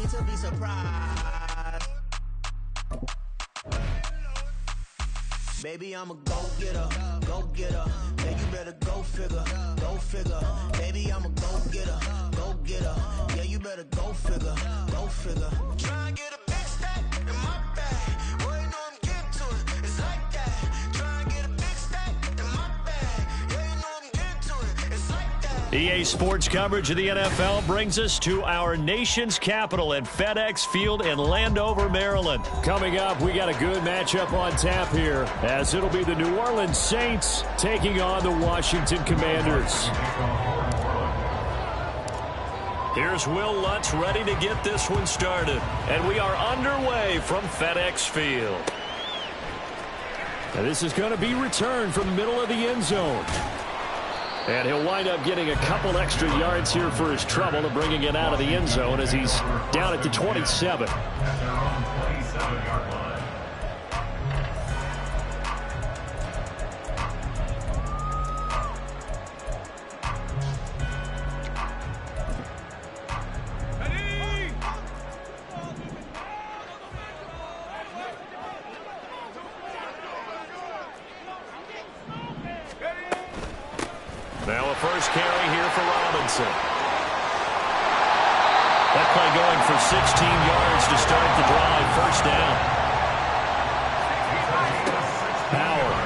to be surprised. Baby, I'm a go-getter, go-getter. Yeah, you better go figure, go figure. Baby, I'm a go-getter, go-getter. Yeah, you better go figure, go figure. Try and get a big stack in my bag. Boy, you know I'm getting to it, it's like that. Try and get a big stack in my bag. Yeah, you know I'm getting to it, it's like that. EA Sports coverage of the NFL brings us to our nation's capital at FedEx Field in Landover, Maryland. Coming up, we got a good matchup on tap here, as it'll be the New Orleans Saints taking on the Washington Commanders. Here's Will Lutz ready to get this one started, and we are underway from FedEx Field. Now this is going to be returned from the middle of the end zone. And he'll wind up getting a couple extra yards here for his trouble and bringing it out of the end zone as he's down at the 27. Now a first carry here for Robinson. That play going for 16 yards to start the drive. First down. Howard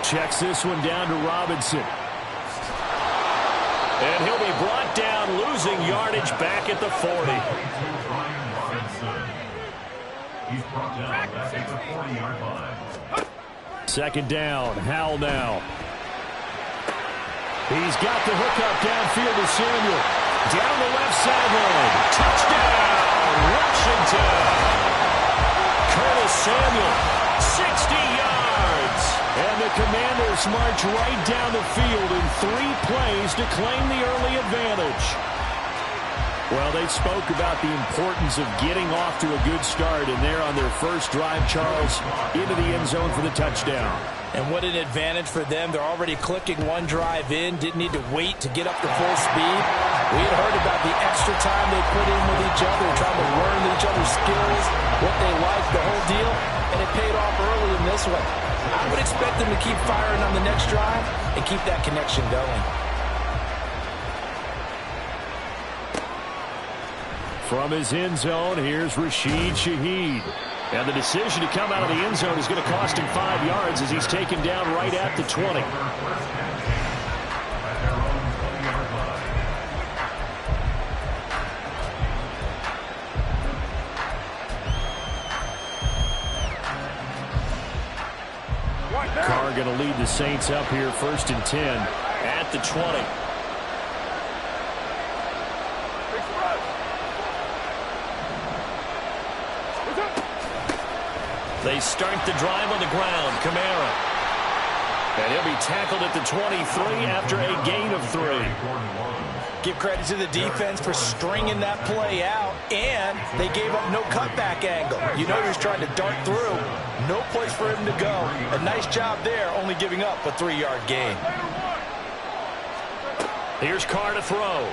checks this one down to Robinson. And he'll be brought down, losing yardage back at the 40. He's brought down back at the 40-yard line. Second down. Howell now. He's got the hookup downfield to Samuel. Down the left sideline. Touchdown, Washington. Curtis Samuel, 60 yards. And the Commanders march right down the field in 3 plays to claim the early advantage. Well, they spoke about the importance of getting off to a good start, and they're on their first drive, Charles, into the end zone for the touchdown. And what an advantage for them. They're already clicking one drive in, didn't need to wait to get up to full speed. We had heard about the extra time they put in with each other, trying to learn each other's skills, what they like, the whole deal, and it paid off early in this one. I would expect them to keep firing on the next drive and keep that connection going. From his end zone, here's Rashid Shaheed. And the decision to come out of the end zone is going to cost him 5 yards as he's taken down right at the 20. Carr going to lead the Saints up here, 1st and 10 at the 20. They start the drive on the ground. Kamara. And he'll be tackled at the 23 after a gain of 3. Give credit to the defense for stringing that play out, and they gave up no cutback angle. You know he was trying to dart through. No place for him to go. A nice job there, only giving up a 3-yard gain. Here's Carr to throw.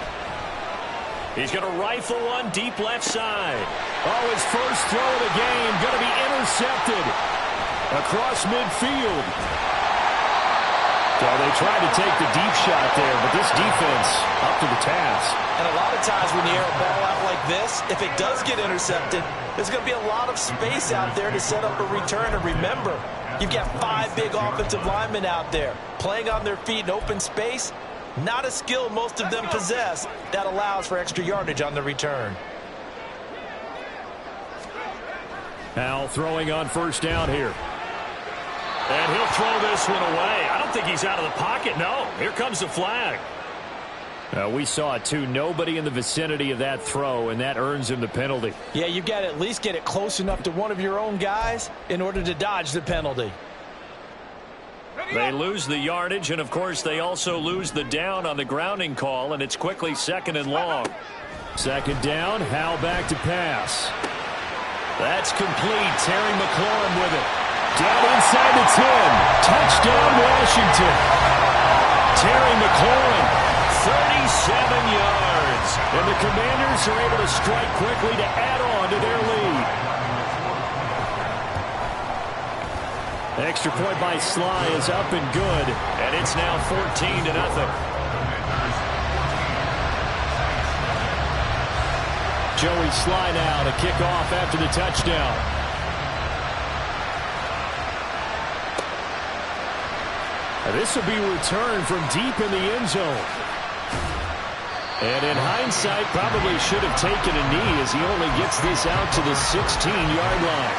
He's going to rifle one deep left side. Oh, his first throw of the game going to be intercepted across midfield. So they tried to take the deep shot there, but this defense up to the task. And a lot of times when you air a ball out like this, if it does get intercepted, there's going to be a lot of space out there to set up a return. And remember, you've got 5 big offensive linemen out there playing on their feet in open space. Not a skill most of them possess that allows for extra yardage on the return. Howell throwing on first down here. And he'll throw this one away. I don't think he's out of the pocket. No, here comes the flag. We saw it too. Nobody in the vicinity of that throw, and that earns him the penalty. Yeah, you've got to at least get it close enough to one of your own guys in order to dodge the penalty. They lose the yardage, and of course they also lose the down on the grounding call, and it's quickly 2nd and long. 2nd down, Howell back to pass. That's complete. Terry McLaurin with it. Down inside the 10. Touchdown, Washington. Terry McLaurin, 37 yards. And the Commanders are able to strike quickly to add on to their lead. Extra point by Sly is up and good, and it's now 14-0. Joey Sly now to kick off after the touchdown. This will be returned from deep in the end zone. And in hindsight, probably should have taken a knee as he only gets this out to the 16-yard line.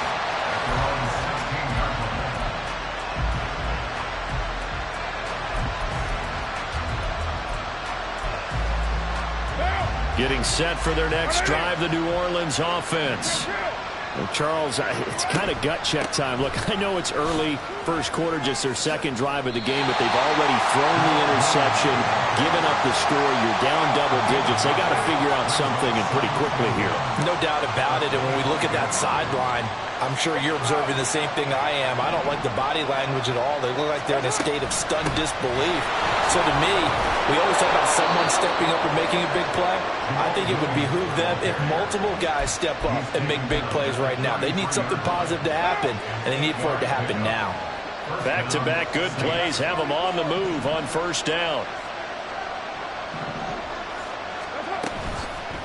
Getting set for their next drive, the New Orleans offense. Well, Charles, it's kind of gut check time. Look, I know it's early, first quarter, just their second drive of the game, but they've already thrown the interception, given up the score. You're down double digits. They got to figure out something, and pretty quickly here. No doubt about it, and when we look at that sideline, I'm sure you're observing the same thing I am. I don't like the body language at all. They look like they're in a state of stunned disbelief. So to me, we always talk about someone stepping up and making a big play. I think it would behoove them if multiple guys step up and make big plays right now. They need something positive to happen, and they need for it to happen now. Back-to-back good plays have them on the move on first down.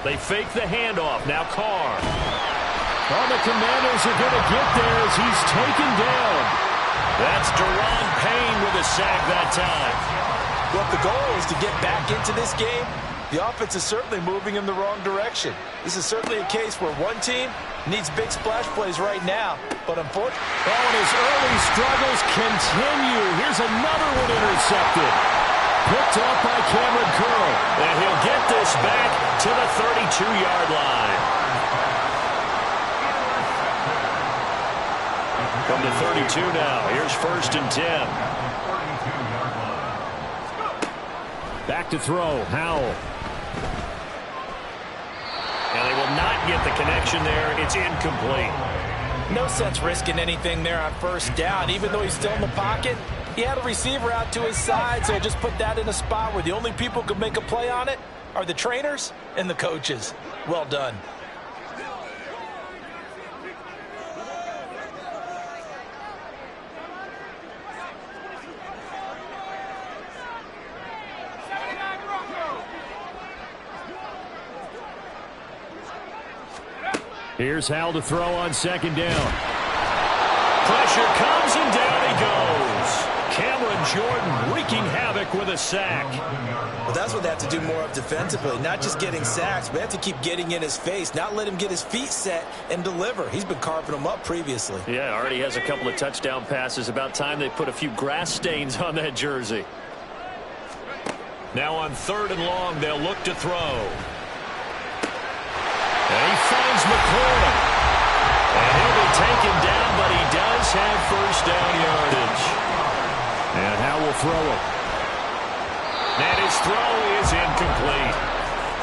They fake the handoff. Now Carr. Oh, the Commanders are going to get there as he's taken down. That's Deron Payne with a sack that time. Well, the goal is to get back into this game. The offense is certainly moving in the wrong direction. This is certainly a case where one team needs big splash plays right now. But unfortunately, and his early struggles continue. Here's another one intercepted. Picked off by Cameron Curl. And he'll get this back to the 32-yard line. From the 32 now. Here's 1st and 10. Back to throw. Howell. And they will not get the connection there. It's incomplete. No sense risking anything there on first down. Even though he's still in the pocket, he had a receiver out to his side, so just put that in a spot where the only people who can make a play on it are the trainers and the coaches. Well done. Here's Howell to throw on second down. Pressure comes and down he goes. Cameron Jordan wreaking havoc with a sack. Well, that's what they have to do more of defensively. Not just getting sacks, but they have to keep getting in his face. Not let him get his feet set and deliver. He's been carving them up previously. Yeah, already has a couple of touchdown passes. About time they put a few grass stains on that jersey. Now on 3rd and long, they'll look to throw. And he finds McLaurin. And he'll be taken down, but he does have first down yardage. And Howell will throw it. And his throw is incomplete.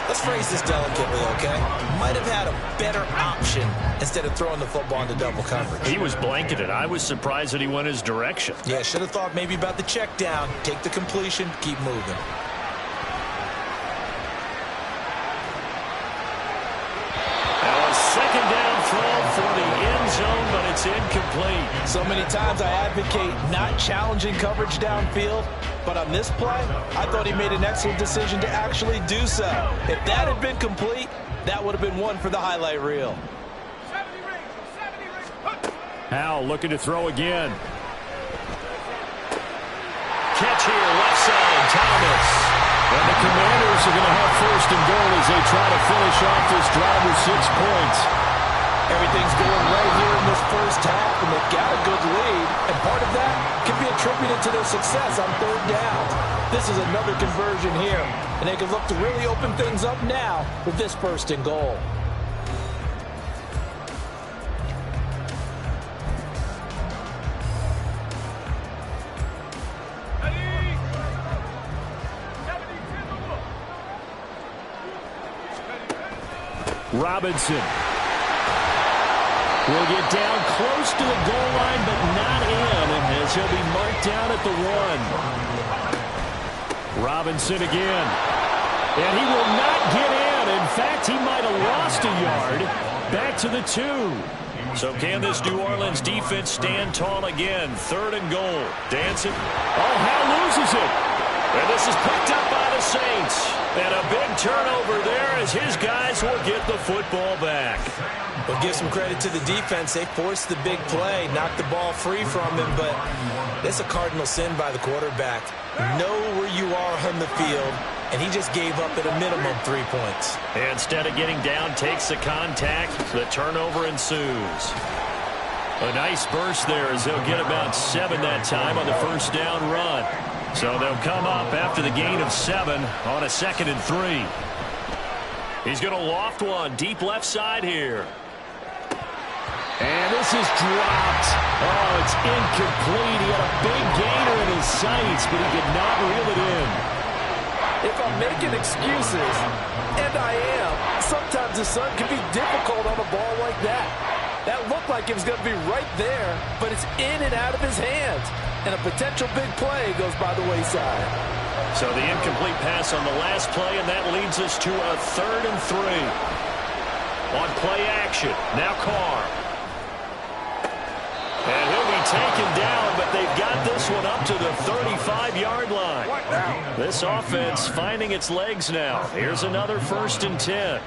Let's phrase this delicately, okay? Might have had a better option instead of throwing the football into double coverage. He was blanketed. I was surprised that he went his direction. Yeah, should have thought maybe about the check down. Take the completion, keep moving. Second down throw for the end zone, but it's incomplete. So many times I advocate not challenging coverage downfield, but on this play, I thought he made an excellent decision to actually do so. If that had been complete, that would have been one for the highlight reel. Howell looking to throw again. Catch here, left side, Thomas. And the Commanders are going to have 1st and goal as they try to finish off this drive with 6 points. Everything's going right here in this first half, and they've got a good lead. And part of that can be attributed to their success on 3rd down. This is another conversion here, and they can look to really open things up now with this 1st and goal. Robinson will get down close to the goal line, but not in, as he'll be marked down at the 1. Robinson again. And he will not get in. In fact, might have lost a yard. Back to the 2. So can this New Orleans defense stand tall again? 3rd and goal. Dancing. Oh, Howe loses it. And this is picked up by the Saints. And a big turnover there as his guys will get the football back. We'll give some credit to the defense. They forced the big play, knocked the ball free from him, but it's a cardinal sin by the quarterback. Know where you are on the field, and he just gave up at a minimum 3 points. Instead of getting down, takes the contact. The turnover ensues. A nice burst there as they'll get about 7 that time on the first down run. So they'll come up after the gain of 7 on a 2nd and 3. He's going to loft one deep left side here. And this is dropped. Oh, it's incomplete. He had a big gainer in his sights, but he did not reel it in. If I'm making excuses, and I am, sometimes the sun can be difficult on a ball like that. That looked like it was going to be right there, but it's in and out of his hands. And a potential big play goes by the wayside. So the incomplete pass on the last play, and that leads us to a 3rd and 3. On play action, now Carr. And he'll be taken down, but they've got this one up to the 35-yard line. This offense finding its legs now. Here's another 1st and 10.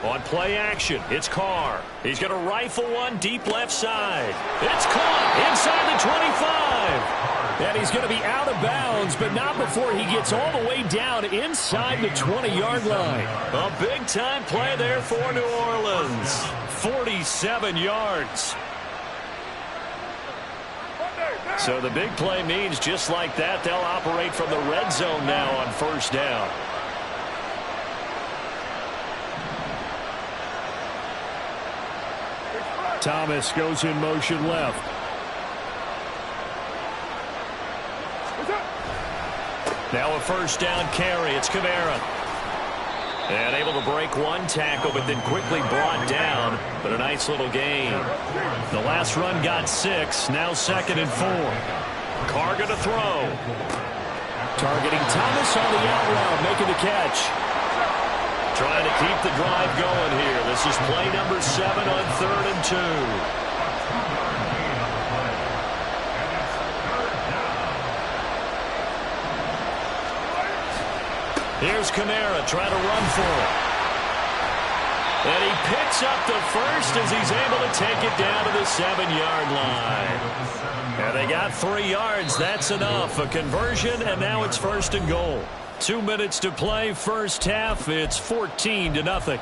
On play action, it's Carr. He's going to rifle one deep left side. It's caught inside the 25. And he's going to be out of bounds, but not before he gets all the way down inside the 20-yard line. A big-time play there for New Orleans. 47 yards. So the big play means just like that, they'll operate from the red zone now on 1st down. Thomas goes in motion left. Now a 1st down carry. It's Kamara. And able to break one tackle, but then quickly brought down. But a nice little gain. The last run got 6. Now 2nd and 4. Carr going to throw. Targeting Thomas on the out route, making the catch. Trying to keep the drive going here. This is play number 7 on 3rd and 2. Here's Kamara trying to run for it. And he picks up the first as he's able to take it down to the 7-yard line. And they got 3 yards. That's enough. A conversion, and now it's 1st and goal. 2 minutes to play, first half. It's 14-0.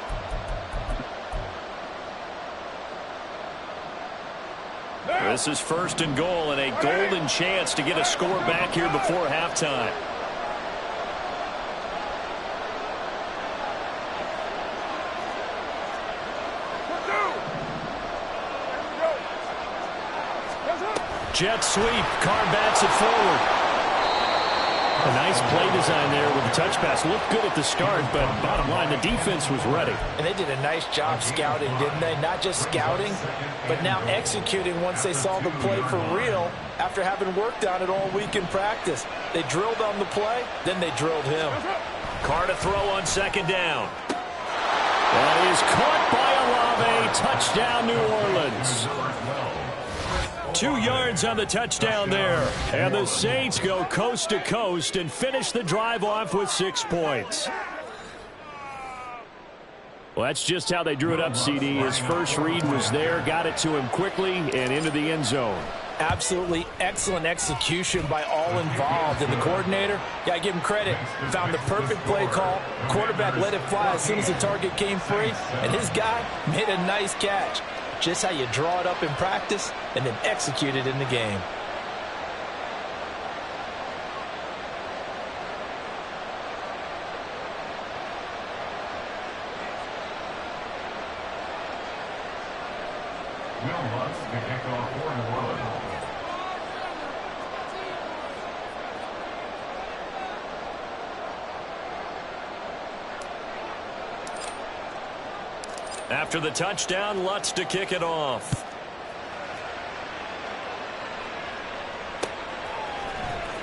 This is 1st and goal and a golden chance to get a score back here before halftime. Jet sweep. Carr bats it forward. A nice play design there with the touch pass. Looked good at the start, but bottom line, the defense was ready. And they did a nice job scouting, didn't they? Not just scouting, but now executing once they saw the play for real after having worked on it all week in practice. They drilled on the play, then they drilled him. Carr to throw on 2nd down. That is caught by Olave. Touchdown, New Orleans. 2 yards on the touchdown there. And the Saints go coast to coast and finish the drive off with 6 points. Well, that's just how they drew it up, CD. His first read was there, got it to him quickly and into the end zone. Absolutely excellent execution by all involved. And the coordinator, yeah, I give him credit, found the perfect play call. Quarterback let it fly as soon as the target came free. And his guy made a nice catch. Just how you draw it up in practice and then execute it in the game. Will Lutz, the kickoff for New Orleans. After the touchdown, Lutz to kick it off.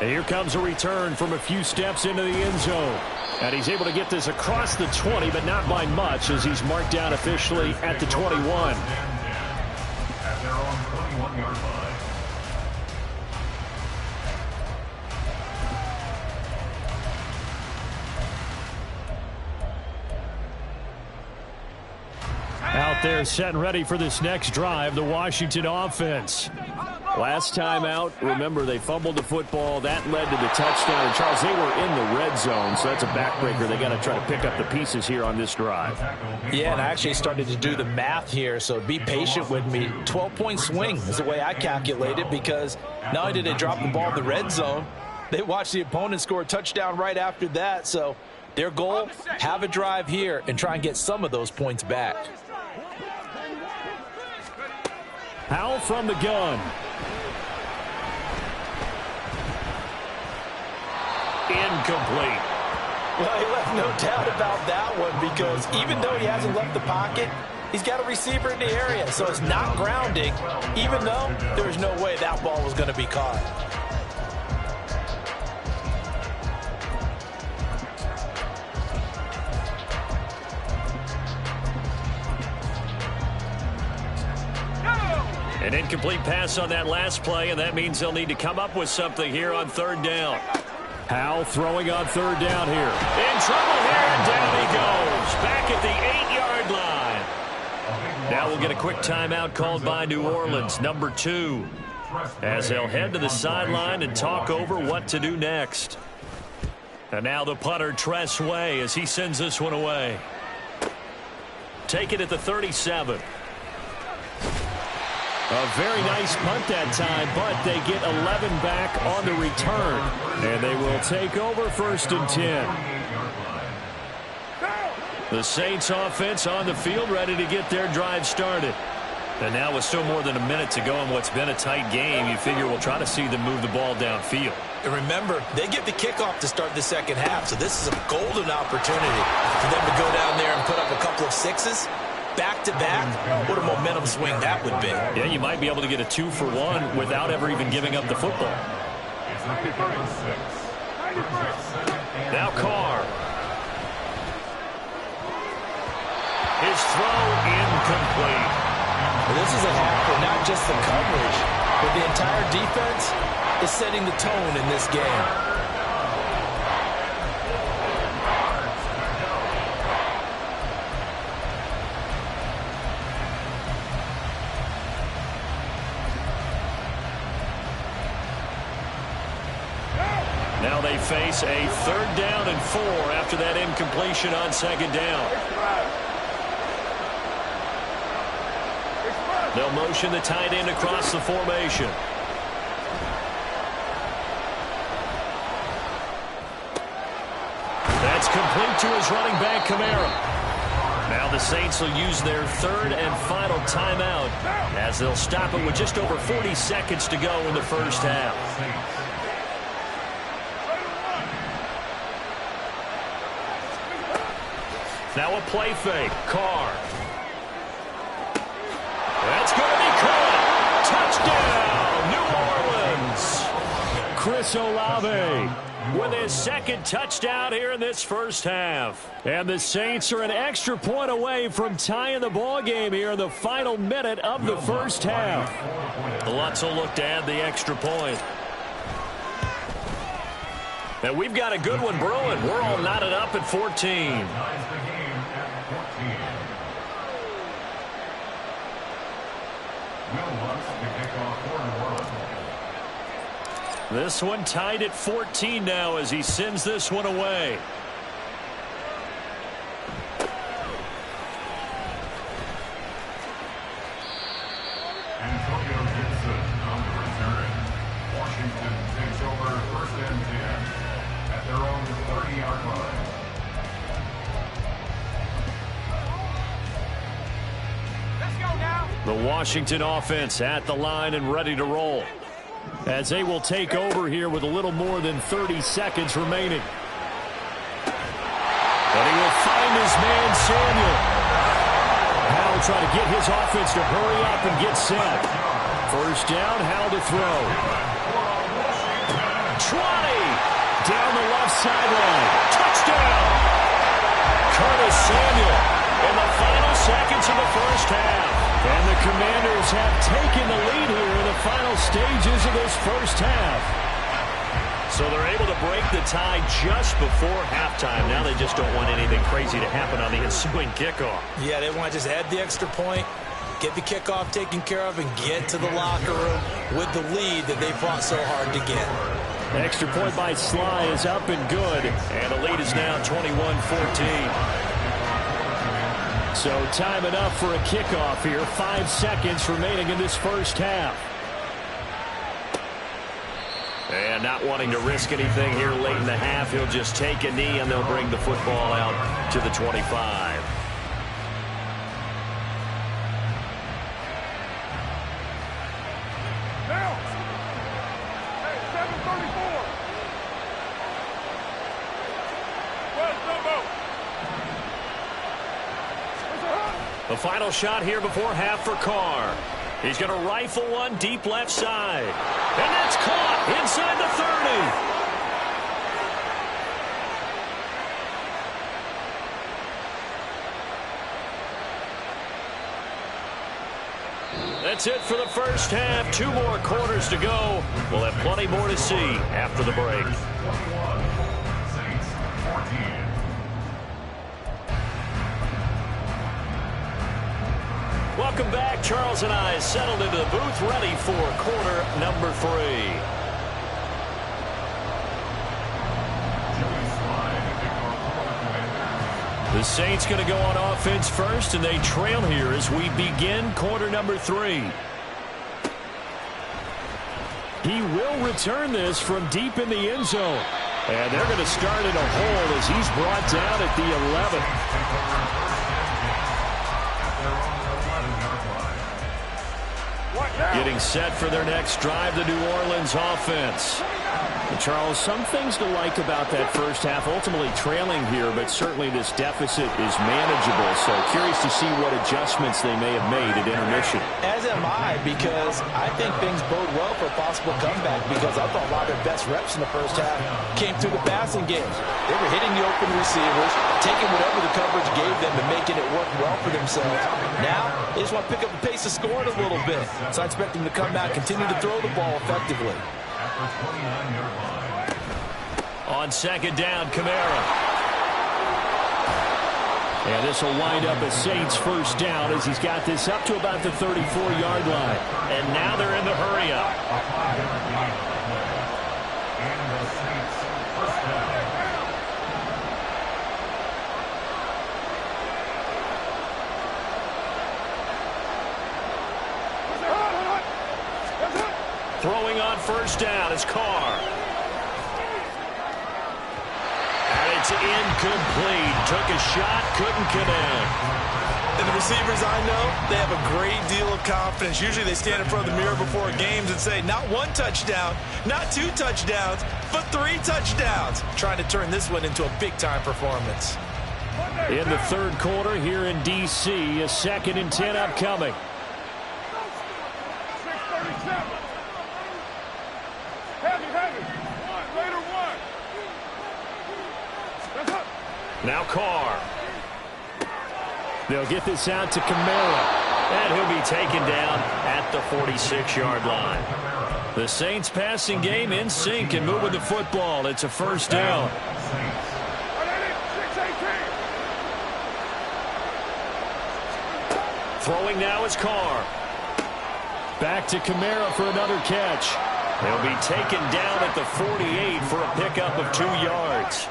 And here comes a return from a few steps into the end zone. And he's able to get this across the 20, but not by much, as he's marked down officially at the 21. At their own 21-yard line. Out there set and ready for this next drive, the Washington offense. Last time out, remember, they fumbled the football. That led to the touchdown. And, Charles, they were in the red zone, so that's a backbreaker. They got to try to pick up the pieces here on this drive. Yeah, and I actually started to do the math here, so be patient with me. 12-point swing is the way I calculate it, because not only did they drop the ball in the red zone, they watched the opponent score a touchdown right after that. So their goal, have a drive here and try and get some of those points back. Powell from the gun. Incomplete. Well, he left no doubt about that one, because even though he hasn't left the pocket, he's got a receiver in the area, so it's not grounding, even though there's no way that ball was going to be caught. An incomplete pass on that last play, and that means they'll need to come up with something here on third down. Powell throwing on third down here. In trouble here, and down he goes. Back at the 8-yard line. Now we'll get a quick timeout called by New Orleans, number 2, as they'll head to the sideline and talk over what to do next. And now the punter, Tress Way, as he sends this one away. Take it at the 37. A very nice punt that time, but they get 11 back on the return. And they will take over 1st and 10. The Saints offense on the field, ready to get their drive started. And now with still more than a minute to go in what's been a tight game, you figure we'll try to see them move the ball downfield. And remember, they get the kickoff to start the second half, so this is a golden opportunity for them to go down there and put up a couple of sixes. Back-to-back, what a momentum swing that would be. Yeah, you might be able to get a 2-for-1 without ever even giving up the football. Now Carr. His throw incomplete. Well, this is a half for not just the coverage, but the entire defense is setting the tone in this game. Now they face a 3rd down and 4 after that incompletion on 2nd down. They'll motion the tight end across the formation. That's complete to his running back, Kamara. Now the Saints will use their 3rd and final timeout, as they'll stop it with just over 40 seconds to go in the first half. Now a play fake. Carr. That's going to be caught. Touchdown, New Orleans. Chris Olave with his 2nd touchdown here in this first half. And the Saints are an extra point away from tying the ball game here in the final minute of the first half. Lutz will look to add the extra point. And we've got a good one brewing. We're all knotted up at 14. This one tied at 14 now as he sends this one away. Washington takes over 1st and 10 at their own 30-yard line. The Washington offense at the line and ready to roll, as they will take over here with a little more than 30 seconds remaining. But he will find his man, Samuel. Howell trying to get his offense to hurry up and get set. First down, Howell to throw. Down the left sideline. Touchdown! Curtis Samuel in the final seconds of the first half. And the Commanders have taken the lead here in the final stages of this first half. So they're able to break the tie just before halftime. Now they just don't want anything crazy to happen on the ensuing kickoff. Yeah, they want to just add the extra point, get the kickoff taken care of, and get to the locker room with the lead that they fought so hard to get. Extra point by Sly is up and good. And the lead is now 21-14. So time enough for a kickoff here. 5 seconds remaining in this first half. And not wanting to risk anything here late in the half, he'll just take a knee and they'll bring the football out to the 25. The final shot here before half for Carr. He's going to rifle one deep left side. And that's caught inside the 30. That's it for the first half. 2 more quarters to go. We'll have plenty more to see after the break. Welcome back. Charles and I settled into the booth, ready for quarter number 3. The Saints going to go on offense first, and they trail here as we begin quarter number 3. He will return this from deep in the end zone. And they're going to start in a hole as he's brought down at the 11. Getting set for their next drive, the New Orleans offense. And Charles, some things to like about that first half. Ultimately trailing here, but certainly this deficit is manageable. So curious to see what adjustments they may have made at intermission. As am I, because I think things bode well for a possible comeback, because I thought a lot of their best reps in the first half came through the passing game. They were hitting the open receivers, taking whatever the coverage gave them and making it work well for themselves. Now, they just want to pick up the pace of scoring a little bit. So I expect them to come back, continue to throw the ball effectively. On second down, Kamara. And this will wind up a Saints first down as he's got this up to about the 34-yard line. And now they're in the hurry-up. Throwing on first down is Carr. And it's incomplete. Took a shot, couldn't connect. And the receivers I know, they have a great deal of confidence. Usually they stand in front of the mirror before games and say, not 1 touchdown, not 2 touchdowns, but 3 touchdowns. Trying to turn this one into a big-time performance. In the third quarter here in D.C., a 2nd and 10 upcoming. Now Carr. They'll get this out to Kamara. And he'll be taken down at the 46-yard line. The Saints passing game in sync and moving the football. It's a first down. Throwing now is Carr. Back to Kamara for another catch. He'll be taken down at the 48 for a pickup of 2 yards.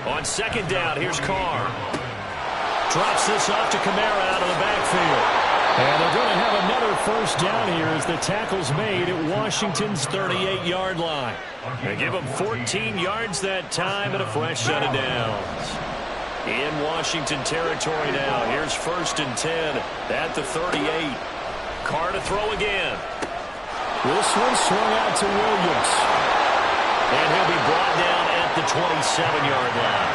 On second down, here's Carr. Drops this off to Kamara out of the backfield. And they're going to have another first down here as the tackle's made at Washington's 38-yard line. They give him 14 yards that time and a fresh set of downs. In Washington territory now. Here's 1st and 10 at the 38. Carr to throw again. This one swung out to Williams. And he'll be brought down at the 27-yard line.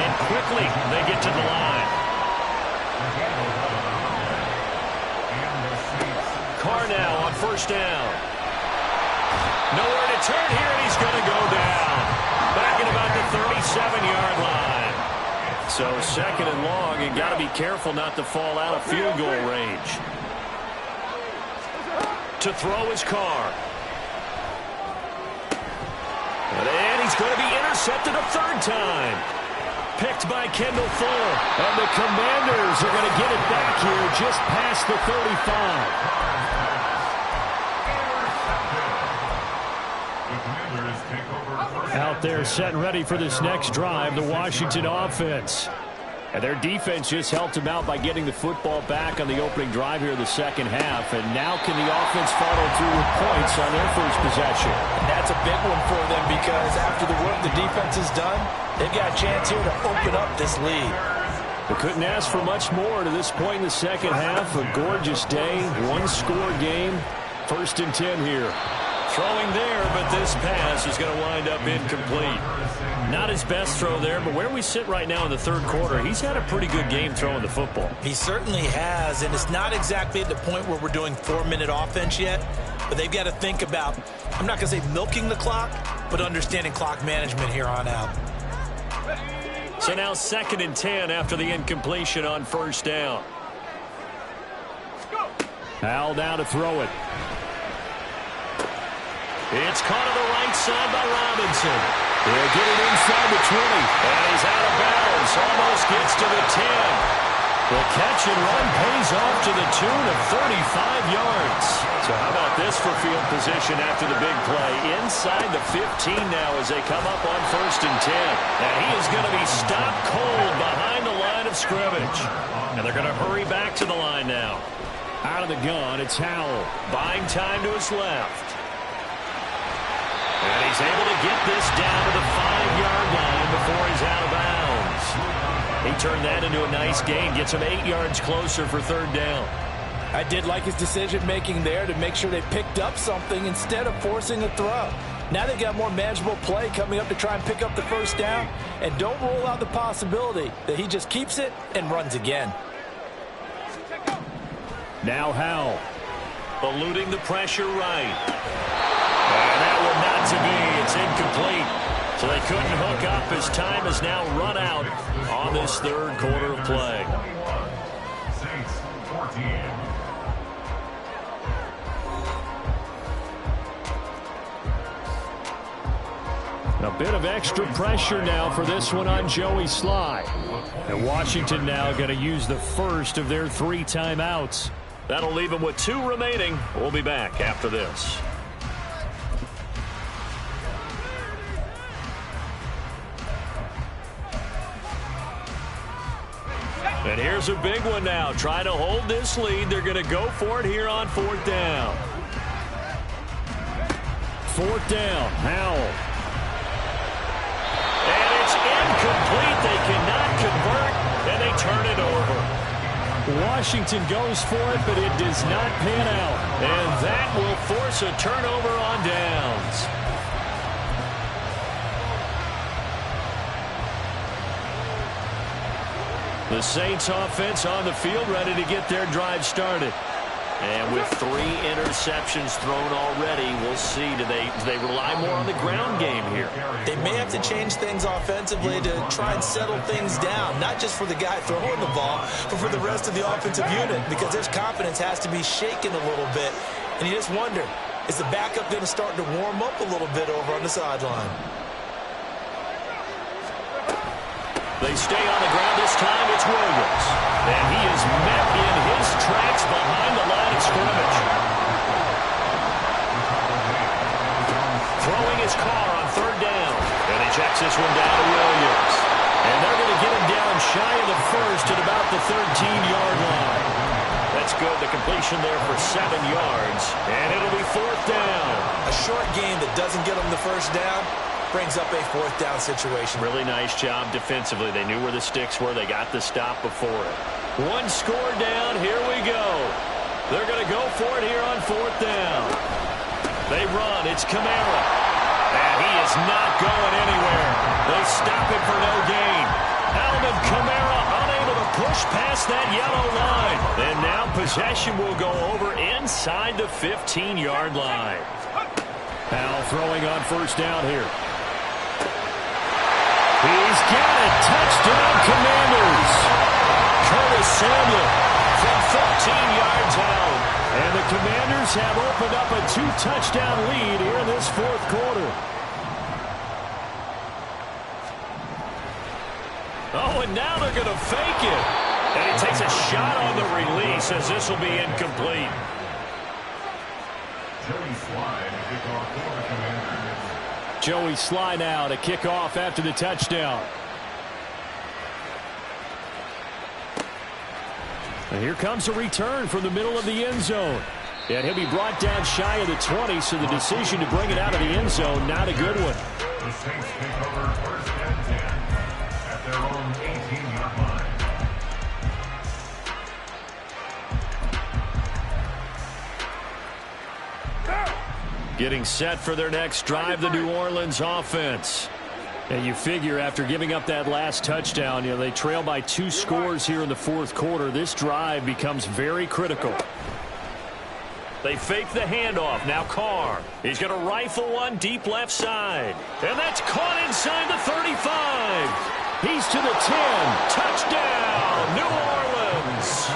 And quickly they get to the line. Carr now on first down. Nowhere to turn here, and he's going to go down. Back at about the 37-yard line. So second and long, and got to be careful not to fall out of field goal range. To throw his Carr. And he's going to be intercepted a third time. Picked by Kendall Fuller. And the Commanders are going to get it back here just past the 35. Out there set and ready for this next drive, the Washington offense. And their defense just helped them out by getting the football back on the opening drive here in the second half. And now can the offense follow through with points on their first possession? And that's a big one for them because after the work the defense has done, they've got a chance here to open up this lead. They couldn't ask for much more to this point in the second half. A gorgeous day, one-score game. 1st and 10 here. Throwing there, but this pass is going to wind up incomplete. Not his best throw there, but where we sit right now in the third quarter, he's had a pretty good game throwing the football. He certainly has, and it's not exactly at the point where we're doing 4-minute offense yet, but they've got to think about, I'm not going to say milking the clock, but understanding clock management here on out. So now 2nd and 10 after the incompletion on 1st down. Howell now to throw it. It's caught on the right side by Robinson. He'll get it inside the 20. And he's out of bounds. Almost gets to the 10. The catch and run pays off to the tune of 35 yards. So how about this for field position after the big play? Inside the 15 now as they come up on 1st and 10. And he is going to be stopped cold behind the line of scrimmage. And they're going to hurry back to the line now. Out of the gun, it's Howell. Buying time to his left. And he's able to get this down to the 5-yard line before he's out of bounds. He turned that into a nice gain, gets him 8 yards closer for 3rd down. I did like his decision-making there to make sure they picked up something instead of forcing a throw. Now they've got more manageable play coming up to try and pick up the 1st down. And don't rule out the possibility that he just keeps it and runs again. Now Howell, eluding the pressure right. And that one not to be. It's incomplete. So they couldn't hook up as time has now run out on this third quarter of play. Saints 14. A bit of extra pressure now for this one on Joey Sly. And Washington now going to use the first of their 3 timeouts. That'll leave them with 2 remaining. We'll be back after this. And here's a big one now. Trying to hold this lead. They're going to go for it here on 4th down. 4th down. Howell. And it's incomplete. They cannot convert, and they turn it over. Washington goes for it, but it does not pan out. And that will force a turnover on downs. The Saints offense on the field ready to get their drive started. And with 3 interceptions thrown already, we'll see. Do they rely more on the ground game here? They may have to change things offensively to try and settle things down, not just for the guy throwing the ball, but for the rest of the offensive unit, because their confidence has to be shaken a little bit. And you just wonder, is the backup going to start to warm up a little bit over on the sideline? They stay on the ground this time. It's Williams. And he is met in his tracks behind the line of scrimmage. Throwing his Carr on 3rd down. And he checks this one down to Williams. And they're going to get him down shy of the first at about the 13-yard line. That's good. The completion there for 7 yards. And it'll be 4th down. A short game that doesn't get them the 1st down brings up a 4th down situation. Really nice job defensively. They knew where the sticks were. They got the stop before it. 1 score down. Here we go. They're going to go for it here on 4th down. They run. It's Kamara. And he is not going anywhere. They stop it for no gain. Alvin Kamara unable to push past that yellow line. And now possession will go over inside the 15-yard line. Howell throwing on first down here. He's got it. Touchdown, Commanders. Curtis Samuel from 15 yards out. And the Commanders have opened up a 2-touchdown lead here in this fourth quarter. Oh, and now they're going to fake it. And he takes a shot on the release as this will be incomplete. Joey Sly now to kick off after the touchdown. And here comes a return from the middle of the end zone. And he'll be brought down shy of the 20, so the decision to bring it out of the end zone, not a good one. The Saints take over first and 10 at their own 18-yard line. Getting set for their next drive, the New Orleans offense. And you figure after giving up that last touchdown, they trail by 2 scores here in the fourth quarter. This drive becomes very critical. They fake the handoff. Now Carr. He's going to rifle one deep left side. And that's caught inside the 35. He's to the 10. Touchdown, New Orleans.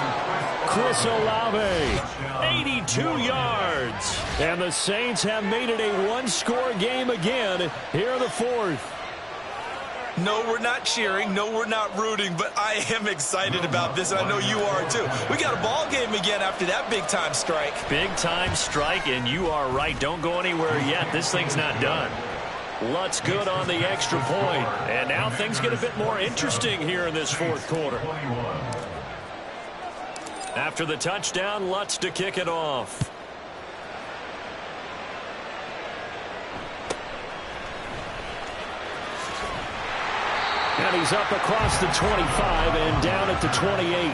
Chris Olave, 82 yards. And the Saints have made it a 1-score game again here in the fourth. No, we're not cheering. No, we're not rooting. But I am excited about this, and I know you are too. We got a ball game again after that big-time strike. Big-time strike, and you are right. Don't go anywhere yet. This thing's not done. Lutz good on the extra point. And now things get a bit more interesting here in this fourth quarter. After the touchdown, Lutz to kick it off. And he's up across the 25 and down at the 28.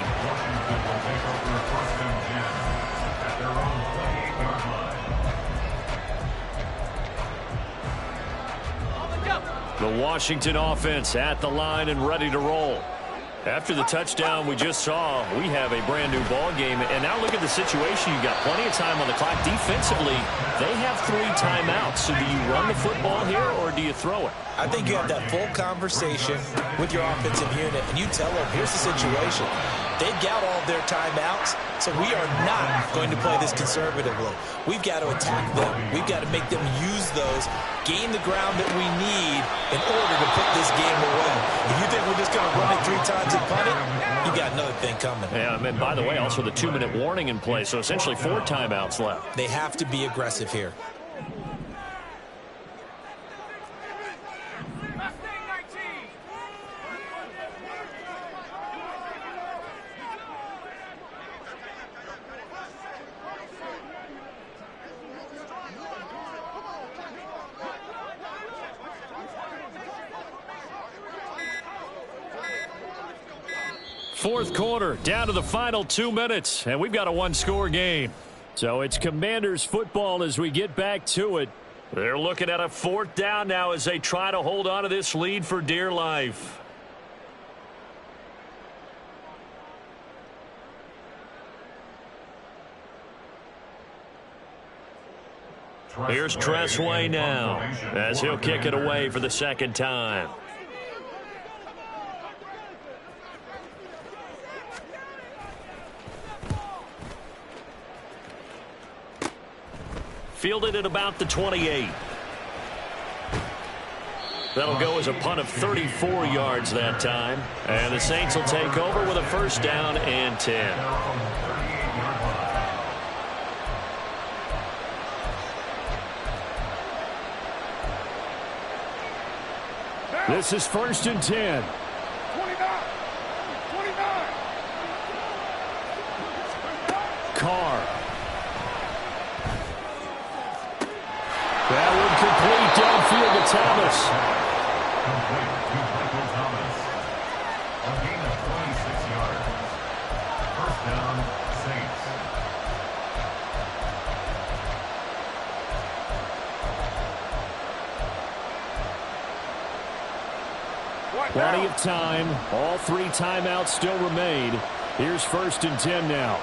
The Washington offense at the line and ready to roll. After the touchdown we just saw, we have a brand new ball game. And now look at the situation. You got plenty of time on the clock. Defensively, they have 3 timeouts. So do you run the football here or do you throw it? I think you have that full conversation with your offensive unit, and you tell them, here's the situation. They've got all of their timeouts, so we are not going to play this conservatively. We've got to attack them. We've got to make them use those, gain the ground that we need in order to put this game away. If you think we're just going to run it 3 times and punt it, you got another thing coming. Yeah, and by the way, also the 2-minute warning in play, so essentially 4 timeouts left. They have to be aggressive here. Fourth quarter, down to the final 2 minutes, and we've got a 1-score game. So it's Commanders football as we get back to it. They're looking at a 4th down now as they try to hold on to this lead for dear life. Here's Tressway now as he'll kick it away for the 2nd time. Fielded at about the 28. That'll go as a punt of 34 yards that time. And the Saints will take over with a 1st down and 10. This is 1st and 10. 29. Carr. That one complete downfield to Thomas. Complete to Michael Thomas. A gain of 26 yards. 1st down, Saints. Plenty of time. All 3 timeouts still remain. Here's 1st and 10 now.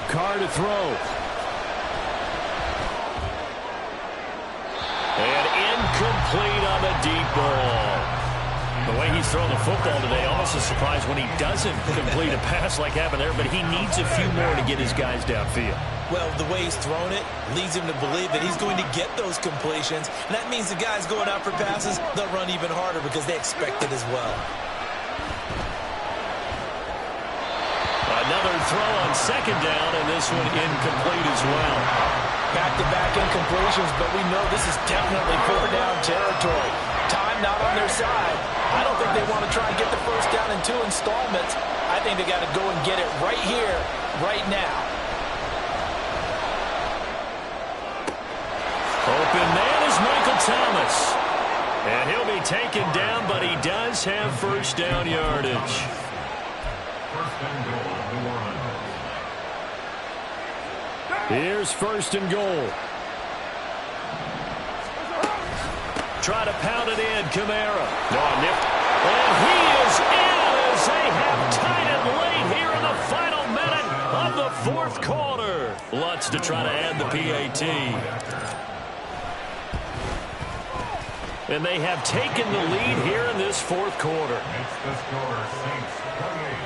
Carr to throw. The way he's throwing the football today, almost a surprise when he doesn't complete a pass like happened there, but he needs a few more to get his guys downfield. Well, the way he's thrown it leads him to believe that he's going to get those completions, and that means the guys going out for passes, they'll run even harder because they expect it as well. Another throw on second down, and this one incomplete as well. Back-to-back incompletions, but we know this is definitely four-down territory. Time not on their side. I don't think they want to try and get the first down in 2 installments. I think they got to go and get it right here, right now. Open man is Michael Thomas. And he'll be taken down, but he does have first down yardage. First and goal, New Orleans. Here's first and goal. Try to pound it in, Kamara. And he is in as they have tied it late here in the final minute of the fourth quarter. Lutz to try to add the PAT. And they have taken the lead here in this fourth quarter. Makes the score Saints 28,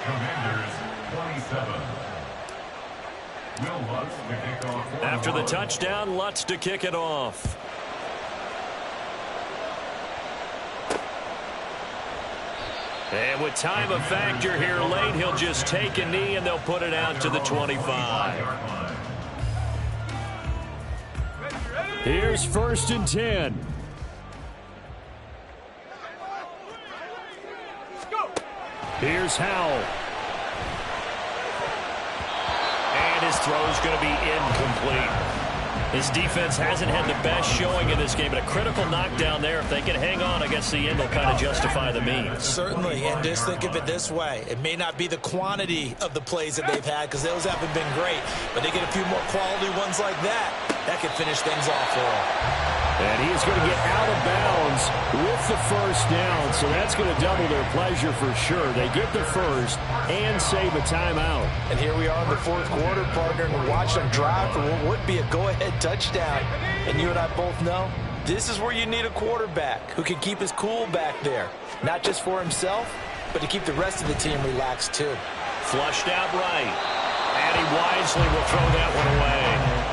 Commanders 27. Will Lutz to kick off. After the touchdown, Lutz to kick it off. And with time a factor here late, he'll just take a knee and they'll put it out to the 25. Here's first and 10. Here's Howell. And his throw's going to be incomplete. His defense hasn't had the best showing in this game, but a critical knockdown there. If they can hang on, I guess the end will kind of justify the means. Certainly, and just think of it this way. It may not be the quantity of the plays that they've had because those haven't been great, but they get a few more quality ones like that. That could finish things off for them. And he is going to get out of bounds with the first down, so that's going to double their pleasure for sure. They get the first and save a timeout. And here we are in the fourth quarter, partner, and we watch them drive for what would be a go-ahead touchdown. And you and I both know this is where you need a quarterback who can keep his cool back there, not just for himself, but to keep the rest of the team relaxed too. Flushed out right, and he wisely will throw that one away.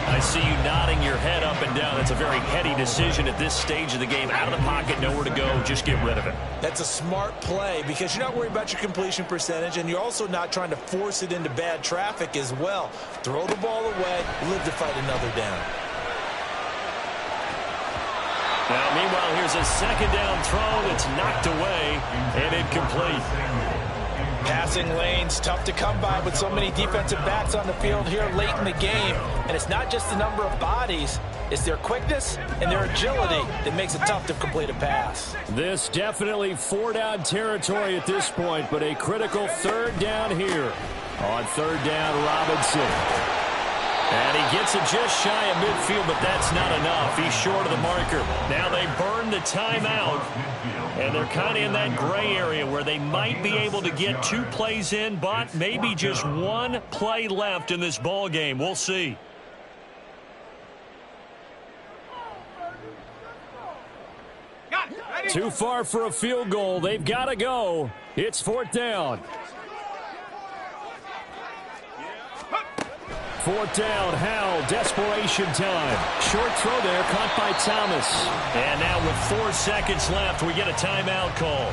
I see you nodding your head up and down. That's a very heady decision at this stage of the game. Out of the pocket, nowhere to go. Just get rid of it. That's a smart play because you're not worried about your completion percentage, and you're also not trying to force it into bad traffic as well. Throw the ball away, live to fight another down. Now, meanwhile, here's a second down throw that's knocked away and incomplete. Passing lanes, tough to come by with so many defensive backs on the field here late in the game. And it's not just the number of bodies, it's their quickness and their agility that makes it tough to complete a pass. This definitely four-down territory at this point, but a critical third down here. On third down, Robinson. And he gets it just shy of midfield, but that's not enough. He's short of the marker. Now they burn the timeout, and they're kind of in that gray area where they might be able to get 2 plays in, but maybe just 1 play left in this ball game. We'll see. Too far for a field goal. They've got to go. It's fourth down. Fourth down, Howell, desperation time. Short throw there, caught by Thomas. And now with 4 seconds left, we get a timeout call.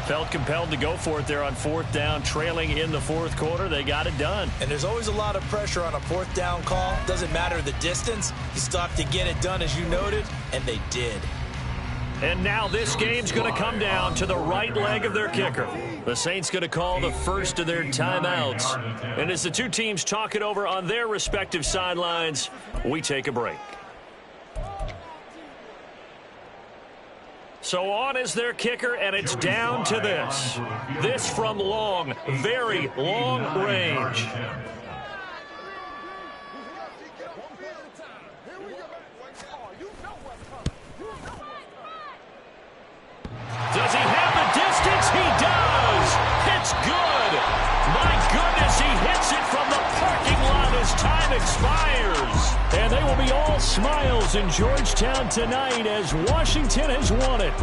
Felt compelled to go for it there on fourth down, trailing in the fourth quarter. They got it done. And there's always a lot of pressure on a fourth down call. Doesn't matter the distance. You still have to get it done, as you noted, and they did. And now this game's going to come down to the right leg of their kicker. The Saints going to call the first of their timeouts. And as the two teams talk it over on their respective sidelines, we take a break. So on is their kicker, and it's down to this. This from long, very long range. Does he have the distance? He does. It's good. My goodness, he hits it from the parking lot as time expires. And they will be all smiles in Georgetown tonight as Washington has won it.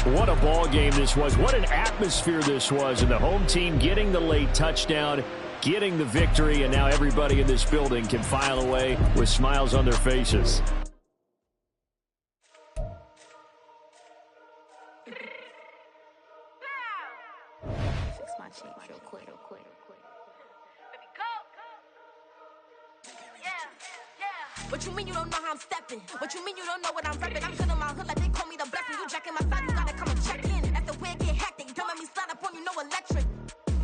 What a ball game this was. What an atmosphere this was. And the home team getting the late touchdown, getting the victory, and now everybody in this building can file away with smiles on their faces. Fix my cheeks real quick. What you mean you don't know how I'm stepping? What you mean you don't know what I'm repping? I'm good in my hood like they call me the blessing. You jacking my side, you gotta come and check in. That's the way it get hectic. Don't let me slide up on you, no electric.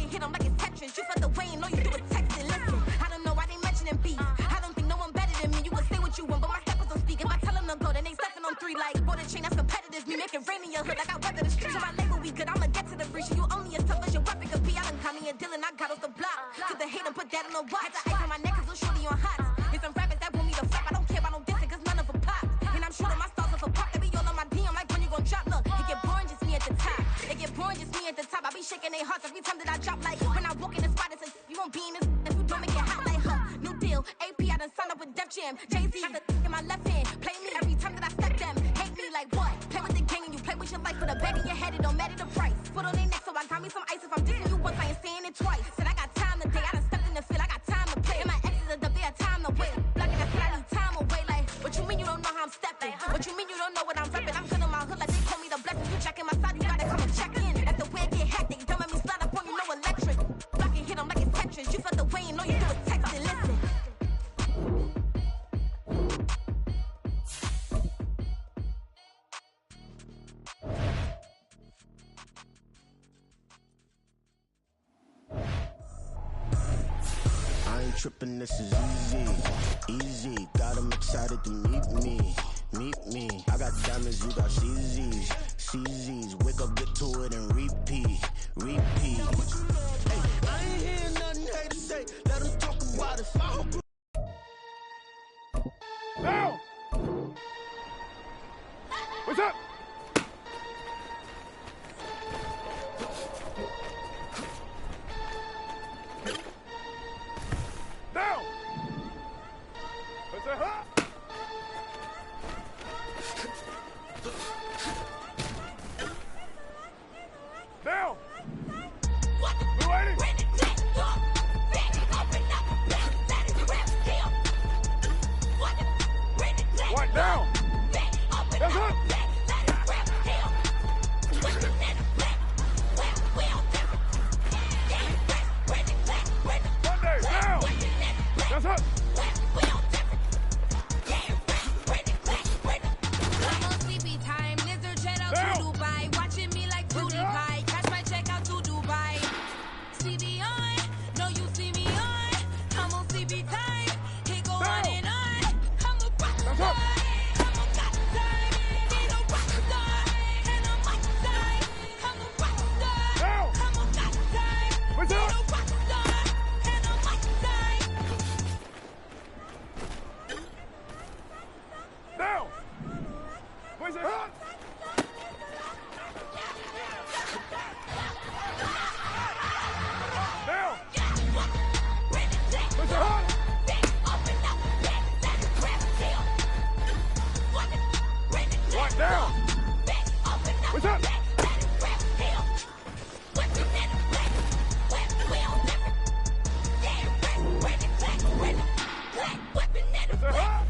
You hit them like it's Tetris. You felt the way and all you do is text it. Listen, I don't know why they mentioning beef. I don't think no one better than me. You would say what you want, but my steppers don't speak. If I tell them to go, then they stepping on 3 like border chain. That's competitive. Me making rain in your hood like I weather the streets. So my label we good. I'ma get to the breach. You only as tough as your weapon could be. I done caught me a Dylan. I got off the block. Took the hate and put that on the watch. Had the ice on my neck 'cause little shorty on hot. There's some rappers that want me to flop. I don't care about no dissing 'cause none of them pop. And I'm shooting my stars off a pop. They be all on my DM like when you gon' drop. Look, it get boring just me at the top. It get boring just me at the top. I be shaking their hearts every time that I drop. Like when I walk in the spot, it says you won't be in this if you don't make it hot like her. New deal, AP. I done signed up with Def Jam. Jay-Z has the in my left hand. Play me every time that I step them. Hate me like what? Play with the game and you play with your life. With a bet in your head, it don't matter the price. Put on their neck, so I got me some ice. If I'm dissing you once, I ain't saying it twice. Said I got time today. I done stepped in the field. I got time to play. And my exes are up there, time to wait. Blocking that I need time away. Like what you mean you don't know how I'm stepping? What you mean you don't know what I'm repping? I'm good in my hood like they call me the blessing. You jacking my side, you gotta come and check in. That's the way it get hectic. Don't let me slide up on you, no electric. Blocking hit them like it's Tetris. You felt the way and all you do is text it. Listen. I ain't tripping, this is easy. Got 'em excited to meet me. I got diamonds, you got CZs. Wake up, get to it, and repeat. Hey, I ain't hearing nothing hate to say. Let 'em talk about it. Now! What's up? Now! What's that? Huh? Now! Blue lady! What now? That's it! Monday, now! That's it! I'm on sleepy time. Lizard jet out to Dubai. Watching me like cutie pie. Cash my check out to Dubai. See me on. No, you see me on. I'm on sleepy time. He go on and on. I'm a rock star. I'm a god time. Need a rock star. And I'm my side. I'm a rock star. I'm a god time. What's Need a up? rock star. And I'm my side. Now! Where's it? Huh? Now! Where's it? Huh? What now? What's up? What's it? Huh?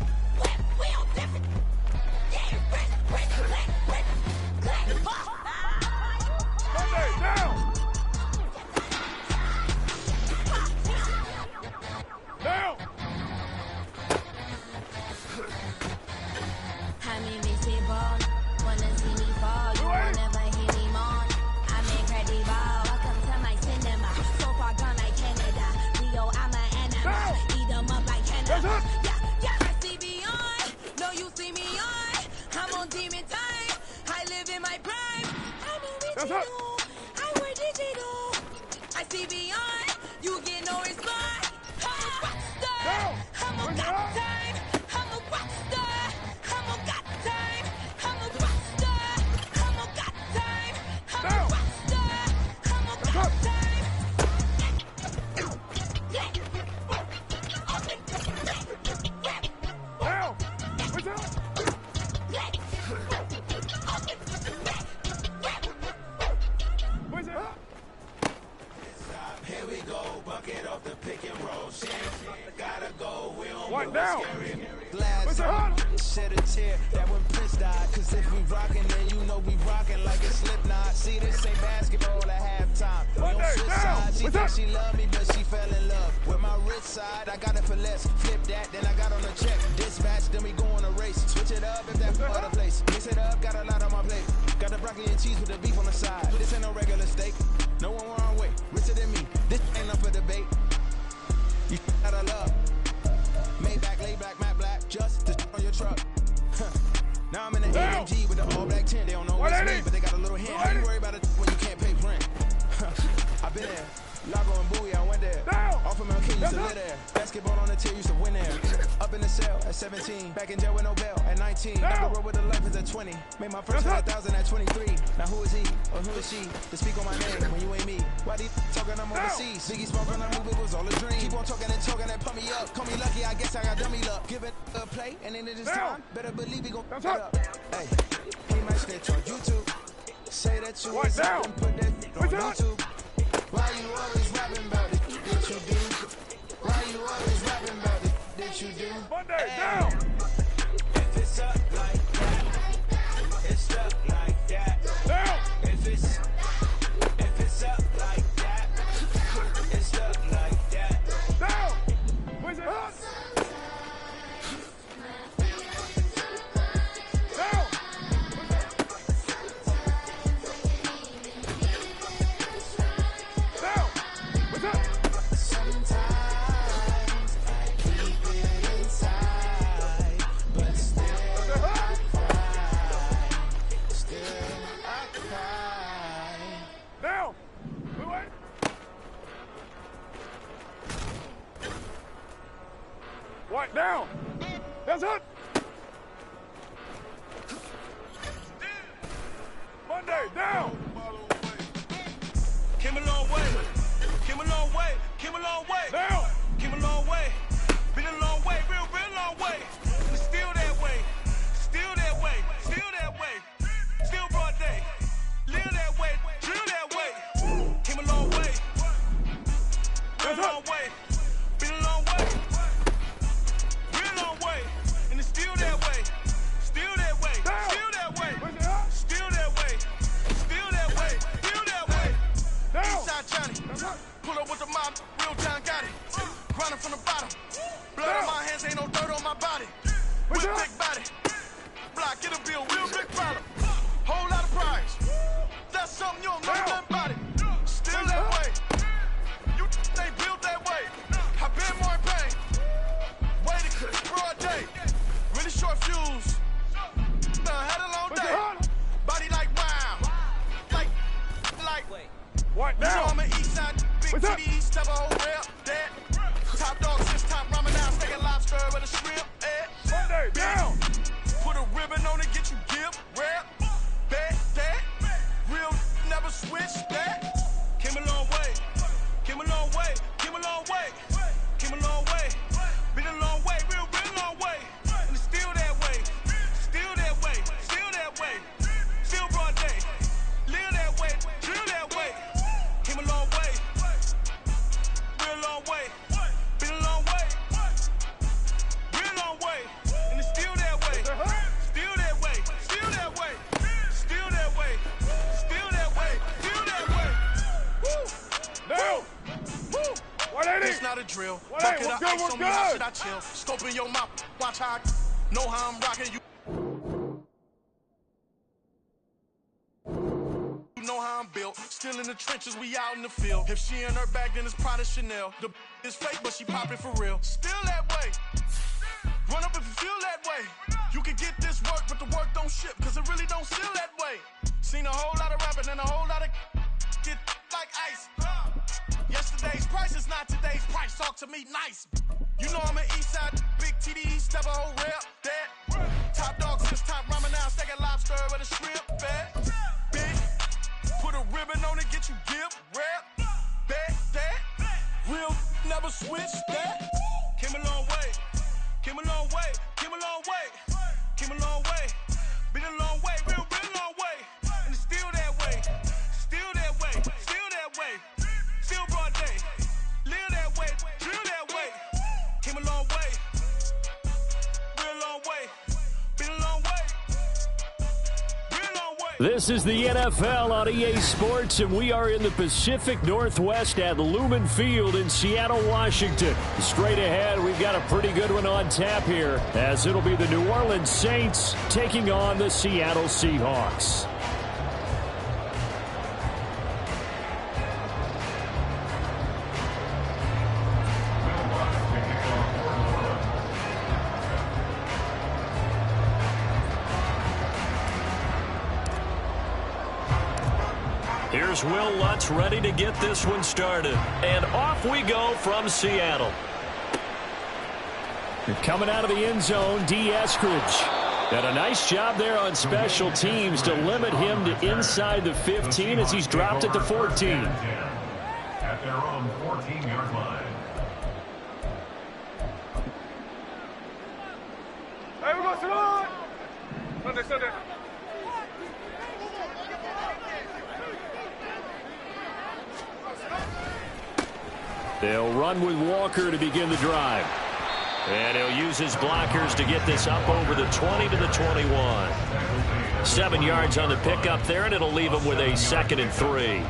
Monday, now! Now! I mean, me see ball, wanna see me fall. You Right. won't never hear me moan. I'm incredible. Welcome to my cinema. So far gone like Canada. Rio, I'm an animal. Now. Eat 'em up like That's Canada. it. Yeah, I see beyond. No, you see me on. I'm on demon time. I live in my prime. I'm That's original. it. I wear digital. I see beyond. You get no response. I'm a rock star. Now. I'm a Where's it god at? time. I'm a rock star. I'm a god time. I'm a rock star. I'm a god time. I'm a Now. rock star. I'm a That's god it. time. Now! Where's it? What down? Glass on, shed a tear that when Prince died. Cause if we rockin', then you know we rockin' like a Slipknot. See, this ain't basketball at halftime. We don't switch sides. She thinks she love me, but she fell in love with my rich side. I got it for less. Flip that, then I got on a check. Dispatch, then we go on a race. Switch it up if that's from other place. Mix it up, got a lot on my plate. Got the broccoli and cheese with the beef on the side. This ain't no regular steak. No one wrong way. Richer than me. This ain't up for debate. You out of love. Maybach, lay back, matte black, just to on your truck. Now I'm in the AMG with the all black tint. They don't know what's me, but they got a little hint. How you worry about it when you can't pay rent? I've been there. Lago and Bowie, I went there. Off of Mount King, used to live there. Basketball on the tier, used to win there. Up in the cell at 17. Back in jail with no bail at 19. Back the road with the life is at 20. Made my first 100,000 at 23. Now who is he or who is she to speak on my name when you ain't me? Why they talking I'm overseas? Biggie spoke on the move, it was all a dream. Keep on talking and talking and pump me up. Call me lucky, I guess I got dummy luck. Give it a play and then it is time. Better believe he gon' fuck it up. Hey, he might snitch on YouTube. Say that you was out and put that on YouTube. Why you always rapping about it? Did you do? Why you always rapping about it? Did you do? Monday, down! If it's up like that, it's up like that. Down! If it's up like that, it's up like that. Down! Where's it hot? Down! Down! What's up? Sometimes I keep it inside, but still I cry. Still I cry. Down! Wait. What? Down! That's it! Monday, down! Came a long way, came a long way, came a long way, Down! came a long way, been a long way, real long way. It's still that way, still that way, still that way, still broad day. Live that way, drill that way. Came a long way, been a long way, been a long way, real long way, and it's still that way, still that way, still that way, Where's it hot? still that way, still that way, still that way. Down! Eastside Johnny, pull up with the mob, real John got it. Grinding from the bottom, blood on my hands, ain't no dirt on my body. What's Real up? big body, block, get a bill, real big problem. Whole lot of prize, that's something you don't know nothing about it. Still that way, you they built that way. I been more in pain, waiting, broad day, really short fuse. Had a long What's it day, hot? body like wow, like. What? You know Down! I'm an east side, big What's up? TD, step a whole rep, that. Top dog, 6 top ramen now, steak and lobster with a shrimp, Monday, down! Put a ribbon on it, get you give, rep, bet, that. Real never switch, that. Came a long way, came a long way, came a long way, came a long way. Been a long way, real long way. And it's still that way, still that way, still that way. Still broad day, live that way, drill that way. Came a long way, real long way. Been a long way, real long way. And it's still that way, still that way, still that way, still that way, still that way, still that way. Woo! Down! Woo! What ain't It's it? not a drill. What ain't? Bucket of What's good? ice What's on me, how good? should I chill? Scope in your mouth, watch how I know how I'm rocking you. You know how I'm built. Still in the trenches, we out in the field. If she in her bag, then it's Prada Chanel. The is fake, but she popping for real. Still that way. Run up if you feel that way. You can get this work, but the work don't ship, cause it really don't feel that way. Seen a whole lot of rapping and a whole lot of get like ice. Yesterday's price is not today's price. Talk to me nice. You know I'm an east side, big TD, step a whole rep, that. Top dog, 6 top ramen now, steak and lobster with a shrimp, fat. Big, put a ribbon on it, get you give, rep, bet, that. Real, never switch, that. Came a long way, came a long way, came a long way, came a long way. Been a long way, real long way. And it's still that way, still that way, still that way. Still broad day, live that way, drill that way. Came a long way, This is the NFL on EA Sports, and we are in the Pacific Northwest at Lumen Field in Seattle, Washington. Straight ahead, we've got a pretty good one on tap here, as it'll be the New Orleans Saints taking on the Seattle Seahawks. Here's Will Lutz ready to get this one started. And off we go from Seattle. Coming out of the end zone, D. Eskridge. And a nice job there on special teams to limit him to inside the 15 as he's dropped at the 14. At their own 14-yard line. Hey, we go, Simone! Sunday. They'll run with Walker to begin the drive. And he'll use his blockers to get this up over the 20 to the 21. 7 yards on the pickup there, and it'll leave him with a 2nd and 3.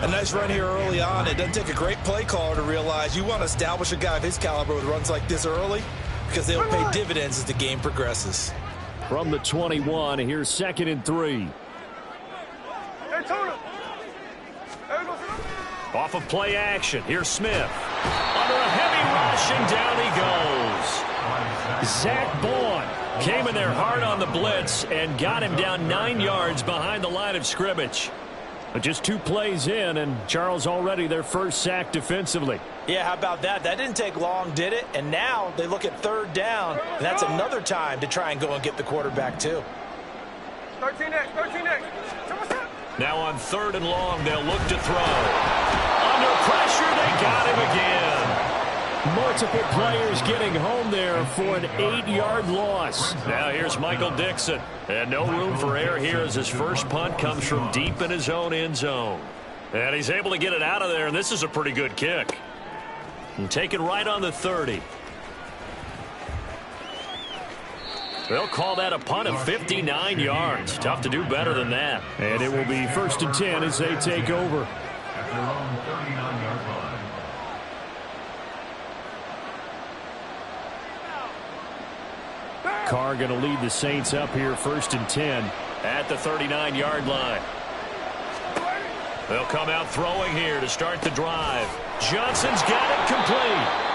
A nice run here early on. It doesn't take a great play caller to realize you want to establish a guy of his caliber with runs like this early because they'll pay dividends as the game progresses. From the 21, here's 2nd and 3. Hey, Tony! Hey, we go, Simone! Off of play action, here's Smith. Under a heavy rush, and down he goes. Zach Bourne came in there hard on the blitz and got him down 9 yards behind the line of scrimmage. But just 2 plays in, and Charles already their first sack defensively. Yeah, how about that? That didn't take long, did it? And now they look at 3rd down, and that's another time to try and go and get the quarterback, too. 13X. Now on 3rd and long, they'll look to throw. Under pressure, they got him again. Multiple players getting home there for an 8-yard loss. Now here's Michael Dixon. And no room for error here as his first punt comes from deep in his own end zone. And he's able to get it out of there, and this is a pretty good kick. And take it right on the 30. They'll call that a punt of 59 yards. Tough to do better than that. And it will be 1st and 10 as they take over. At their own 39-yard line. Carr going to lead the Saints up here 1st and 10 at the 39-yard line. They'll come out throwing here to start the drive. Johnson's got it complete.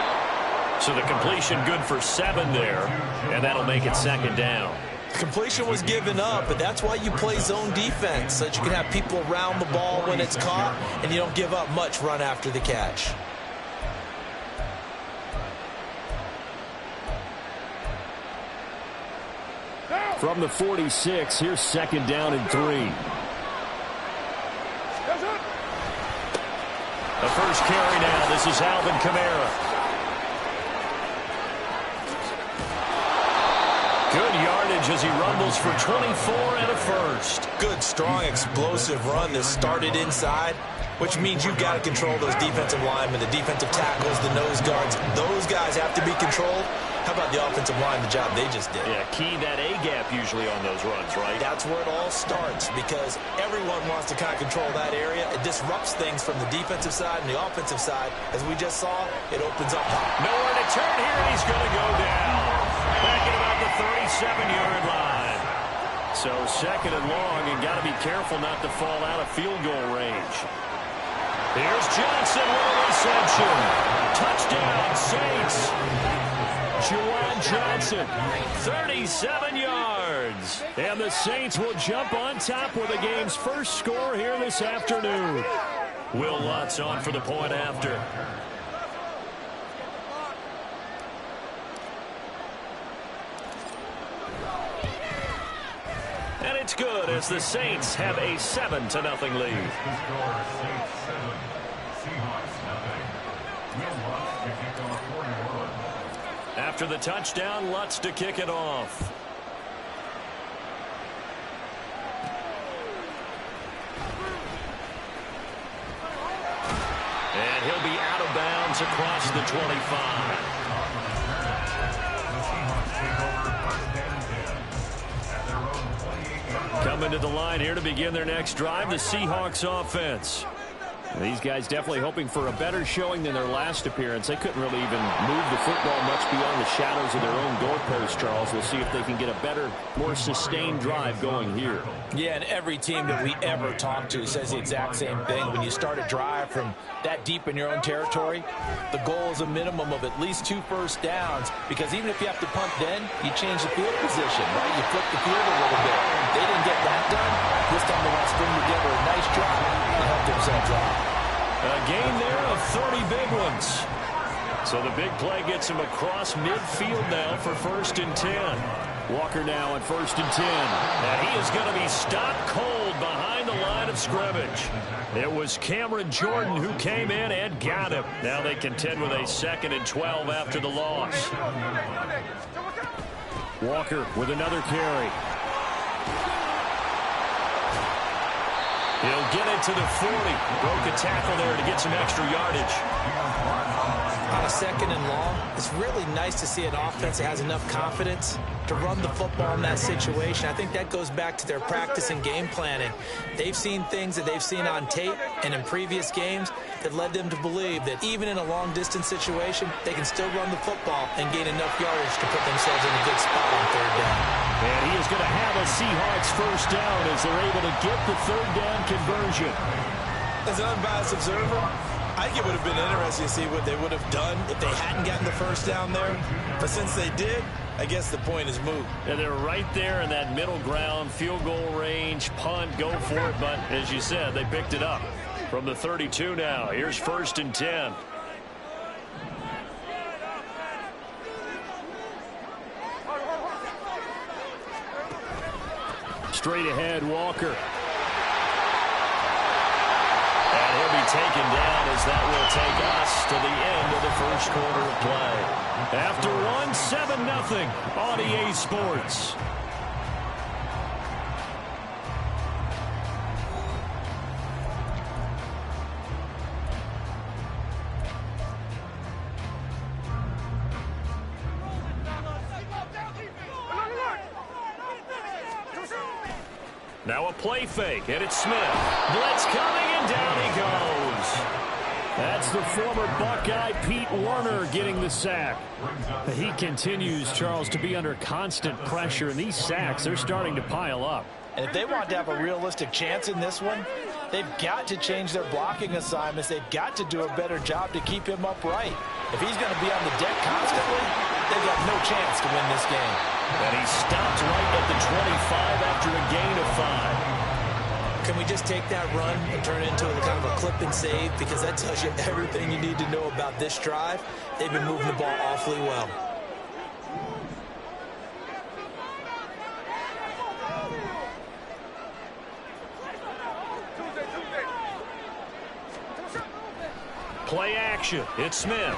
So the completion good for 7 there, and that'll make it 2nd down. Completion was given up, but that's why you play zone defense, so that you can have people around the ball when it's caught, and you don't give up much run after the catch. From the 46, here's 2nd down and 3. The first carry now. This is Alvin Kamara. Good yardage as he rumbles for 24 and a first. Good, strong, explosive run that started inside, which means you've got to control those defensive linemen, the defensive tackles, the nose guards. Those guys have to be controlled. How about the offensive line, the job they just did? Yeah, key that A-gap usually on those runs, right? That's where it all starts because everyone wants to kind of control that area. It disrupts things from the defensive side and the offensive side. As we just saw, it opens up. Nowhere to turn here, and he's going to go down. Back at about the 37-yard line. So 2nd and long, and got to be careful not to fall out of field goal range. Here's Johnson with a reception. Touchdown, Saints. Juwan Johnson, 37 yards. And the Saints will jump on top with the game's first score here this afternoon. Will Lutz on for the point after. And it's good as the Saints have a 7-0 lead. The score, Saints 7, Seahawks nothing. Will Lutz to kick off for New Orleans. After the touchdown, Lutz to kick it off. And he'll be out of bounds across the 25. Coming to the line here to begin their next drive, the Seahawks offense. These guys definitely hoping for a better showing than their last appearance. They couldn't really even move the football much beyond the shadows of their own goalpost, Charles. We'll see if they can get a better, more sustained drive going here. Yeah, and every team that we ever talk to says the exact same thing. When you start a drive from that deep in your own territory, the goal is a minimum of at least 2 first downs, because even if you have to punt then, you change the field position, right? You flip the field a little bit. They didn't get that done. This time they want to string together a nice drive and help themselves out. A gain there of 30 big ones. So the big play gets him across midfield now for 1st and 10. Walker now at 1st and 10. And he is going to be stopped cold behind the line of scrimmage. It was Cameron Jordan who came in and got him. Now they contend with a 2nd and 12 after the loss. Walker with another carry. He'll get it to the 40. Broke a tackle there to get some extra yardage. On a 2nd and long, it's really nice to see an offense that has enough confidence to run the football in that situation. I think that goes back to their practice and game planning. They've seen things that they've seen on tape and in previous games that led them to believe that even in a long-distance situation, they can still run the football and gain enough yardage to put themselves in a good spot on 3rd down. And he is going to have a Seahawks 1st down as they're able to get the 3rd down conversion. As an unbiased observer, I think it would have been interesting to see what they would have done if they hadn't gotten the 1st down there. But since they did, I guess the point is moot. And they're right there in that middle ground, field goal range, punt, go for it. But as you said, they picked it up from the 32 now. Here's 1st and 10. Straight ahead, Walker. And he'll be taken down as that will take us to the end of the 1st quarter of play. After 7-0 on EA Sports. Now a play fake, and it's Smith. Blitz coming, and down he goes. That's the former Buckeye Pete Werner getting the sack. He continues, Charles, to be under constant pressure, and these sacks, they're starting to pile up. And if they want to have a realistic chance in this one, they've got to change their blocking assignments. They've got to do a better job to keep him upright. If he's going to be on the deck constantly, they've got no chance to win this game. And he stopped right at the 25 after a gain of 5. Can we just take that run and turn it into a kind of a clip and save? Because that tells you everything you need to know about this drive. They've been moving the ball awfully well. Play action. It's Smith.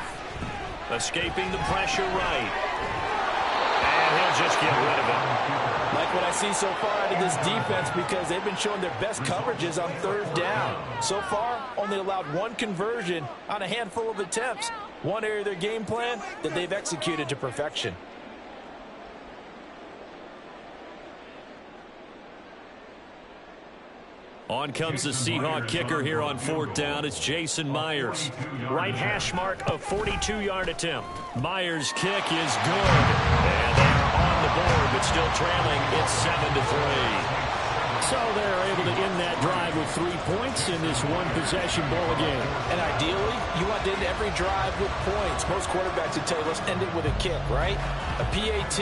Escaping the pressure right. And he'll just get rid of it. Like what I see so far out of this defense, because they've been showing their best coverages on 3rd down. So far, only allowed 1 conversion on a handful of attempts. One area of their game plan that they've executed to perfection. On comes the Seahawk kicker here on 4th down. It's Jason Myers. Right hash mark, a 42-yard attempt. Myers' kick is good. And they're on the board, but still trailing. It's 7-3. So they're able to end that drive with 3 points in this one-possession ball game. And ideally, you want to end every drive with points. Most quarterbacks would tell you, let's end it with a kick, right? A PAT,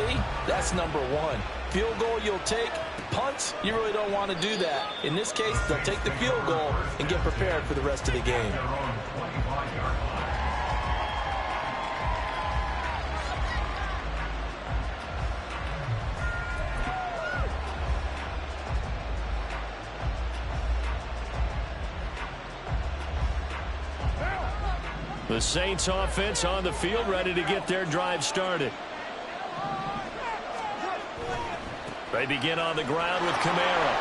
that's number 1. Field goal you'll take. Punts, you really don't want to do that. In this case, they'll take the field goal and get prepared for the rest of the game. The Saints offense on the field, ready to get their drive started. They begin on the ground with Kamara.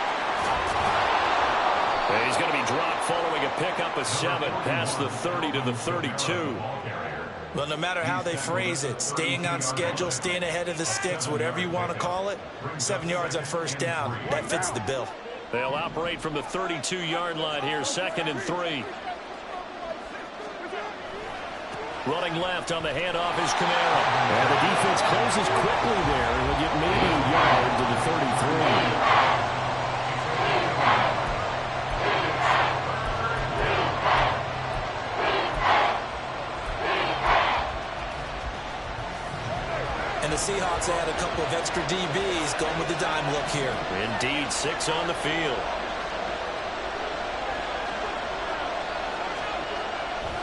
And he's going to be dropped following a pickup of 7 past the 30 to the 32. Well, no matter how they phrase it, staying on schedule, staying ahead of the sticks, whatever you want to call it, 7 yards on first down, that fits the bill. They'll operate from the 32-yard line here, 2nd and 3. Running left on the handoff is Camaro. And the defense closes quickly there, and will get maybe a yard to the 33. And the Seahawks add a couple of extra DBs going with the dime look here. Indeed, 6 on the field.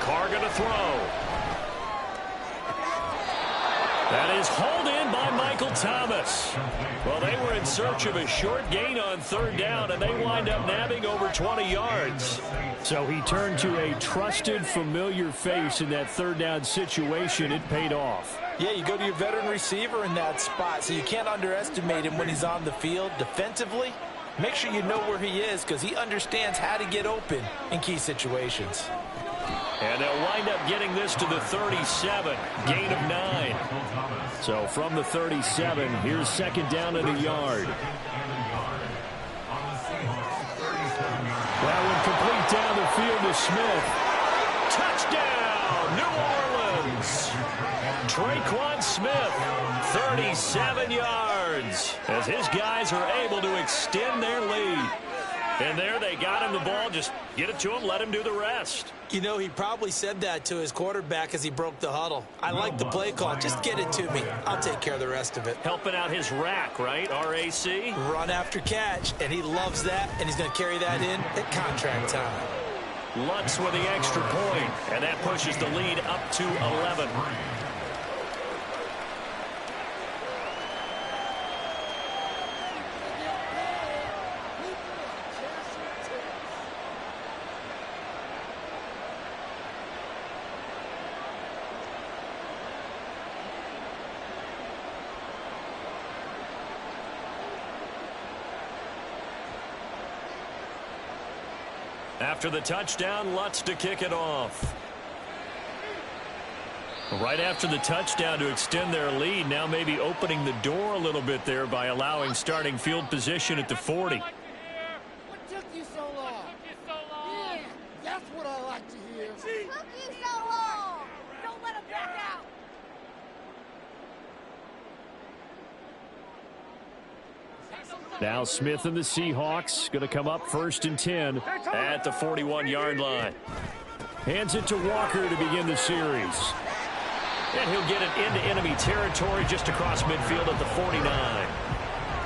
Carr going to throw. That is hauled in by Michael Thomas. Well, they were in search of a short gain on 3rd down, and they wind up nabbing over 20 yards. So he turned to a trusted, familiar face in that 3rd down situation. It paid off. Yeah, you go to your veteran receiver in that spot, so you can't underestimate him when he's on the field defensively. Make sure you know where he is because he understands how to get open in key situations. And they'll wind up getting this to the 37, gain of 9. So from the 37, here's 2nd down and a yard. That one complete down the field to Smith. Touchdown, New Orleans. Traquan Smith, 37 yards, as his guys are able to extend their lead. And there they got him the ball. Just get it to him, let him do the rest. You know, he probably said that to his quarterback as he broke the huddle. I like the play call. Just get it to me. I'll take care of the rest of it. Helping out his rack, right? RAC? Run after catch, and he loves that, and he's going to carry that in at contract time. Lutz with the extra point, and that pushes the lead up to 11. After the touchdown, Lutz to kick it off. Right after the touchdown to extend their lead, now maybe opening the door a little bit there by allowing starting field position at the 40. What took you so long? Yeah, that's what I like to hear. Took you so long. Don't let him back out. Now Smith and the Seahawks going to come up 1st and 10 at the 41-yard line. Hands it to Walker to begin the series. And he'll get it into enemy territory just across midfield at the 49.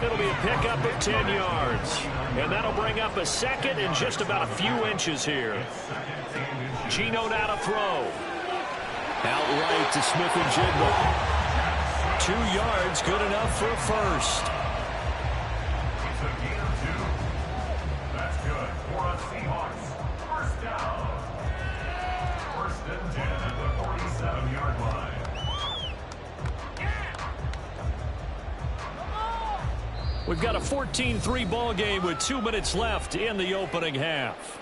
It'll be a pickup of 10 yards. And that'll bring up a 2nd and just about a few inches here. Gino now to throw. Outright to Smith and Jigba. 2 yards, good enough for a first. That's good for a Seahawks. 1st down. 1st and 10 at the 47-yard line. We've got a 14-3 ball game with 2 minutes left in the opening half.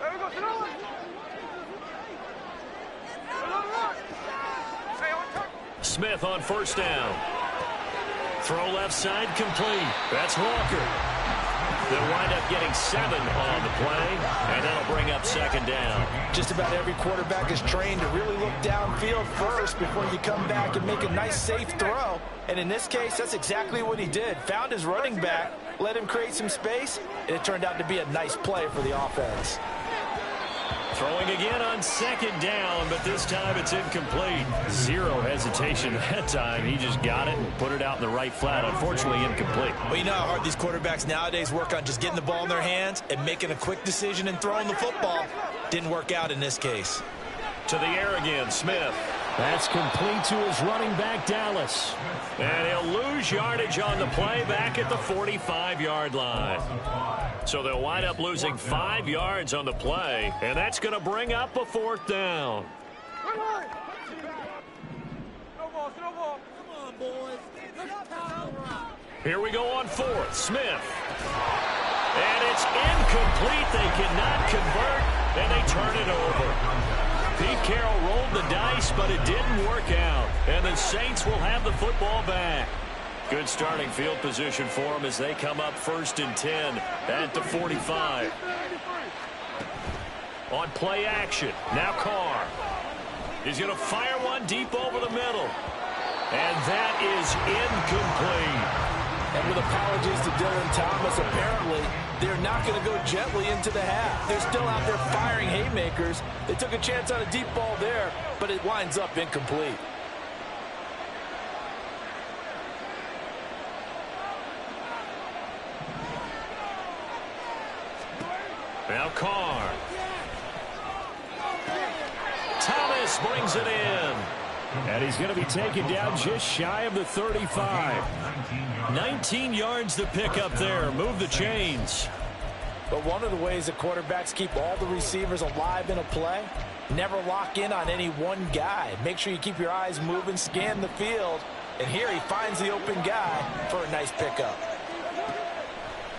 There we go, sit down. Hey, on top. Smith on 1st down. Throw left side complete. That's Walker. They'll wind up getting 7 on the play, and that'll bring up 2nd down. Just about every quarterback is trained to really look downfield first before you come back and make a nice, safe throw. And in this case, that's exactly what he did. Found his running back, let him create some space, and it turned out to be a nice play for the offense. Throwing again on 2nd down, but this time it's incomplete. Zero hesitation that time. He just got it and put it out in the right flat. Unfortunately, incomplete. Well, you know how hard these quarterbacks nowadays work on just getting the ball in their hands and making a quick decision and throwing the football. Didn't work out in this case. To the air again, Smith. That's complete to his running back, Dallas. And he'll lose yardage on the play back at the 45-yard line. So they'll wind up losing 5 yards on the play, and that's going to bring up a 4th down. boys. Let's power up. Here we go on fourth. Smith. And it's incomplete. They cannot convert, and they turn it over. Pete Carroll rolled the dice, but it didn't work out. And the Saints will have the football back. Good starting field position for them as they come up 1st and 10 at the 45. On play action, now Carr. He's going to fire one deep over the middle. And that is incomplete. And with apologies to Dylan Thomas, apparently they're not going to go gently into the half. They're still out there firing haymakers. They took a chance on a deep ball there, but it winds up incomplete. Now Carr. Thomas brings it in. And he's going to be taken down just shy of the 35. 19 yards to pick up there. Move the chains. But one of the ways that quarterbacks keep all the receivers alive in a play, never lock in on any one guy. Make sure you keep your eyes moving, scan the field. And here he finds the open guy for a nice pickup.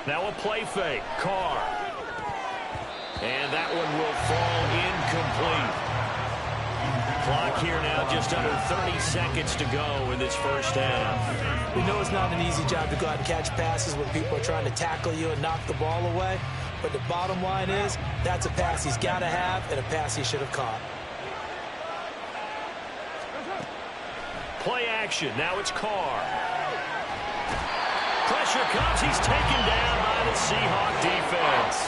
Now a play fake. Carr. And that one will fall incomplete. Clock here now, just under 30 seconds to go in this first half. We know it's not an easy job to go out and catch passes when people are trying to tackle you and knock the ball away. But the bottom line is, that's a pass he's got to have and a pass he should have caught. Play action. Now it's Carr. Pressure comes. He's taken down by the Seahawk defense.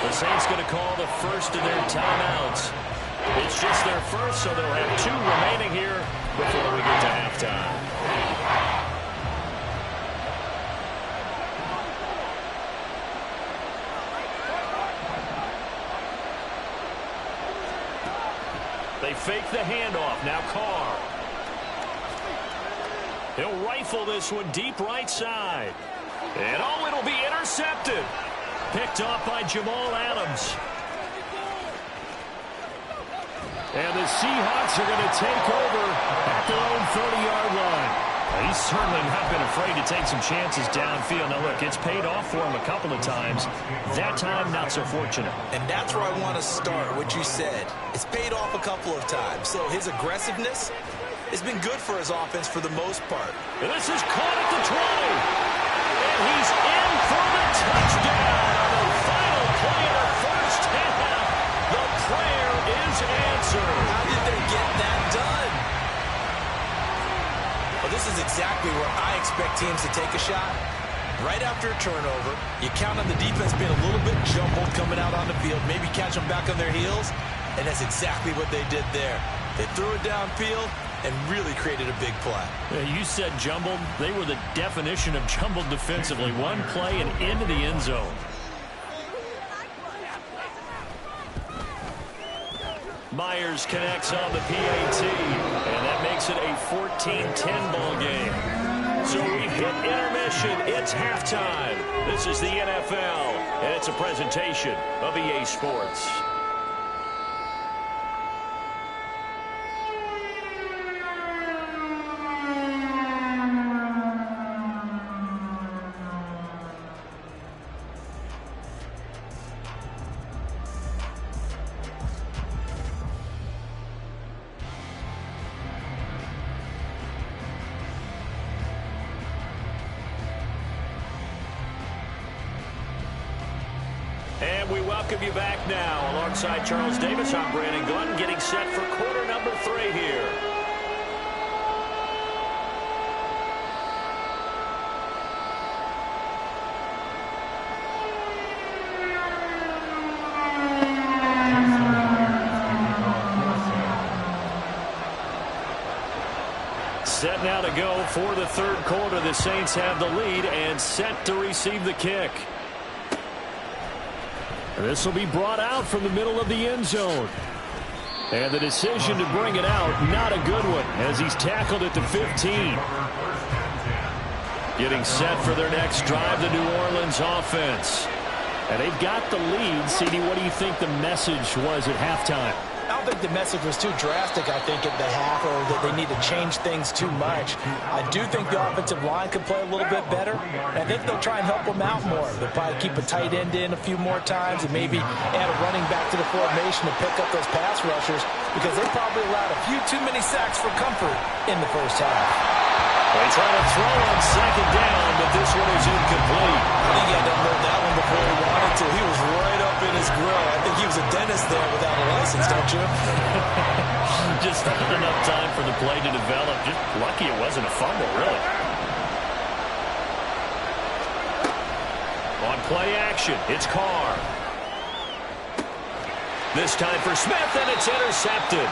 The Saints going to call the first of their timeouts. It's just their first, so they'll have 2 remaining here before we get to halftime. They fake the handoff. Now Carr. He'll rifle this one deep right side. And oh, it'll be intercepted. Picked off by Jamal Adams. And the Seahawks are going to take over at their own 30-yard line. He's certainly not been afraid to take some chances downfield. Now, look, it's paid off for him a couple of times. That time, not so fortunate. And that's where I want to start, what you said. It's paid off a couple of times. So his aggressiveness has been good for his offense for the most part. And this is caught at the 20. And he's in for the touchdown on the final play of the first half. The prayer is answered. How did they get that done? Well, this is exactly where I expect teams to take a shot. Right after a turnover, you count on the defense being a little bit jumbled coming out on the field, maybe catch them back on their heels, and that's exactly what they did there. They threw it downfield and really created a big play. You said jumbled. They were the definition of jumbled defensively. One play and into the end zone. Myers connects on the PAT, and that makes it a 14-10 ball game. So we've hit intermission. It's halftime. This is the NFL, and it's a presentation of EA Sports. And we welcome you back now. Alongside Charles Davis, I'm Brandon Glenn, getting set for quarter number 3 here. Set now to go for the third quarter. The Saints have the lead and set to receive the kick. This will be brought out from the middle of the end zone. And the decision to bring it out, not a good one, as he's tackled at the 15. Getting set for their next drive, the New Orleans offense. And they've got the lead. CD, what do you think the message was at halftime? I don't think the message was too drastic, I think, at the half, or that they need to change things too much. I do think the offensive line could play a little bit better. And I think they'll try and help them out more. They'll probably keep a tight end in a few more times and maybe add a running back to the formation to pick up those pass rushers, because they probably allowed a few too many sacks for comfort in the first half. They try to throw on second down, but this one is incomplete. I think he had to unload that one before he wanted to. He was right up in his grill. I think he was a dentist there without a license, don't you? Just not enough time for the play to develop. Just lucky it wasn't a fumble, really. On play action, it's Carr. This time for Smith, and it's intercepted.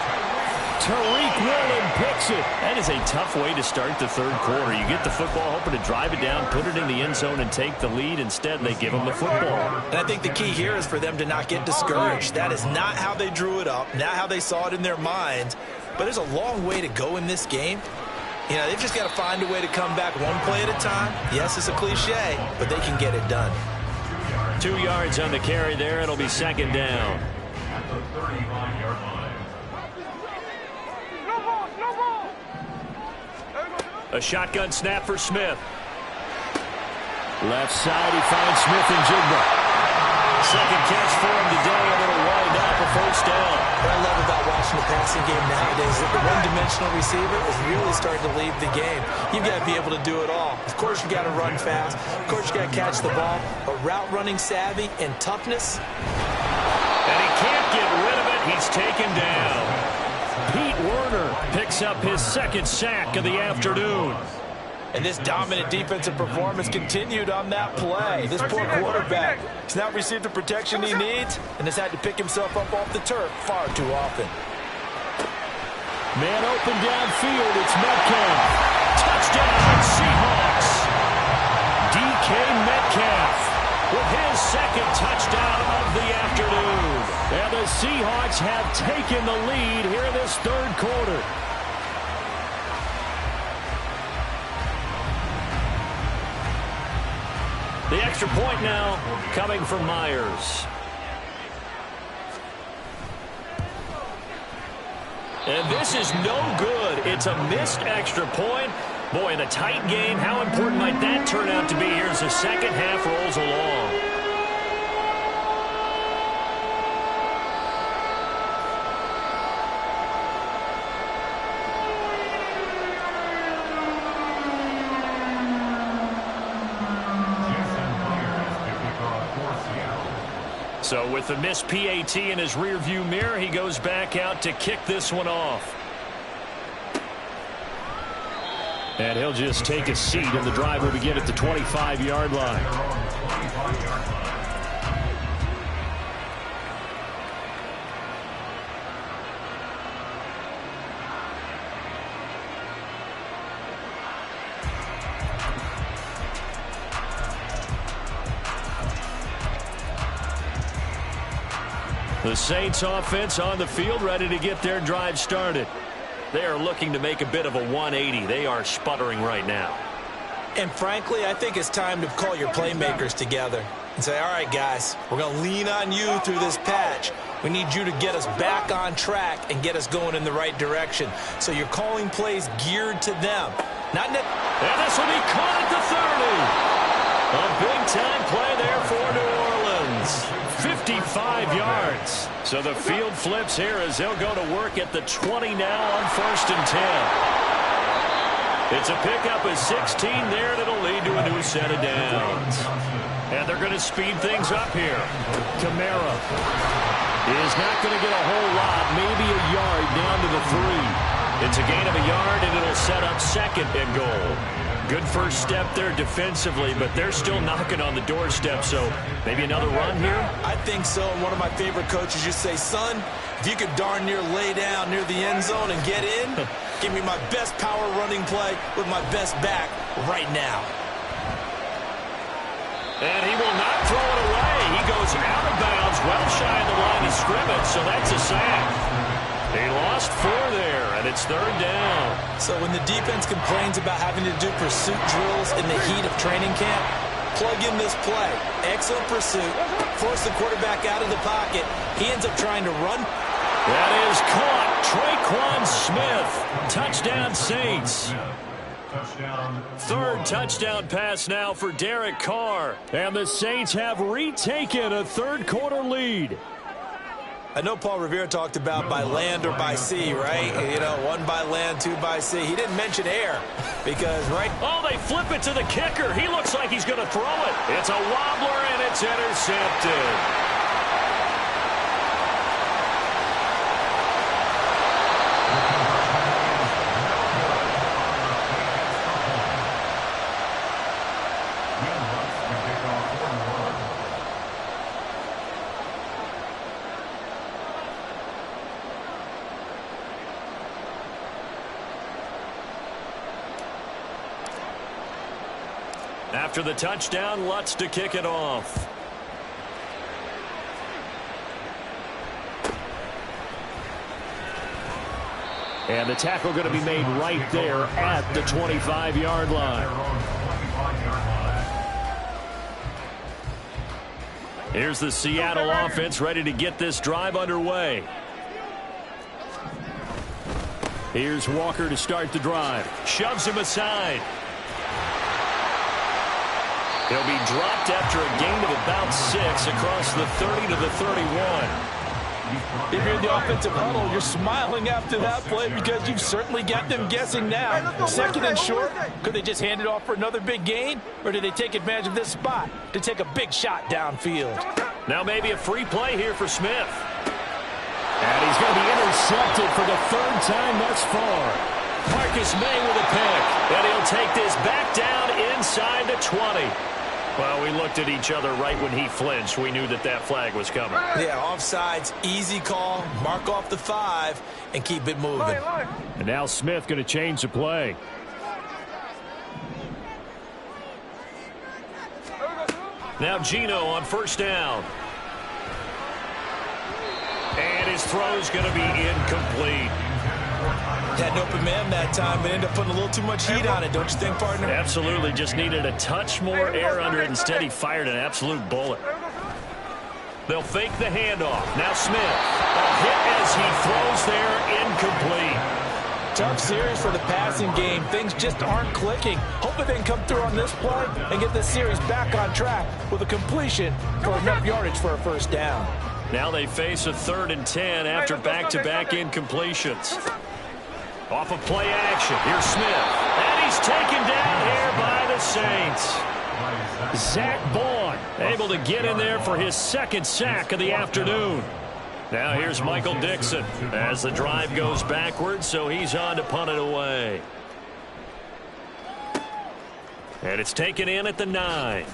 Tariq Woolen picks it. That is a tough way to start the third quarter. You get the football, hoping to drive it down, put it in the end zone, and take the lead. Instead, they give them the football. And I think the key here is for them to not get discouraged. That is not how they drew it up, not how they saw it in their minds. But there's a long way to go in this game. You know, they've just got to find a way to come back one play at a time. Yes, it's a cliche, but they can get it done. 2 yards on the carry there. It'll be second down. At the 35-yard line. A shotgun snap for Smith. Left side, he finds Smith and Jigba. Second catch for him today, a little wide out for first down. What I love about watching the passing game nowadays is that the one-dimensional receiver is really starting to lead the game. You've got to be able to do it all. Of course, you got to run fast. Of course, you got to catch the ball. But route running savvy and toughness. And he can't get rid of it. He's taken down. Pete Werner picks up his second sack of the afternoon. And this dominant defensive performance continued on that play. This poor quarterback has not received the protection he needs and has had to pick himself up off the turf far too often. Man open downfield, it's Metcalf. Touchdown, Seahawks. DK Metcalf with his second touchdown of the afternoon. And the Seahawks have taken the lead here in this third quarter. The extra point now coming from Myers. And this is no good. It's a missed extra point. Boy, in a tight game, how important might that turn out to be here as the second half rolls along? So with the missed PAT in his rearview mirror, he goes back out to kick this one off. And he'll just take a seat, and the drive will begin at the 25-yard line. The Saints offense on the field, ready to get their drive started. They are looking to make a bit of a 180. They are sputtering right now. And frankly, I think it's time to call your playmakers together and say, all right, guys, we're going to lean on you through this patch. We need you to get us back on track and get us going in the right direction. So you're calling plays geared to them. And this will be caught at the 30. A big-time play there for New Orleans. 55 yards. So the field flips here as they'll go to work at the 20 now on 1st and 10. It's a pickup of 16 there, and it'll lead to a new set of downs. And they're going to speed things up here. Kamara is not going to get a whole lot, maybe a yard down to the 3. It's a gain of a yard, and it'll set up second and goal. Good first step there defensively, but they're still knocking on the doorstep, so maybe another run here? I think so. And one of my favorite coaches used to say, son, if you could darn near lay down near the end zone and get in, give me my best power running play with my best back right now. And he will not throw it away. He goes out of bounds, well shy of the line of scrimmage, so that's a sack. He lost 4 there, and it's 3rd down. So when the defense complains about having to do pursuit drills in the heat of training camp, plug in this play. Excellent pursuit. Force the quarterback out of the pocket. He ends up trying to run That is caught. Traquan Smith. Touchdown, Saints. Third touchdown pass now for Derek Carr. And the Saints have retaken a third-quarter lead. I know Paul Revere talked about by land or by sea, right? You know, one by land, two by sea. He didn't mention air because, right? Oh, they flip it to the kicker. He looks like he's going to throw it. It's a wobbler, and it's intercepted. After the touchdown, Lutz to kick it off. And the tackle going to be made right there at the 25-yard line. Here's the Seattle offense ready to get this drive underway. Here's Walker to start the drive. Shoves him aside. He'll be dropped after a gain of about 6 across the 30 to the 31. If you're in the offensive huddle, you're smiling after that play because you've certainly got them guessing now. Second and short, could they just hand it off for another big gain? Or did they take advantage of this spot to take a big shot downfield? Now maybe a free play here for Smith. And he's going to be intercepted for the third time thus far. Marcus May with a pick. And he'll take this back down inside the 20. Well, we looked at each other right when he flinched. We knew that that flag was coming. Yeah, offsides, easy call, mark off the 5, and keep it moving. And now Smith going to change the play. Now Geno on first down. And his throw's going to be incomplete. Had an open man that time, but ended up putting a little too much heat on it, don't you think, partner? Absolutely. Just needed a touch more air under it. Instead, he fired an absolute bullet. They'll fake the handoff. Now Smith. A hit as he throws there, incomplete. Tough series for the passing game. Things just aren't clicking. Hoping they can come through on this play and get this series back on track with a completion for enough yardage for a first down. Now they face a 3rd and 10 after back-to-back incompletions. Off of play action. Here's Smith. And he's taken down here by the Saints. Zach Bourne able to get in there for his 2nd sack of the afternoon. Now here's Michael Dixon as the drive goes backwards, so he's on to punt it away. And it's taken in at the 9.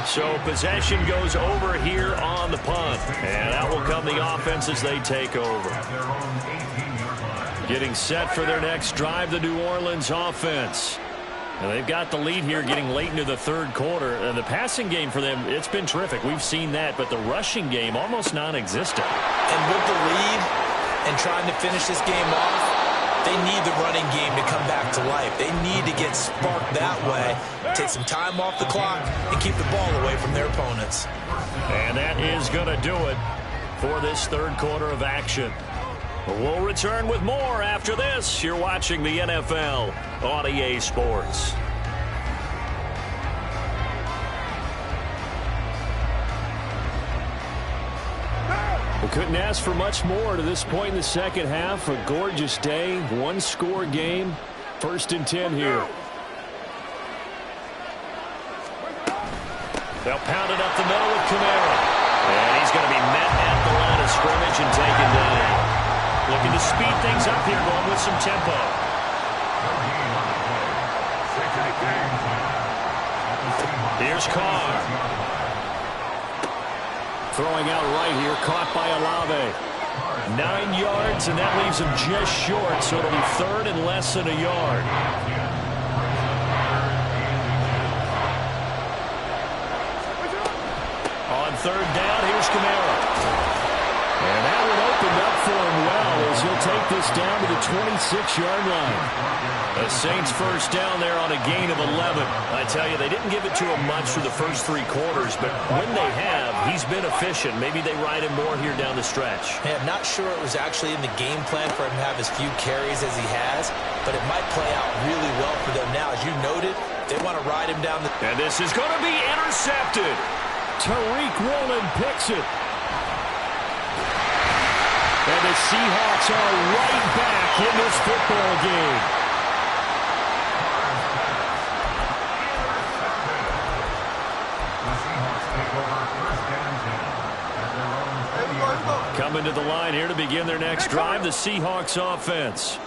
So possession goes over here on the punt. And out will come the offense as they take over. Getting set for their next drive, the New Orleans offense. And they've got the lead here getting late into the 3rd quarter. And the passing game for them, it's been terrific. We've seen that, but the rushing game almost non-existent. And with the lead and trying to finish this game off, they need the running game to come back to life. They need to get sparked that way, take some time off the clock, and keep the ball away from their opponents. And that is going to do it for this 3rd quarter of action. We'll return with more after this. You're watching the NFL on EA Sports. We couldn't ask for much more to this point in the second half. A gorgeous day, 1-score game. 1st and 10 here. They'll pound it up the middle with Kamara. And he's going to be met at the line of scrimmage and taken down. Looking to speed things up here, going with some tempo. Here's Carr. Throwing out right here, caught by Olave. 9 yards, and that leaves him just short, so it'll be 3rd and less than a yard. On 3rd down, here's Kamara. And that one opened up for him well as he'll will take this down to the 26-yard line. The Saints first down there on a gain of 11. I tell you, they didn't give it to him much for the first 3 quarters, but when they have, he's been efficient. Maybe they ride him more here down the stretch. Yeah, I'm not sure it was actually in the game plan for him to have as few carries as he has, but it might play out really well for them now. As you noted, they want to ride him down the... And this is going to be intercepted. Tariq Woolen picks it. And the Seahawks are right back in this football game. Coming to the line here to begin their next drive, the Seahawks offense.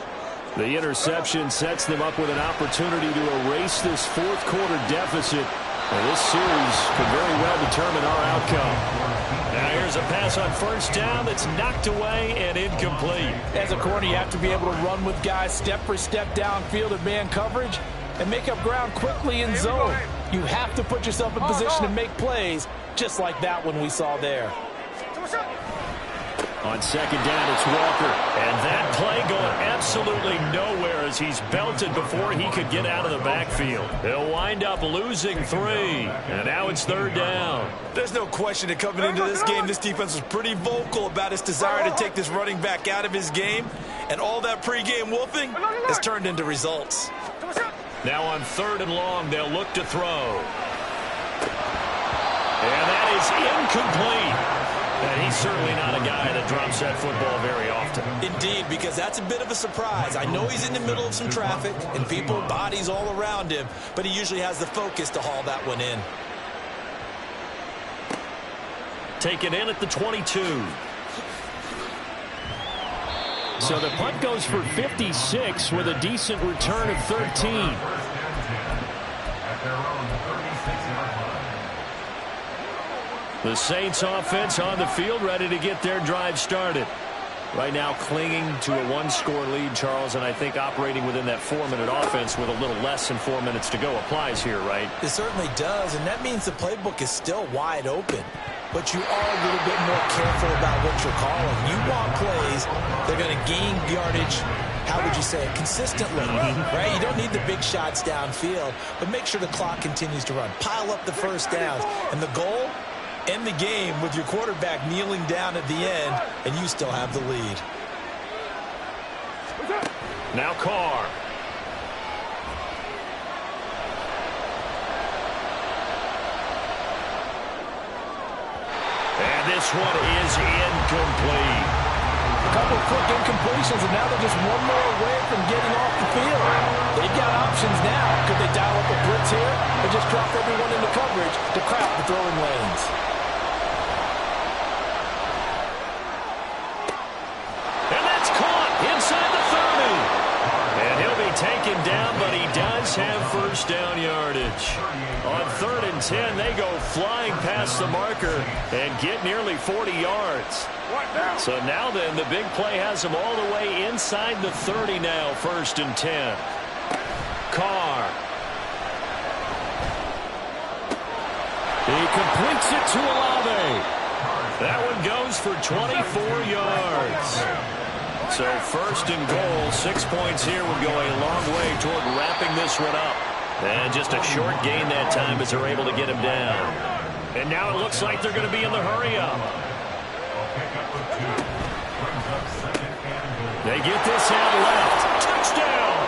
The interception sets them up with an opportunity to erase this fourth-quarter deficit. And this series could very well determine our outcome. Now here's a pass on first down that's knocked away and incomplete. As a corner, you have to be able to run with guys step for step downfield in man coverage and make up ground quickly in zone. You have to put yourself in position to make plays, just like that one we saw there. On second down, it's Walker. And that play going absolutely nowhere as he's belted before he could get out of the backfield. They'll wind up losing 3. And now it's third down. There's no question that coming into this game, this defense was pretty vocal about its desire to take this running back out of his game. And all that pregame wolfing has turned into results. Now on third and long, they'll look to throw. And that is incomplete. And he's certainly not a guy that drops that football very often. Indeed, because that's a bit of a surprise. I know he's in the middle of some traffic and people, bodies all around him, but he usually has the focus to haul that one in. Taken in at the 22. So the punt goes for 56 with a decent return of 13. The Saints offense on the field ready to get their drive started. Right now clinging to a 1-score lead, Charles, and I think operating within that 4-minute offense with a little less than 4 minutes to go applies here, right? It certainly does, and that means the playbook is still wide open. But you are a little bit more careful about what you're calling. You want plays that are going to gain yardage, how would you say it, consistently, right? You don't need the big shots downfield, but make sure the clock continues to run. Pile up the first downs, and the goal, end the game with your quarterback kneeling down at the end, and you still have the lead. Now Carr. And this one is incomplete. A couple of quick incompletions, and now they're just one more away from getting off the field. They've got options now. Could they dial up a blitz here or just drop everyone into coverage to crowd the throwing lanes? And that's caught inside the 30. And he'll be taken down, but he does have first down yardage. On 3rd and 10, they go flying past the marker and get nearly 40 yards. So now then, the big play has them all the way inside the 30 now, 1st and 10. Carr. He completes it to Olave. That one goes for 24 yards. So 1st and goal, 6 points here would go a long way toward wrapping this one up. And just a short gain that time as they're able to get him down. And now it looks like they're going to be in the hurry-up. They get this out left. Touchdown!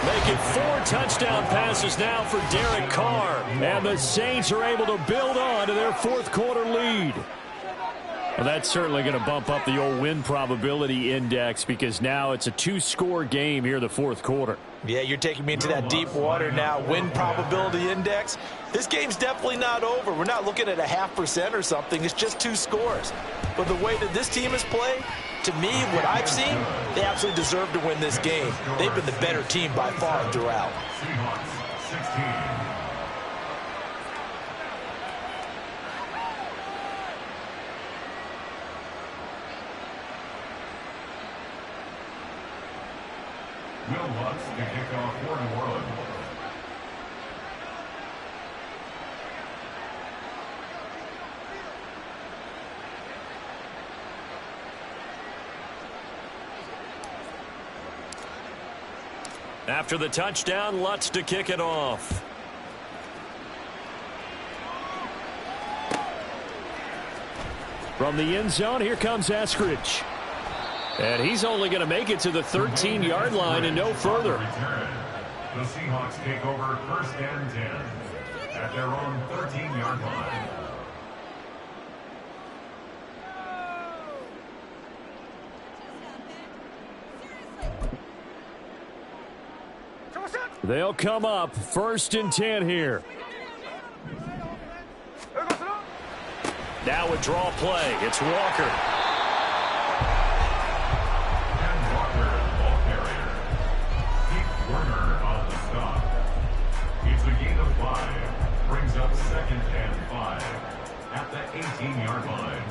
Making 4 touchdown passes now for Derek Carr. And the Saints are able to build on to their 4th quarter lead. Well, that's certainly going to bump up the old win probability index because now it's a 2-score game here the 4th quarter. Yeah, you're taking me into that deep water now. Win probability index. This game's definitely not over. We're not looking at a 0.5% or something. It's just 2 scores. But the way that this team has played, to me, what I've seen, they absolutely deserve to win this game. They've been the better team by far throughout. Will Lutz to kick off for New Orleans. After the touchdown, Lutz to kick it off. From the end zone, here comes Eskridge. And he's only going to make it to the 13-yard line and no further. The Seahawks take over 1st and 10 at their own 13-yard line. They'll come up 1st and 10 here. Now a draw play. It's Walker. And Walker, ball carrier. Keep Werner on the stop. It's a gain of 5. Brings up 2nd and 5 at the 18-yard line.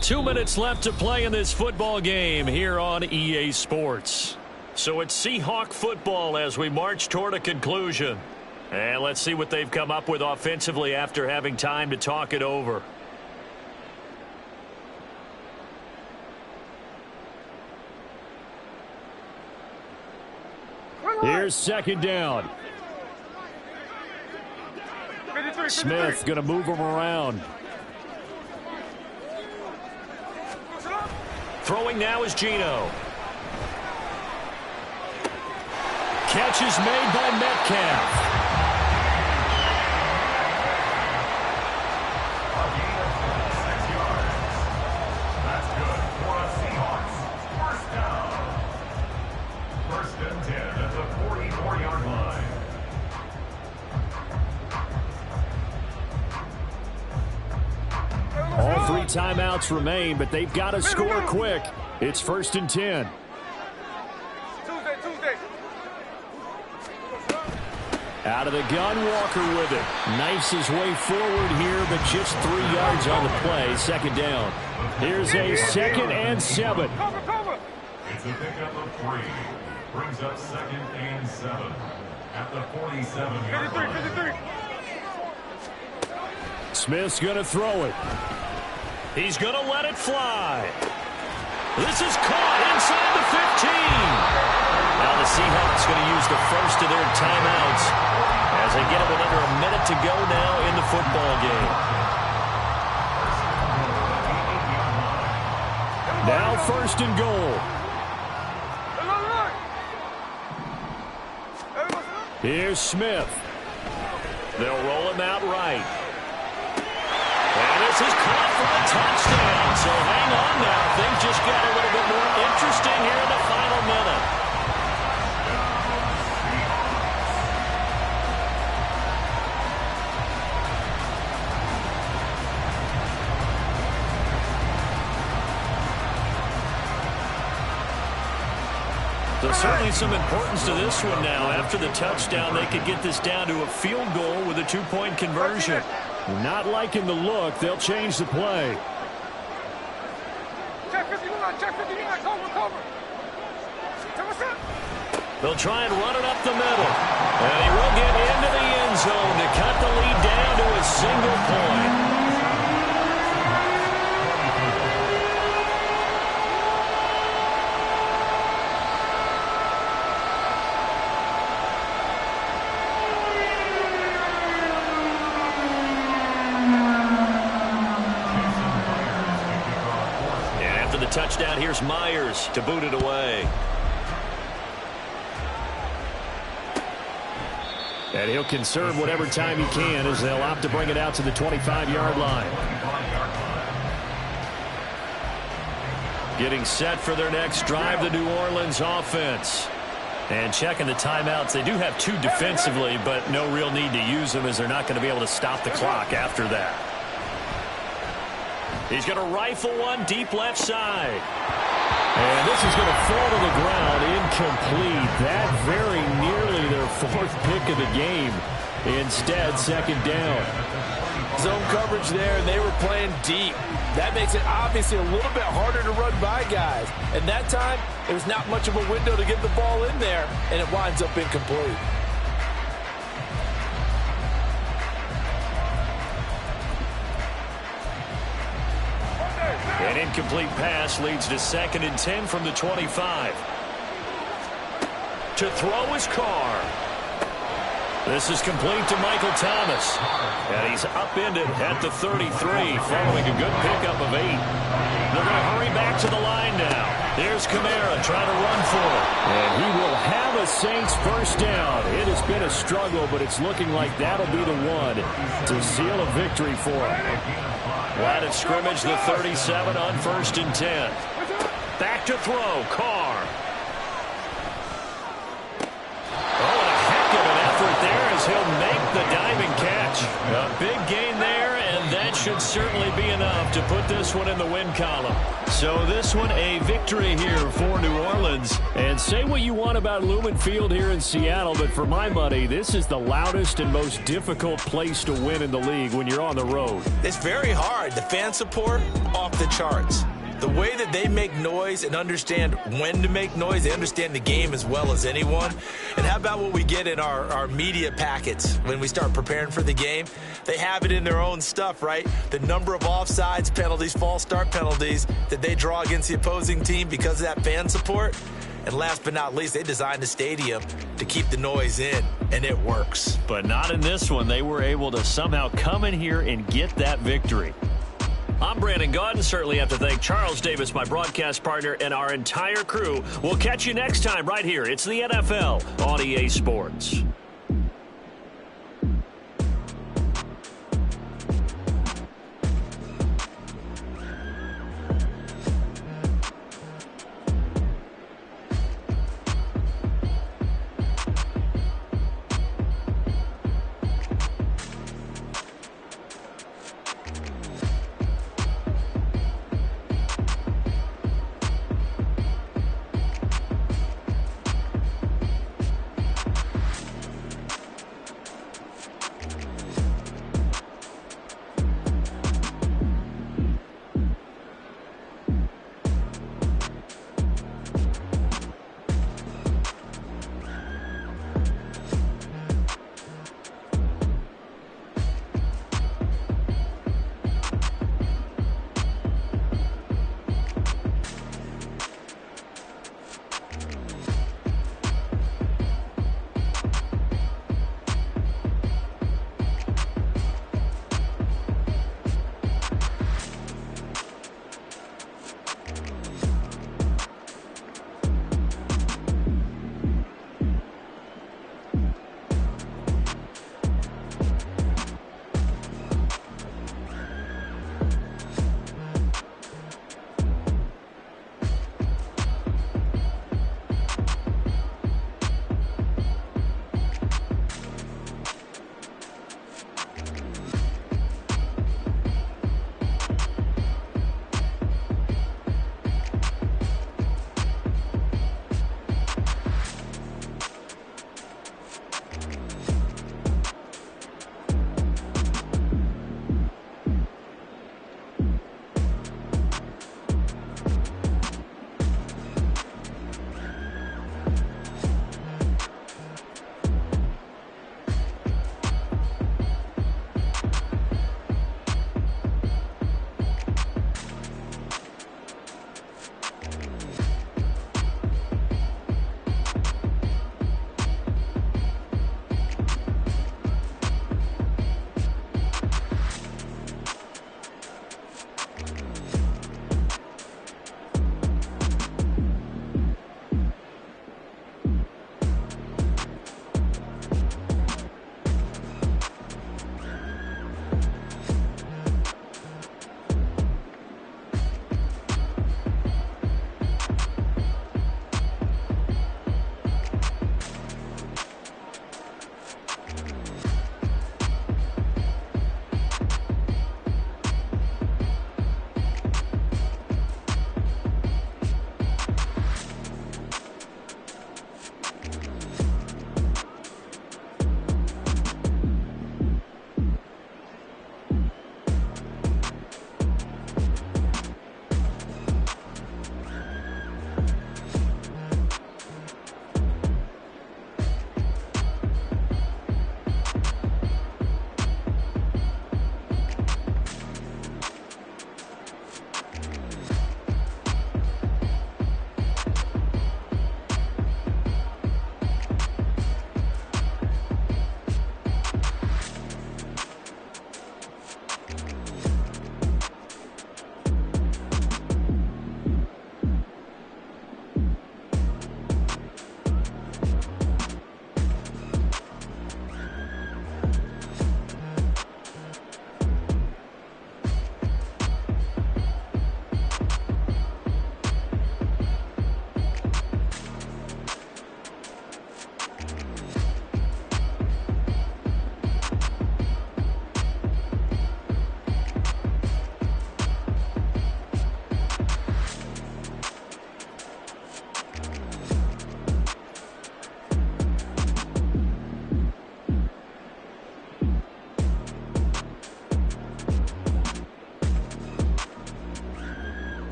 Two minutes left to play in this football game here on EA Sports. So it's Seahawk football as we march toward a conclusion. And let's see what they've come up with offensively after having time to talk it over. Here's 2nd down. Smith going to move him around. Throwing now is Geno. Catch is made by Metcalf. A gain of 6 yards. That's good for a Seahawks. 1st down. 1st and 10 at the 44-yard line. All 3 timeouts remain, but they've got to score quick. It's 1st and 10. Out of the gun, Walker with it. Knifes his way forward here, but just 3 yards on the play. 2nd down. Here's a 2nd and 7. It's a pickup of 3. Brings up 2nd and 7 at the 47-yard line. Smith's going to throw it. He's going to let it fly. This is caught inside the 15. Now the Seahawks going to use the first of their timeouts as they get it with under a minute to go now in the football game. Now 1st and goal. Here's Smith. They'll roll him out right. And this is caught for a touchdown. So hang on now. Things just got a little bit more interesting here in the final minute. There's certainly some importance to this one now. After the touchdown, they could get this down to a field goal with a 2-point conversion. Not liking the look. They'll change the play. They'll try and run it up the middle. And he will get into the end zone to cut the lead down to a single point. Touchdown, here's Myers to boot it away. And he'll conserve whatever time he can as they'll opt to bring it out to the 25-yard line. Getting set for their next drive, the New Orleans offense. And checking the timeouts, they do have 2 defensively, but no real need to use them as they're not going to be able to stop the clock after that. He's going to rifle one deep left side. And this is going to fall to the ground incomplete. That very nearly their 4th pick of the game. Instead, 2nd down. Zone coverage there, and they were playing deep. That makes it obviously a little bit harder to run by guys. And that time, there's not much of a window to get the ball in there, and it winds up incomplete. incomplete pass leads to 2nd and 10 from the 25. To throw is Carr. This is complete to Michael Thomas. And he's upended at the 33 following a good pickup of 8. They're going to hurry back to the line now. Here's Kamara trying to run for it. And he will have a Saints first down. It has been a struggle, but it's looking like that'll be the one to seal a victory for him. Line of scrimmage, the 37 on 1st and 10. Back to throw, Carr. Oh, and a heck of an effort there as he'll make the diving catch. A big gain there, and that should certainly be enough to put this one in the win column. So this one a victory here for New Orleans. And say what you want about Lumen Field here in Seattle, but for my money, this is the loudest and most difficult place to win in the league when you're on the road. It's very hard. The fan support, off the charts. The way that they make noise and understand when to make noise, they understand the game as well as anyone. And how about what we get in our media packets when we start preparing for the game? They have it in their own stuff, right? The number of offsides penalties, false start penalties that they draw against the opposing team because of that fan support. And last but not least, they designed the stadium to keep the noise in, and it works. But not in this one. They were able to somehow come in here and get that victory. I'm Brandon Gaudin. Certainly have to thank Charles Davis, my broadcast partner, and our entire crew. We'll catch you next time right here. It's the NFL on EA Sports.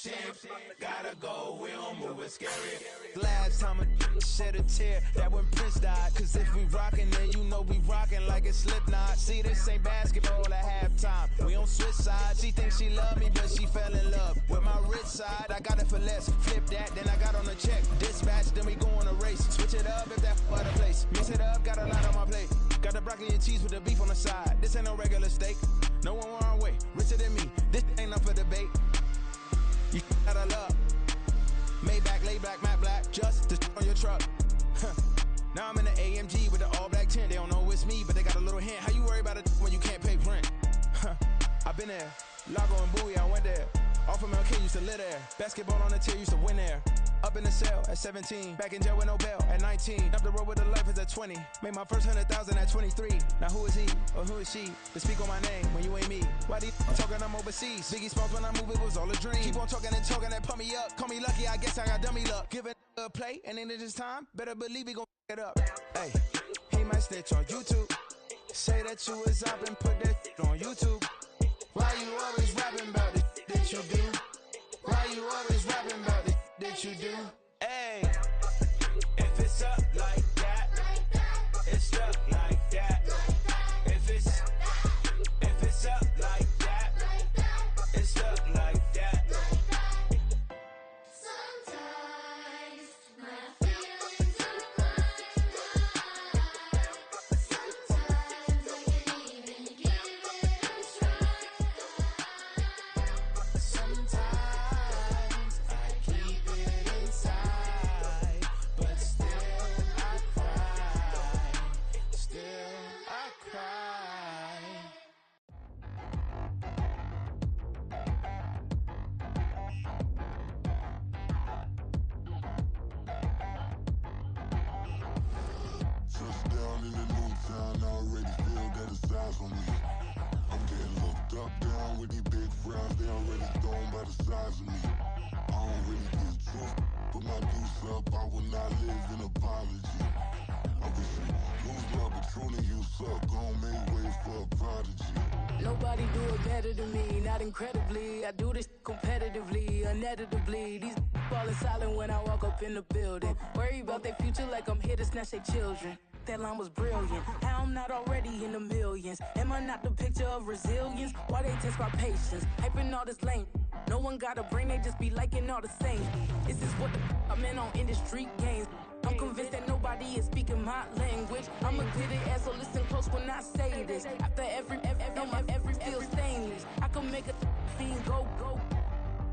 shit. Gotta go, we don't move it scary. Last time a shed a tear, that when Prince died. Cause if we rockin', then you know we rockin' like it's Slipknot. See, this ain't basketball at halftime. We on switch sides. She thinks she love me, but she fell in love with my rich side. I got it for less. Flip that, then I got on a check. Dispatch, then we go on a race. Switch it up if that other place. Mix it up, got a lot on my plate. Got the broccoli and cheese with the beef on the side. This ain't no regular steak. No one wrong way. Richer than me. This ain't up for debate. You gotta love. Maybach, lay back, matte black, just to on your truck. Now I'm in the AMG with the all black tint. They don't know it's me, but they got a little hint. How you worry about it when you can't pay rent? I've been there. Lago and Bowie, I went there. Off of MLK, used to live there. Basketball on the tier, used to win there. Up in the cell at 17. Back in jail with no bail at 19. Up the road with the life is at 20. Made my first 100,000 at 23. Now who is he or who is she to speak on my name when you ain't me? Why they talking I'm overseas? Biggie Smalls when I move, it was all a dream. Keep on talking and talking and pump me up. Call me lucky, I guess I got dummy luck. Give it a play and then it's time. Better believe he gon' it up. Hey, he might snitch on YouTube. Say that you was up and put that on YouTube. Why you always rapping about it that you do? Why you always rapping about it that you do? Hey, if it's up like that, it's up like that. If it's up like that, it's up like that. Sometimes my feelings are blind. Sometimes I can't even give it a try. Sometimes I keep it inside, but still I cry. Still I cry. Touchdown in the new town, I already feel that it's eyes on me. I'm getting looked up, down with these big frowns, they already thrown by the size of me. I don't really give truth, put my deuce up, I will not live in apology. I wish you lose love, but truly you suck, gon' make way for a prodigy. Nobody do it better than me, not incredibly. I do this competitively, uneditably. These falling silent when I walk up in the building. Worry about their future like I'm here to snatch their children. That line was brilliant. How I'm not already in the millions? Am I not the picture of resilience? Why they test my patience? Hyping all this lame. No one got a brain, they just be liking all the same. This is what the I'm in on industry games. I'm convinced that nobody is speaking my language. I'ma get it as so listen close when I say this. After every feel stainless. I can make a fiend go.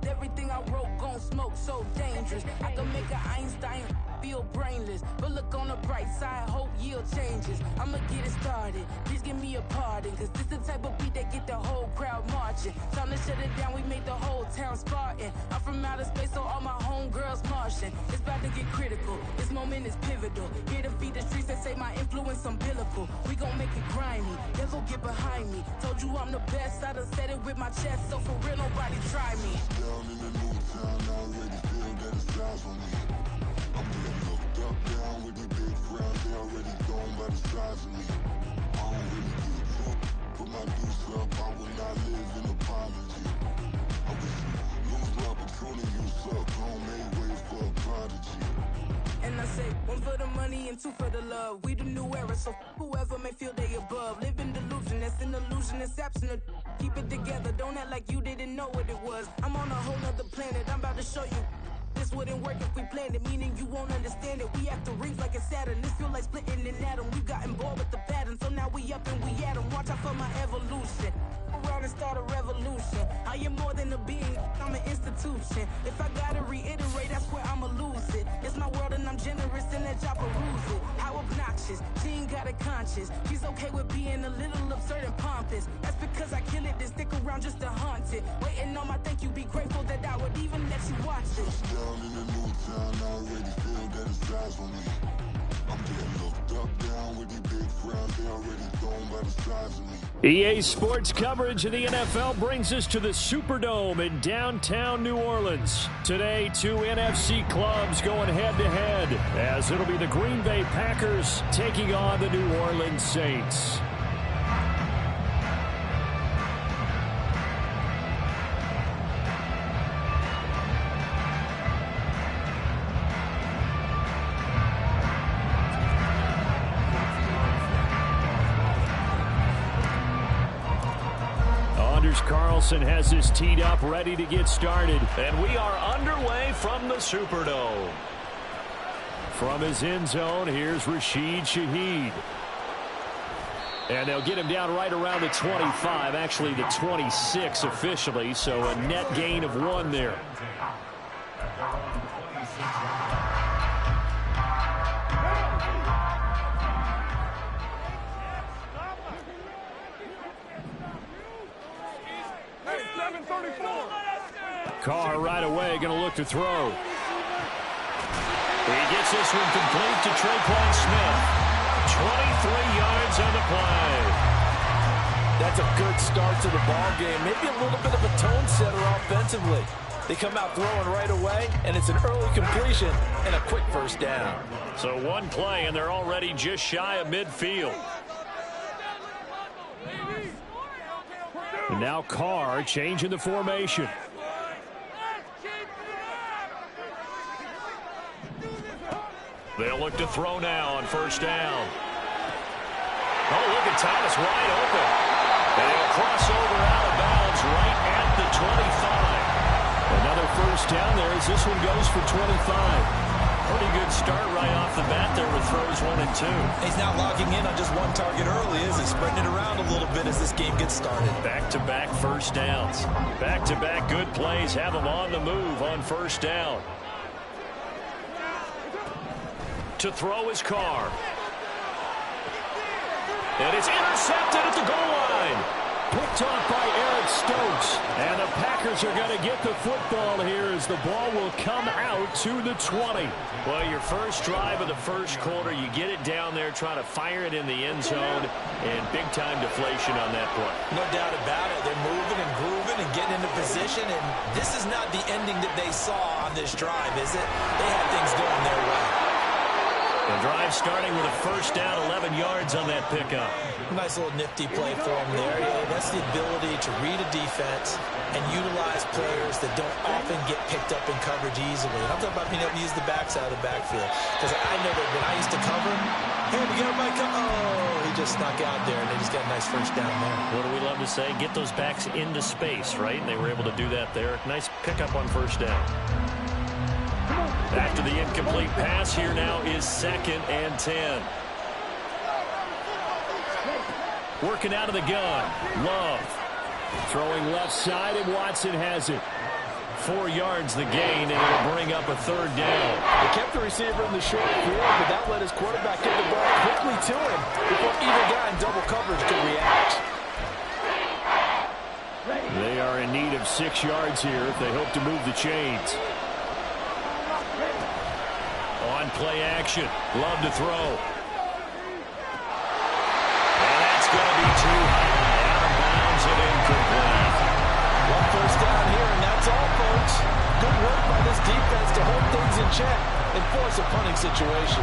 Everything I wrote gon' smoke, so dangerous. I can make an Einstein feel brainless. But look on the bright side, hope yield changes. I'ma get it started, please give me a pardon. Cause this the type of beat that get the whole crowd marching. Time to shut it down, we made the whole town Spartan. I'm from outer space, so all my homegirls Martian. It's about to get critical, this moment is pivotal. Here to feed the streets that say my influence umbilical. We gon' make it grimy, never get behind me. Told you I'm the best, I done said it with my chest. So for real, nobody try me. Down in the new town, I already feel that it's eyes on me. I'm getting looked up, down with these big frowns, they already thrown by the size of me. I don't really give truth, put my deuce up, I will not live in apology. I wish you lose love, but truly you suck, gon' make way for a prodigy. And I say, one for the money and two for the love. We the new era, so whoever may feel they above. Live in delusion, that's an illusion, that's absent. Keep it together, don't act like you didn't know what it was. I'm on a whole nother planet, I'm about to show you. This wouldn't work if we planned it, meaning you won't understand it. We have to rings like a Saturn, this feel like splitting an atom. We gotten bored with the pattern, so now we up and we at 'em. Watch out for my evolution. Around and start a revolution. I am more than a being, I'm an institution. If I gotta reiterate, that's where I'ma lose it. It's my world and I'm generous and that y'all peruse it. How obnoxious, she ain't got a conscience. She's okay with being a little absurd and pompous. That's because I kill it, then stick around just to haunt it. Waiting on my thank you, be grateful that I would even let you watch it. Down in the new town, I already feel that it's eyes on me. I'm getting looked up, down with these big frowns, they already thrown by the size of me. EA Sports coverage of the NFL brings us to the Superdome in downtown New Orleans. Today, two NFC clubs going head-to-head, as it'll be the Green Bay Packers taking on the New Orleans Saints. Coach Carlson has this teed up, ready to get started. And we are underway from the Superdome. From his end zone, here's Rashid Shaheed. And they'll get him down right around the 25, actually the 26 officially, so a net gain of 1 there. Carr right away going to look to throw. He gets this one complete to Traquan Smith. 23 yards on the play. That's a good start to the ball game. Maybe a little bit of a tone setter offensively. They come out throwing right away, and it's an early completion and a quick first down. So 1 play, and they're already just shy of midfield. And now Carr changing the formation. They'll look to throw now on first down. Oh, look at Thomas wide open. And he'll cross over out of bounds right at the 25. Another first down there as this one goes for 25. Pretty good start right off the bat there with throws 1 and 2. He's not locking in on just one target early, is he? Spreading it around a little bit as this game gets started. Back-to-back first downs. Back-to-back good plays have him on the move on first down. To throw his Carr. And it's intercepted at the goal line. Picked off by Eric Stokes. And the Packers are going to get the football here as the ball will come out to the 20. Well, your first drive of the first quarter, you get it down there, try to fire it in the end zone, and big-time deflation on that play. No doubt about it. They're moving and grooving and getting into position, and this is not the ending that they saw on this drive, is it? They had things going their way. The drive starting with a first down, 11 yards on that pickup. Nice little nifty play for him there. Yeah, that's the ability to read a defense and utilize players that don't often get picked up in coverage easily. And I'm talking about being able to use the backside of the backfield. Because I know that when I used to cover, hey, we got a bike. Oh, he just snuck out there, and they just got a nice first down there. What do we love to say? Get those backs into space, right? And they were able to do that there. Nice pickup on first down. After the incomplete pass, here now is 2nd and 10. Working out of the gun. Love. Throwing left side, and Watson has it. 4 yards the gain, and it'll bring up a 3rd down. They kept the receiver in the short field, but that led his quarterback get the ball quickly to him before either guy in double coverage could react. They are in need of 6 yards here if they hope to move the chains. On play action. Love to throw. And that's going to be too high. Out of bounds and incomplete. One first down here, and that's all, folks. Good work by this defense to hold things in check and force a punting situation.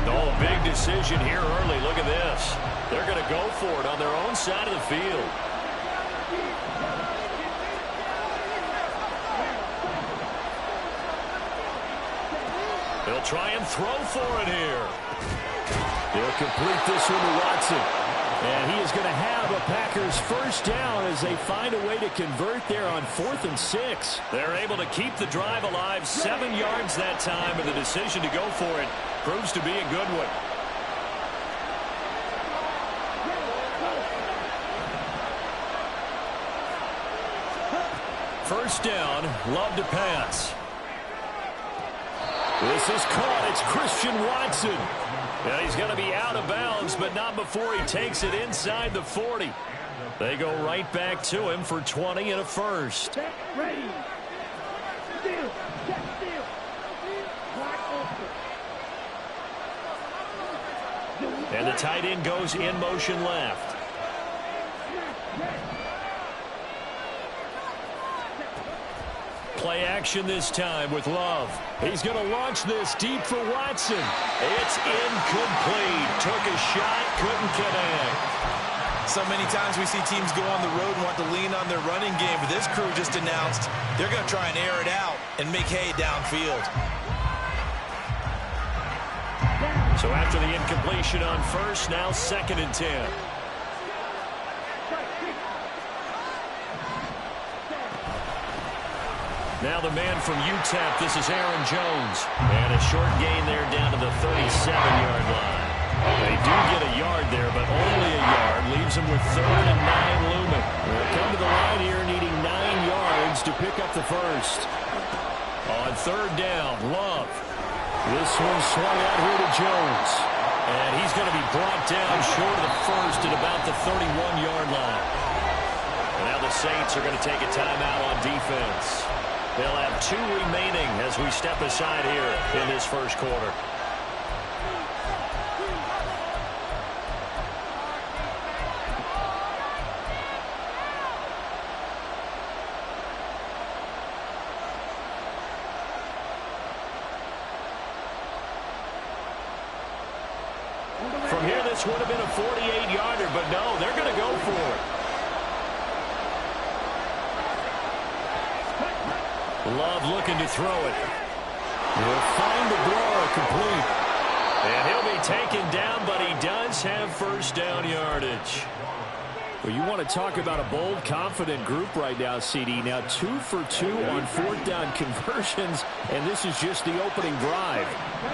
Oh, big decision here early. Look at this. They're going to go for it on their own side of the field. They'll try and throw for it here. They'll complete this one to Watson. And he is going to have a Packers first down as they find a way to convert there on 4th and 6. They're able to keep the drive alive, 7 yards that time, and the decision to go for it proves to be a good one. First down, Love to pass. This is caught. It's Christian Watson. And he's going to be out of bounds, but not before he takes it inside the 40. They go right back to him for 20 and a first. Ready. Steal. And the tight end goes in motion left. Play action this time with Love. He's going to launch this deep for Watson. It's incomplete. Took a shot, couldn't connect. So many times we see teams go on the road and want to lean on their running game, but this crew just announced they're going to try and air it out and make hay downfield. So after the incompletion on first, now 2nd and 10. Now the man from UTEP, this is Aaron Jones. And a short gain there down to the 37-yard line. They do get a yard there, but only a yard. Leaves them with 3rd and 9 looming. They'll come to the line here needing 9 yards to pick up the first. On 3rd down, Love. This one swung out here to Jones. And he's going to be brought down short of the first at about the 31-yard line. And now the Saints are going to take a timeout on defense. They'll have 2 remaining as we step aside here in this first quarter. From here, this would have been a 48-yarder, but no, they're going to go for it. Love looking to throw it. He'll find the thrower complete. And he'll be taken down, but he does have first down yardage. Well, you want to talk about a bold, confident group right now, CD. Now 2 for 2 on 4th down conversions, and this is just the opening drive.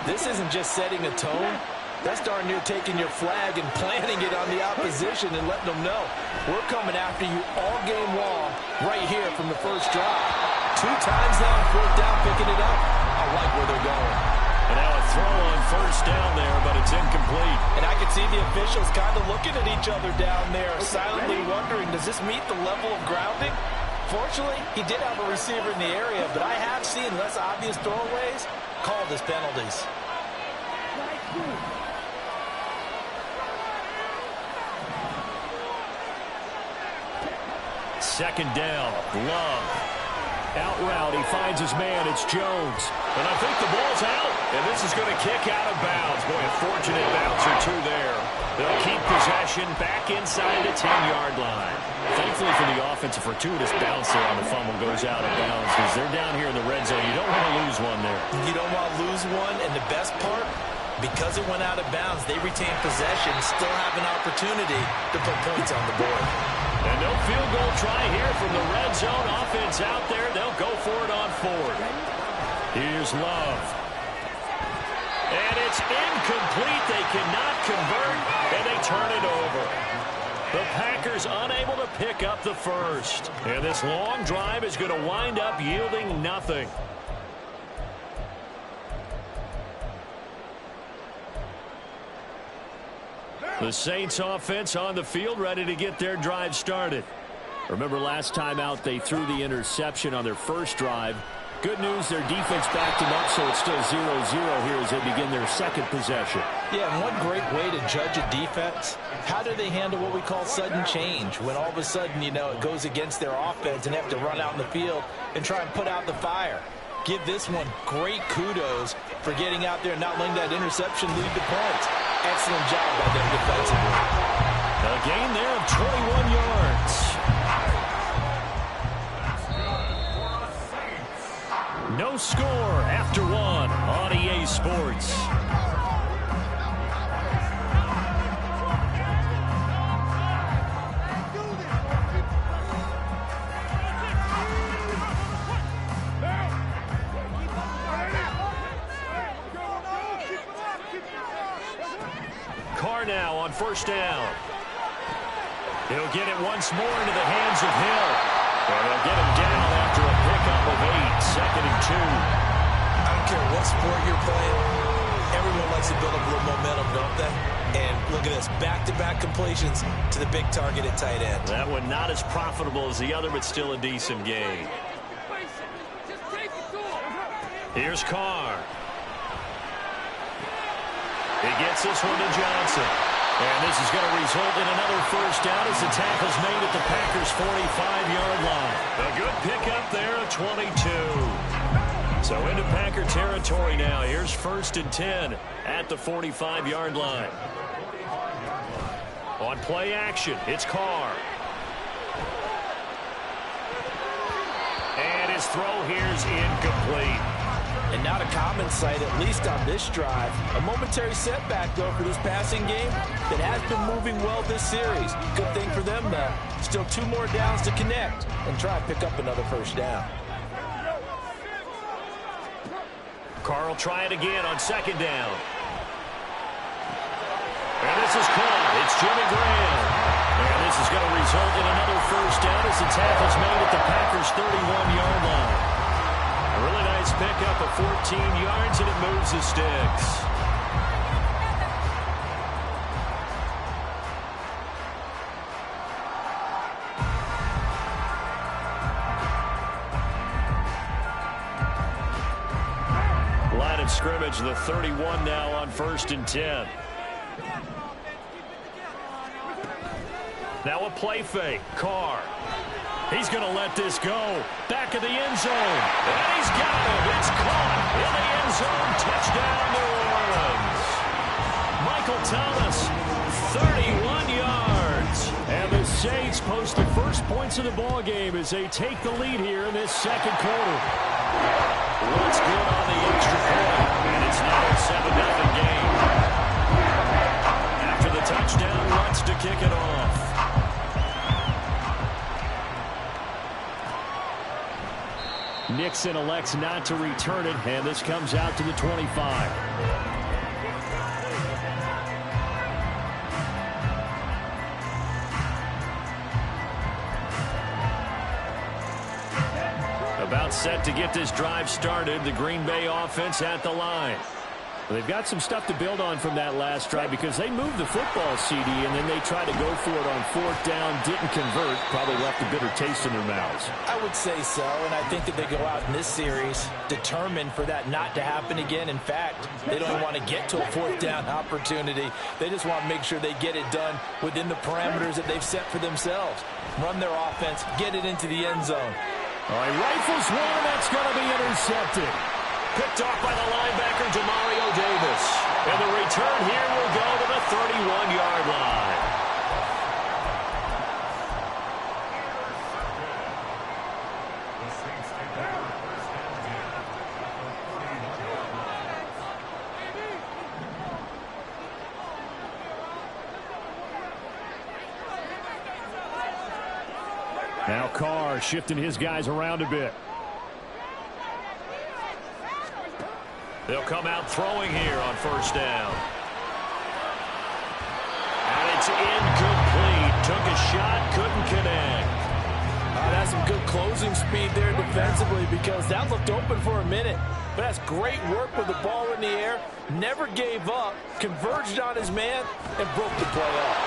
This isn't just setting a tone. That's darn near taking your flag and planting it on the opposition and letting them know we're coming after you all game long right here from the first drive. 2 times now on 4th down, picking it up. I like where they're going. And now a throw on first down there, but it's incomplete. And I can see the officials kind of looking at each other down there, silently wondering, does this meet the level of grounding? Fortunately, he did have a receiver in the area, but I have seen less obvious throwaways called as penalties. 2nd down, Love. Out route, he finds his man, it's Jones. And I think the ball's out, and this is going to kick out of bounds. Boy, a fortunate bounce or 2 there. They'll keep possession back inside the 10-yard line. Thankfully for the offense, a fortuitous bounce there on the fumble goes out of bounds because they're down here in the red zone. You don't want to lose one there. You don't want to lose one, and the best part, because it went out of bounds, they retain possession, still have an opportunity to put points on the board. And no field goal try here from the red zone. Offense out there. They'll go for it on 4th. Here's Love. And it's incomplete. They cannot convert, and they turn it over. The Packers unable to pick up the first. And this long drive is going to wind up yielding nothing. The Saints offense on the field, ready to get their drive started. Remember last time out, they threw the interception on their first drive. Good news, their defense backed them up, so it's still 0-0 here as they begin their 2nd possession. Yeah, and one great way to judge a defense, how do they handle what we call sudden change? When all of a sudden, you know, it goes against their offense and they have to run out in the field and try and put out the fire. Give this one great kudos for getting out there and not letting that interception lead to points. Excellent job by them defensively. A gain there of 21 yards. No score after 1 on EA Sports. Carr now on 1st down. He'll get it once more into the hands of Hill. And they'll get him down after a pickup of 8, 2nd and 2. I don't care what sport you're playing. Everyone likes to build up a little momentum, don't they? And look at this, back-to-back completions to the big target at tight end. That one not as profitable as the other, but still a decent gain. Here's Carr. He gets this one to Johnson. And this is going to result in another first down as the tackle's made at the Packers' 45-yard line. A good pickup there of 22. So into Packer territory now. Here's 1st and 10 at the 45-yard line. On play action, it's Carr. And his throw here's incomplete. And not a common sight, at least on this drive. A momentary setback, though, for this passing game that has been moving well this series. Good thing for them, though. Still 2 more downs to connect and try and pick up another first down. Carr will try it again on second down. And this is caught. It's Jimmy Graham. And this is going to result in another first down as the tackle's made at the Packers' 31-yard line. A really nice pickup of 14 yards, and it moves the sticks. Line of scrimmage, the 31 now on 1st and 10. Now a play fake. Carr. He's going to let this go. Back of the end zone. And he's got it. It's caught in the end zone. Touchdown, New Orleans. Michael Thomas, 31 yards. And the Saints post the first points of the ball game as they take the lead here in this second quarter. What's good on the extra point? And it's now a 7-0 game. After the touchdown, Lutz to kick it off. Nixon elects not to return it, and this comes out to the 25. About set to get this drive started, the Green Bay offense at the line. Well, they've got some stuff to build on from that last drive because they moved the football, CD, and then they tried to go for it on 4th down, didn't convert, probably left a bitter taste in their mouths. I would say so, and I think that they go out in this series determined for that not to happen again. In fact, they don't even want to get to a 4th down opportunity. They just want to make sure they get it done within the parameters that they've set for themselves. Run their offense, get it into the end zone. All right, rifles one, and that's going to be intercepted. Picked off by the linebacker, Demario Davis. And the return here will go to the 31-yard line. Now Carr shifting his guys around a bit. They'll come out throwing here on 1st down. And it's incomplete. Took a shot, couldn't connect. That's some good closing speed there defensively because that looked open for a minute. But that's great work with the ball in the air. Never gave up, converged on his man, and broke the play up.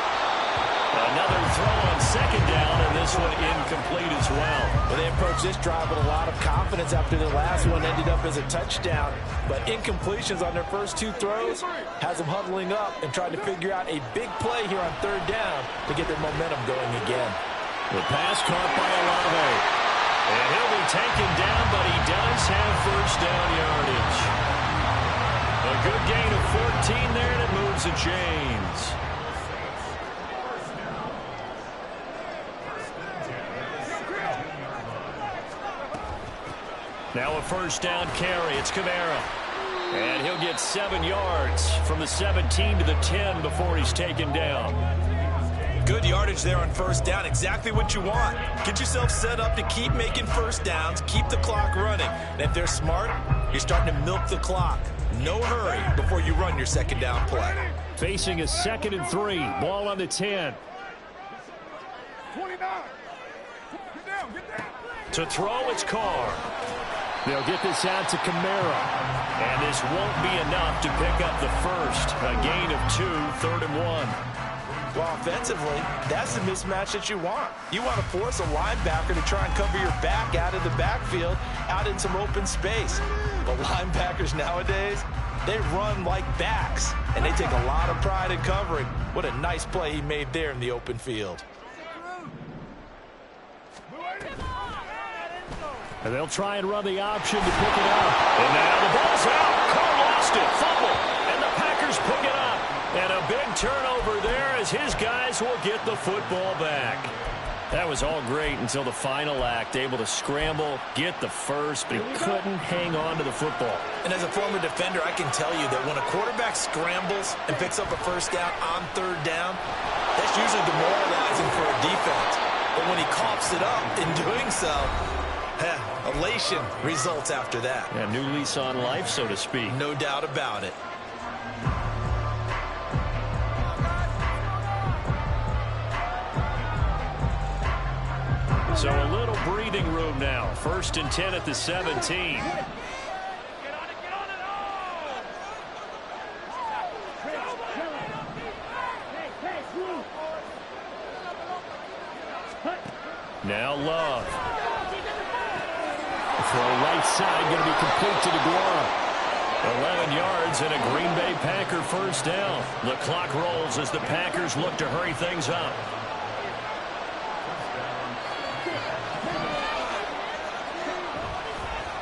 Another throw on 2nd down, and this one incomplete as well. Well, they approached this drive with a lot of confidence after the last one ended up as a touchdown. But incompletions on their first 2 throws has them huddling up and trying to figure out a big play here on 3rd down to get their momentum going again. The pass caught by Olave. And he'll be taken down, but he does have 1st down yardage. A good gain of 14 there, and it moves the chains. Now a 1st down carry. It's Kamara. And he'll get 7 yards from the 17 to the 10 before he's taken down. Good yardage there on 1st down. Exactly what you want. Get yourself set up to keep making 1st downs, keep the clock running. And if they're smart, you're starting to milk the clock. No hurry before you run your 2nd down play. Facing a 2nd and 3. Ball on the 10. 29. Get down, get down. To throw, it's Carr. They'll get this out to Kamara. And this won't be enough to pick up the first. A gain of 2, 3rd and 1. Well, offensively, that's the mismatch that you want. You want to force a linebacker to try and cover your back out of the backfield, out in some open space. But linebackers nowadays, they run like backs, and they take a lot of pride in covering. What a nice play he made there in the open field. And they'll try and run the option to pick it up. And now the ball's out. Carr lost it. Fumble. And the Packers pick it up. And a a big turnover there as his guys will get the football back. That was all great until the final act, able to scramble, get the first, but he couldn't hang on to the football. And as a former defender, I can tell you that when a quarterback scrambles and picks up a first down on third down, that's usually demoralizing for a defense. But when he coughs it up in doing so, elation results after that. Yeah, new lease on life, so to speak. No doubt about it. So a little breathing room now. 1st and 10 at the 17. Now Love. Throw right side, going to be complete to DeGuara. 11 yards and a Green Bay Packer first down. The clock rolls as the Packers look to hurry things up.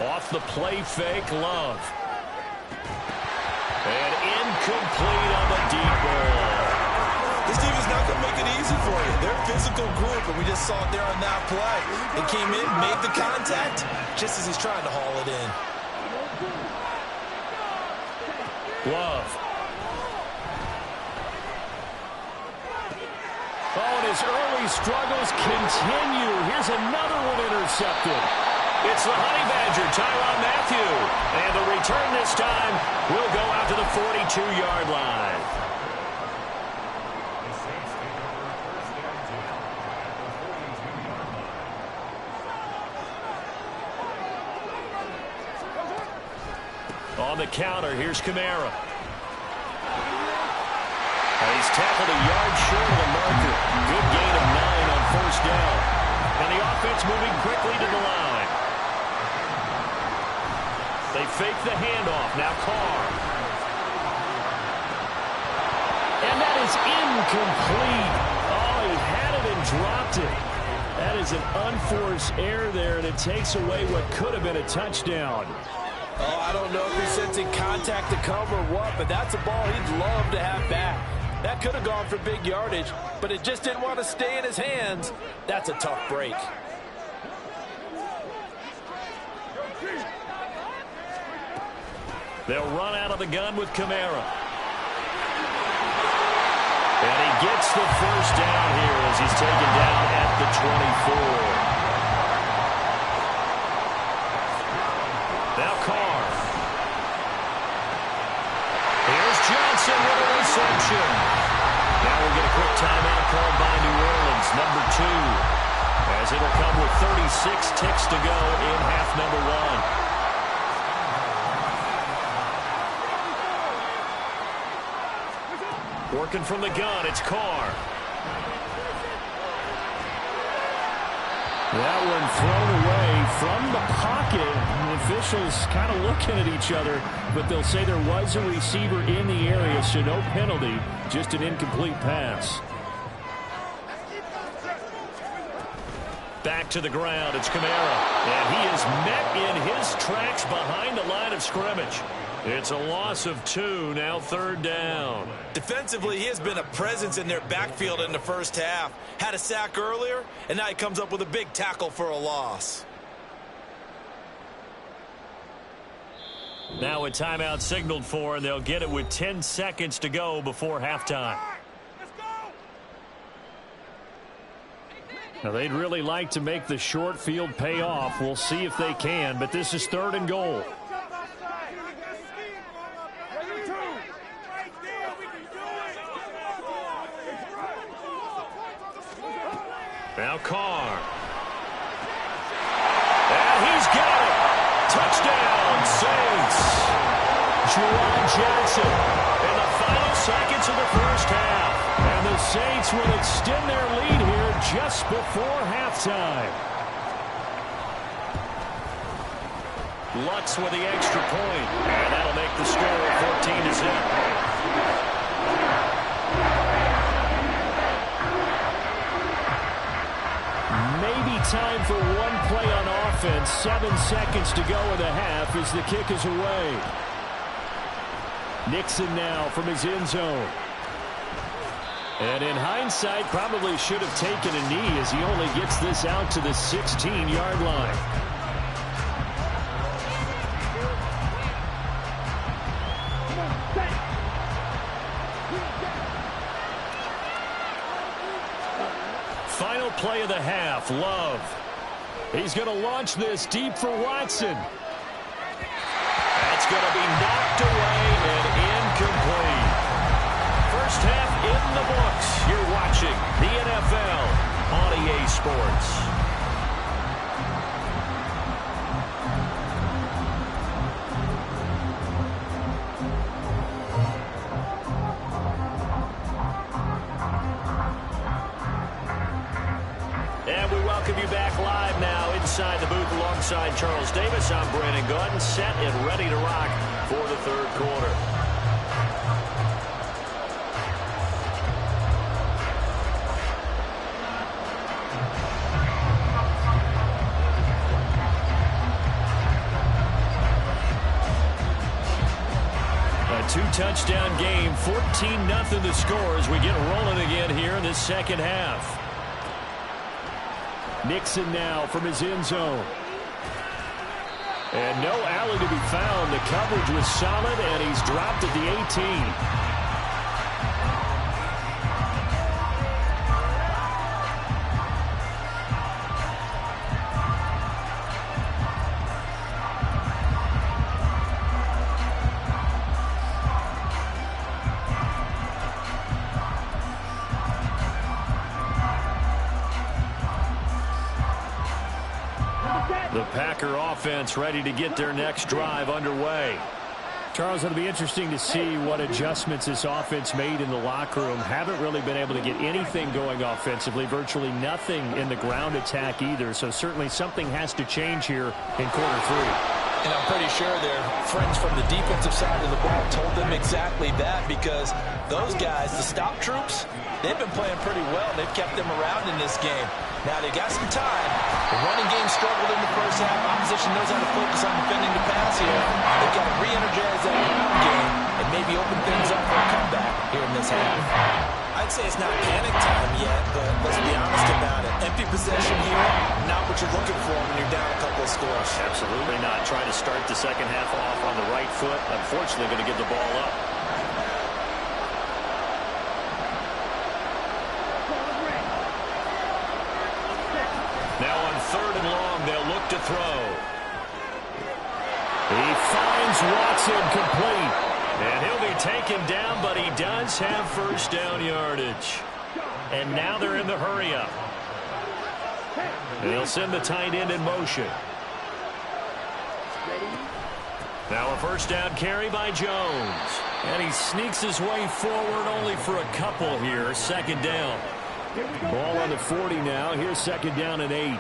Off the play fake, Love. And incomplete on the deep ball. This team is not going to make it easy for you. They're a physical group, and we just saw it there on that play. They came in, made the contact, just as he's trying to haul it in. Love. Oh, and his early struggles continue. Here's another one intercepted. It's the Honey Badger, Tyrann Mathieu. And the return this time will go out to the 42-yard line. On the counter, here's Kamara. He's tackled a yard short of the marker. Good gain of 9 on first down. And the offense moving quickly to the line. They fake the handoff. Now Carr. And that is incomplete. Oh, he had it and dropped it. That is an unforced error there, and it takes away what could have been a touchdown. Oh, I don't know if he's sensing contact to come or what, but that's a ball he'd love to have back. That could have gone for big yardage, but it just didn't want to stay in his hands. That's a tough break. They'll run out of the gun with Kamara. And he gets the first down here as he's taken down at the 24. Now Carr. Here's Johnson with a reception. Now we'll get a quick timeout called by New Orleans, number 2. As it'll come with 36 ticks to go in half number 1. Working from the gun, it's Carr. That one thrown away from the pocket. The officials kind of looking at each other, but they'll say there was a receiver in the area, so no penalty, just an incomplete pass. Back to the ground, it's Kamara. And he is met in his tracks behind the line of scrimmage. It's a loss of 2, now 3rd down. Defensively, he has been a presence in their backfield in the first half. Had a sack earlier, and now he comes up with a big tackle for a loss. Now a timeout signaled for, and they'll get it with 10 seconds to go before halftime. Now, they'd really like to make the short field pay off. We'll see if they can, but this is 3rd and goal. Now Carr. And he's got it. Touchdown, Saints. Juwan Johnson in the final seconds of the first half. And the Saints will extend their lead here just before halftime. Lutz with the extra point. And that'll make the score 14-0. Maybe time for one play on offense. 7 seconds to go in the half as the kick is away. Nixon now from his end zone. And in hindsight, probably should have taken a knee as he only gets this out to the 16-yard line. Final play of the half, Love. He's going to launch this deep for Watson. That's going to be knocked away and incomplete. First half in the books. You're watching the NFL on EA Sports. And we welcome you back live now inside the booth alongside Charles Davis. I'm Brandon Gaudin, set and ready to rock for the third quarter. A two-touchdown game, 14-0 the score as we get rolling again here in this second half. Nixon now from his end zone. And no alley to be found. The coverage was solid, and he's dropped at the 18. The Packer offense ready to get their next drive underway. Charles, it'll be interesting to see what adjustments this offense made in the locker room. Haven't really been able to get anything going offensively, virtually nothing in the ground attack either. So certainly something has to change here in quarter three. And I'm pretty sure their friends from the defensive side of the ball told them exactly that, because those guys, the stop troops, they've been playing pretty well. They've kept them around in this game. Now they got some time. The running game struggled in the first half. Opposition knows how to focus on defending the pass here. They've got to re-energize that ground game and maybe open things up for a comeback here in this half. I'd say it's not panic time yet, but let's be honest about it. Empty possession here, not what you're looking for when you're down a couple of scores. Absolutely not. Trying to start the second half off on the right foot. Unfortunately, going to give the ball up. Now on third and long, they'll look to throw. He finds Watson complete. And he'll be taken down, but he does have first down yardage. And now they're in the hurry-up. They'll send the tight end in motion. Now a first down carry by Jones. And he sneaks his way forward only for a couple here. Second down. Ball on the 40 now. Here's second down and 8.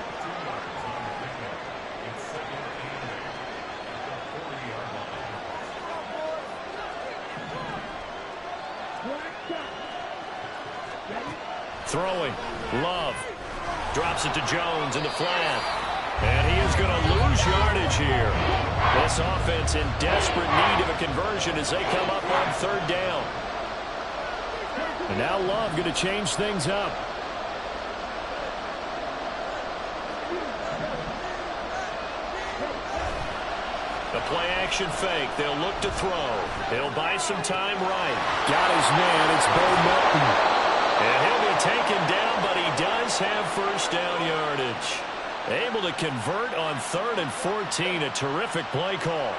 Throwing. Love. Drops it to Jones in the flat. And he is going to lose yardage here. This offense in desperate need of a conversion as they come up on third down. And now Love going to change things up. The play action fake. They'll look to throw. He'll buy some time right. Got his man. It's Bo Melton. And he'll be taken down, but he does have first down yardage. Able to convert on 3rd and 14. A terrific play call.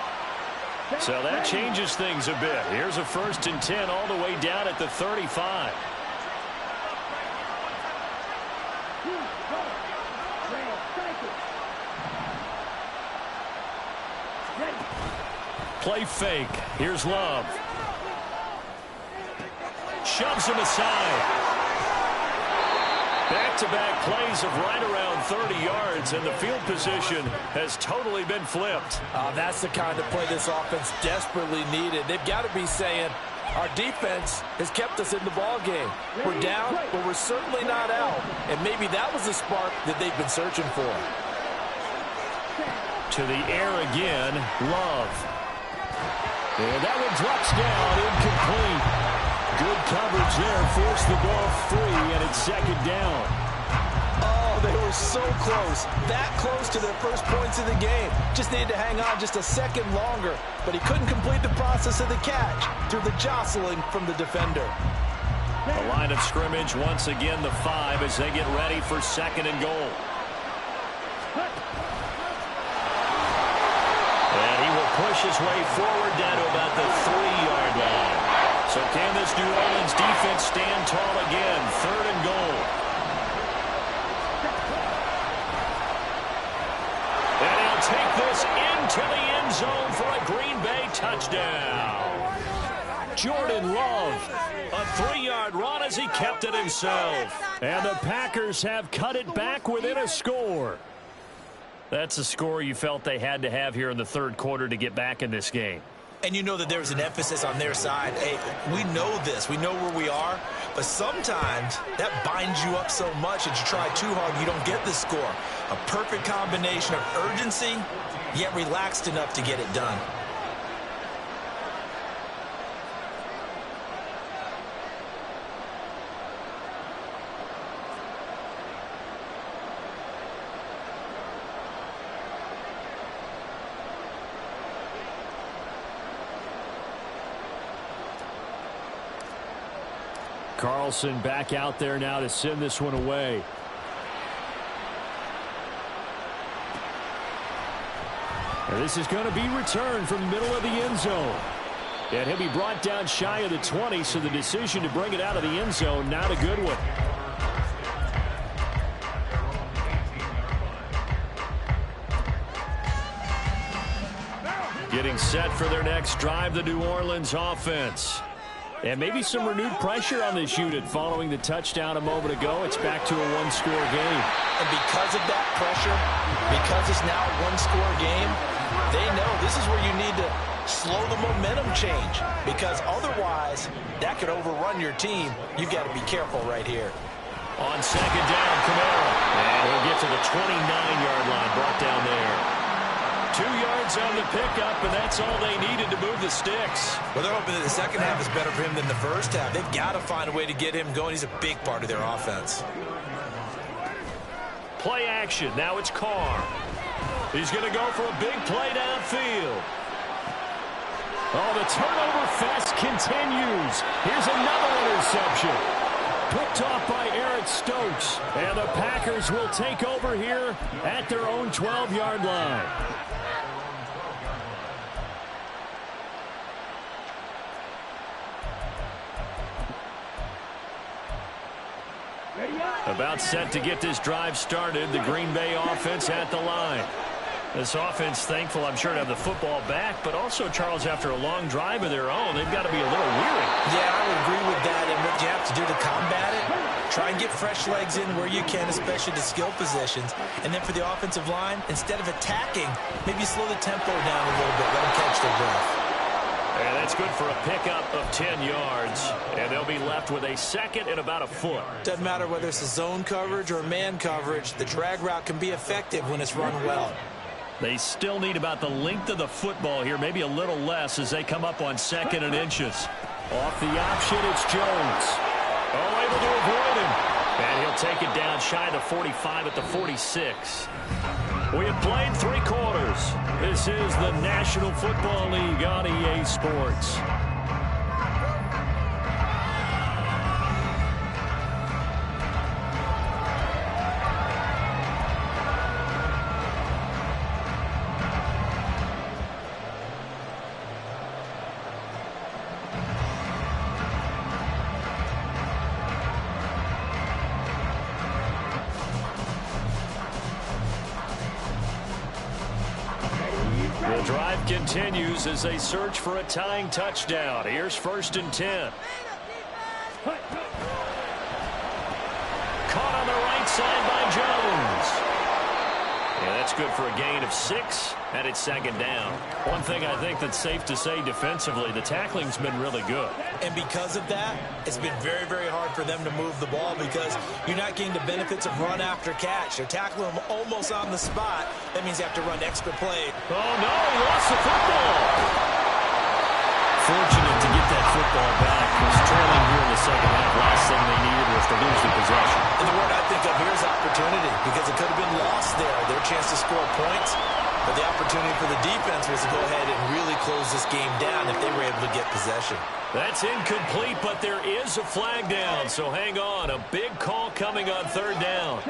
So that changes things a bit. Here's a 1st and 10 all the way down at the 35. Play fake. Here's Love. Shoves him aside. Back-to-back plays of right around 30 yards, and the field position has totally been flipped. That's the kind of play this offense desperately needed. They've got to be saying, our defense has kept us in the ball game. We're down, but we're certainly not out. And maybe that was the spark that they've been searching for. To the air again, Love. And that one drops down, incomplete. Good coverage there. Forced the ball free, and it's second down. Oh, they were so close. That close to their first points of the game. Just needed to hang on just a second longer. But he couldn't complete the process of the catch through the jostling from the defender. The line of scrimmage, once again, the 5 as they get ready for second and goal. And he will push his way forward down to about the 3-yard line. So can this New Orleans defense stand tall again? Third and goal. And he'll take this into the end zone for a Green Bay touchdown. Jordan Love, a 3-yard run as he kept it himself. And the Packers have cut it back within a score. That's a score you felt they had to have here in the third quarter to get back in this game. And you know that there's an emphasis on their side. Hey, we know this. We know where we are. But sometimes that binds you up so much that you try too hard, you don't get the score. A perfect combination of urgency, yet relaxed enough to get it done. Carlson back out there now to send this one away. And this is going to be returned from the middle of the end zone. And he'll be brought down shy of the 20, so the decision to bring it out of the end zone, not a good one. Getting set for their next drive, the New Orleans offense. And maybe some renewed pressure on this unit following the touchdown a moment ago. It's back to a one-score game. And because of that pressure, because it's now a one-score game, they know this is where you need to slow the momentum change. Because otherwise, that could overrun your team. You've got to be careful right here. On second down, Kamara. And he'll get to the 29-yard line, brought down there. 2 yards on the pickup, and that's all they needed to move the sticks. Well, they're hoping that the second half is better for him than the first half. They've got to find a way to get him going. He's a big part of their offense. Play action. Now it's Carr. He's going to go for a big play downfield. Oh, the turnover fest continues. Here's another interception. Picked off by Eric Stokes. And the Packers will take over here at their own 12-yard line. About set to get this drive started. The Green Bay offense at the line. This offense thankful, I'm sure, to have the football back, but also, Charles, after a long drive of their own, they've got to be a little weary. Yeah, I would agree with that. And what you have to do to combat it, try and get fresh legs in where you can, especially to skill positions. And then for the offensive line, instead of attacking, maybe slow the tempo down a little bit. Let them catch their breath. And that's good for a pickup of 10 yards. And they'll be left with a second and about a foot. Doesn't matter whether it's a zone coverage or man coverage. The drag route can be effective when it's run well. They still need about the length of the football here, maybe a little less as they come up on second and inches. Off the option, it's Jones. Oh, able to avoid him. And he'll take it down shy of the 45 at the 46. We have played 3 quarters. This is the National Football League on EA Sports. The drive continues as they search for a tying touchdown. Here's 1st and 10. Caught on the right side by Jones. Yeah, that's good for a gain of 6, and it's second down. One thing I think that's safe to say defensively, the tackling's been really good. And because of that, it's been very, very hard for them to move the ball because you're not getting the benefits of run after catch. They're tackling them almost on the spot. That means you have to run extra play. Oh, no, he lost the football. Fortunate to get that football back. Was trailing here in the second half. Last thing they needed was to lose the possession. And the word I think of here is opportunity, because it could have been lost there. Their chance to score points, but the opportunity for the defense was to go ahead and really close this game down if they were able to get possession. That's incomplete, but there is a flag down, so hang on. A big call coming on third down.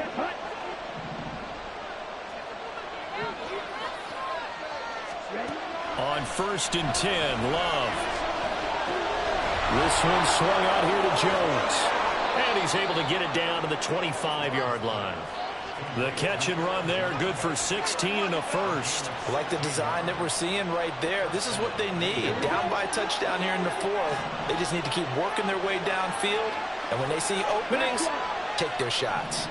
On 1st and 10, Love. This one swung out here to Jones. And he's able to get it down to the 25-yard line. The catch and run there, good for 16 and a first. Like the design that we're seeing right there. This is what they need. Down by a touchdown here in the fourth. They just need to keep working their way downfield. And when they see openings, take their shots.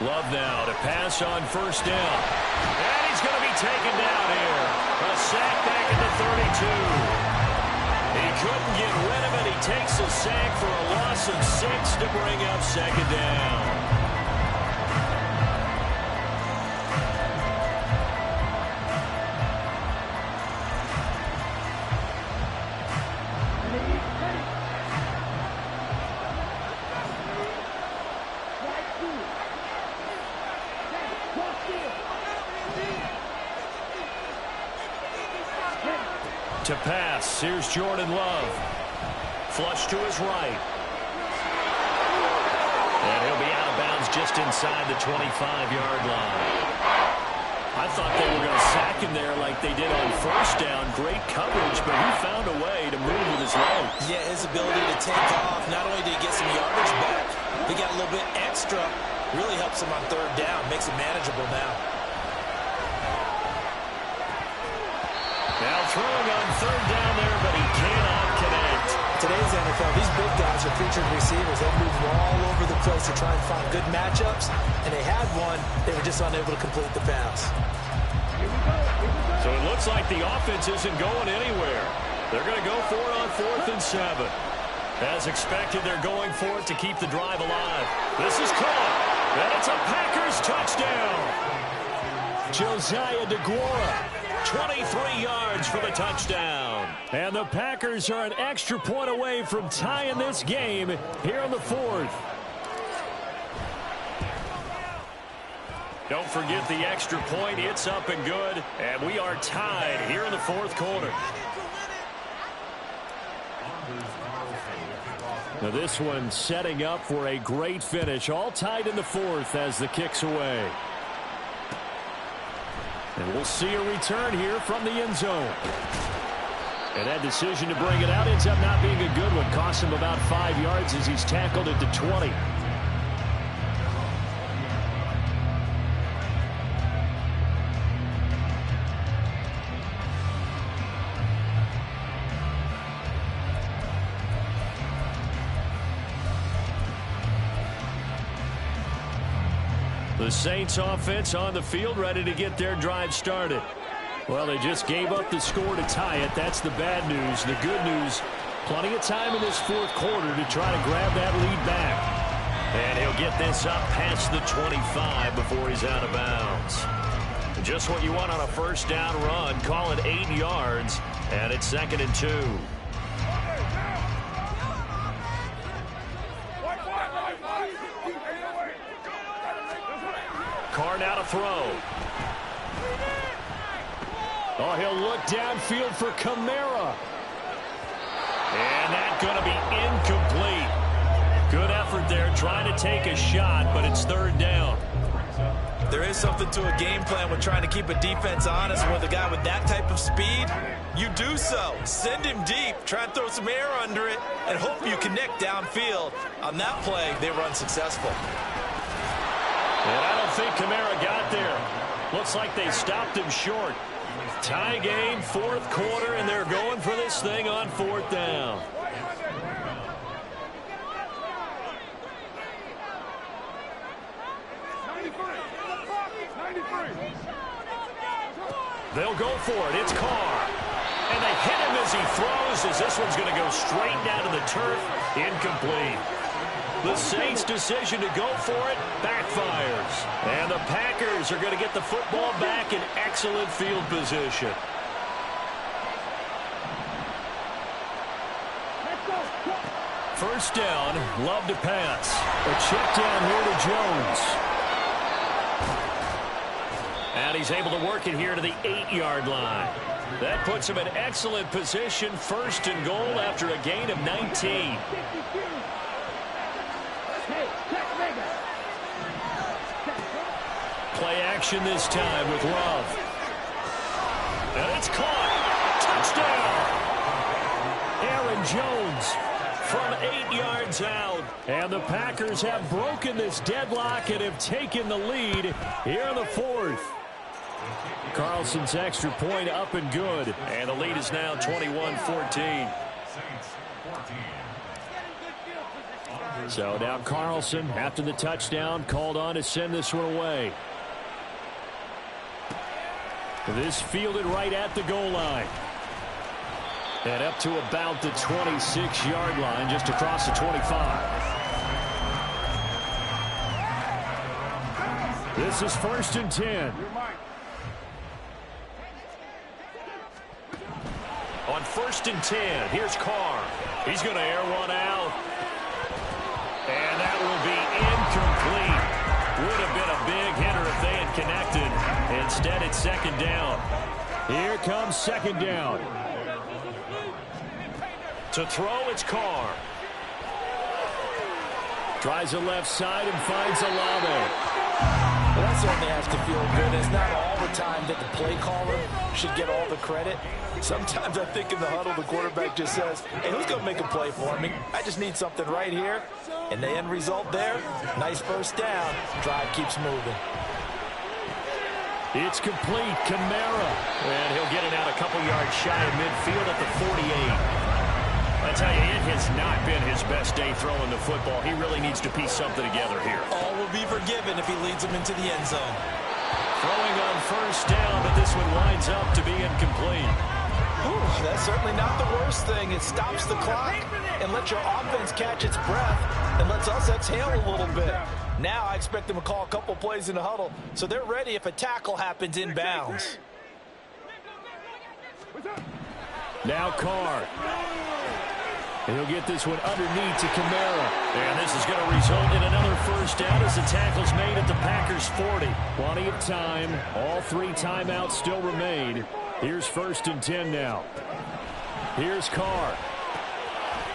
Love now to pass on 1st down. And he's going to be taken down here. A sack back at the 32. He couldn't get rid of it. He takes a sack for a loss of 6 to bring up 2nd down. To pass, here's Jordan Love. Flush to his right. And he'll be out of bounds just inside the 25-yard line. I thought they were going to sack him there like they did on 1st down. Great coverage, but he found a way to move with his legs. Yeah, his ability to take off. Not only did he get some yardage back, he got a little bit extra. Really helps him on 3rd down. Makes it manageable now. Now throwing on 3rd down there, but he cannot connect. Today's NFL, these big guys are featured receivers. They move all over the place to try and find good matchups, and they had one. They were just unable to complete the pass. So it looks like the offense isn't going anywhere. They're going to go for it on 4th and 7. As expected, they're going for it to keep the drive alive. This is caught, and it's a Packers touchdown. Josiah DeGuara. 23 yards for the touchdown. And the Packers are an extra point away from tying this game here in the 4th. Don't forget the extra point. It's up and good. And we are tied here in the 4th quarter. Now this one setting up for a great finish. All tied in the 4th as the kick's away. And we'll see a return here from the end zone. And that decision to bring it out ends up not being a good one. Costs him about 5 yards as he's tackled at the 20. The Saints offense on the field, ready to get their drive started. Well, they just gave up the score to tie it. That's the bad news. The good news, plenty of time in this 4th quarter to try to grab that lead back. And he'll get this up past the 25 before he's out of bounds. Just what you want on a 1st down run. Call it 8 yards, and it's 2nd and 2. Carr now to throw. Oh, he'll look downfield for Kamara. And that's going to be incomplete. Good effort there, trying to take a shot, but it's 3rd down. There is something to a game plan with trying to keep a defense honest. With a guy with that type of speed, you do so. Send him deep, try and throw some air under it, and hope you connect downfield. On that play, they were unsuccessful. And I don't think Kamara got there. Looks like they stopped him short. Tie game, 4th quarter, and they're going for this thing on 4th down. They'll go for it. It's Carr. And they hit him as he throws, as this one's going to go straight down to the turf. Incomplete. The Saints' decision to go for it backfires. And the Packers are going to get the football back in excellent field position. first down. Love to pass. A check down here to Jones. And he's able to work it here to the 8-yard line. That puts him in excellent position, first and goal after a gain of 19. Play action this time with Love. And it's caught. Touchdown. Aaron Jones from 8 yards out. And the Packers have broken this deadlock and have taken the lead here in the fourth. Carlson's extra point up and good. And the lead is now 21-14. So now Carlson, after the touchdown, called on to send this one away. This fielded right at the goal line. And up to about the 26-yard line, just across the 25. This is first and 10. On first and 10, here's Carr. He's going to air one out. And that will be incomplete. Would have been a big hitter if they had connected. Instead, it's second down. Here comes second down. To throw, it's Carr. Tries the left side and finds Olave. Well, that certainly has to feel good. It's not all the time that the play caller should get all the credit. Sometimes I think in the huddle, the quarterback just says, hey, who's going to make a play for me? I just need something right here. And the end result there, nice first down. Drive keeps moving. It's complete. Kamara. And he'll get it out a couple yards shy of midfield at the 48. I tell you, it has not been his best day throwing the football. He really needs to piece something together here. All will be forgiven if he leads them into the end zone. Throwing on first down, but this one winds up to be incomplete. Ooh, that's certainly not the worst thing. It stops the clock and lets your offense catch its breath and lets us exhale a little bit. Now I expect them to call a couple plays in the huddle so they're ready if a tackle happens inbounds. Now Carr. And he'll get this one underneath to Kamara. And this is going to result in another first down as the tackle's made at the Packers' 40. Plenty of time. All 3 timeouts still remain. Here's first and 10 now. Here's Carr.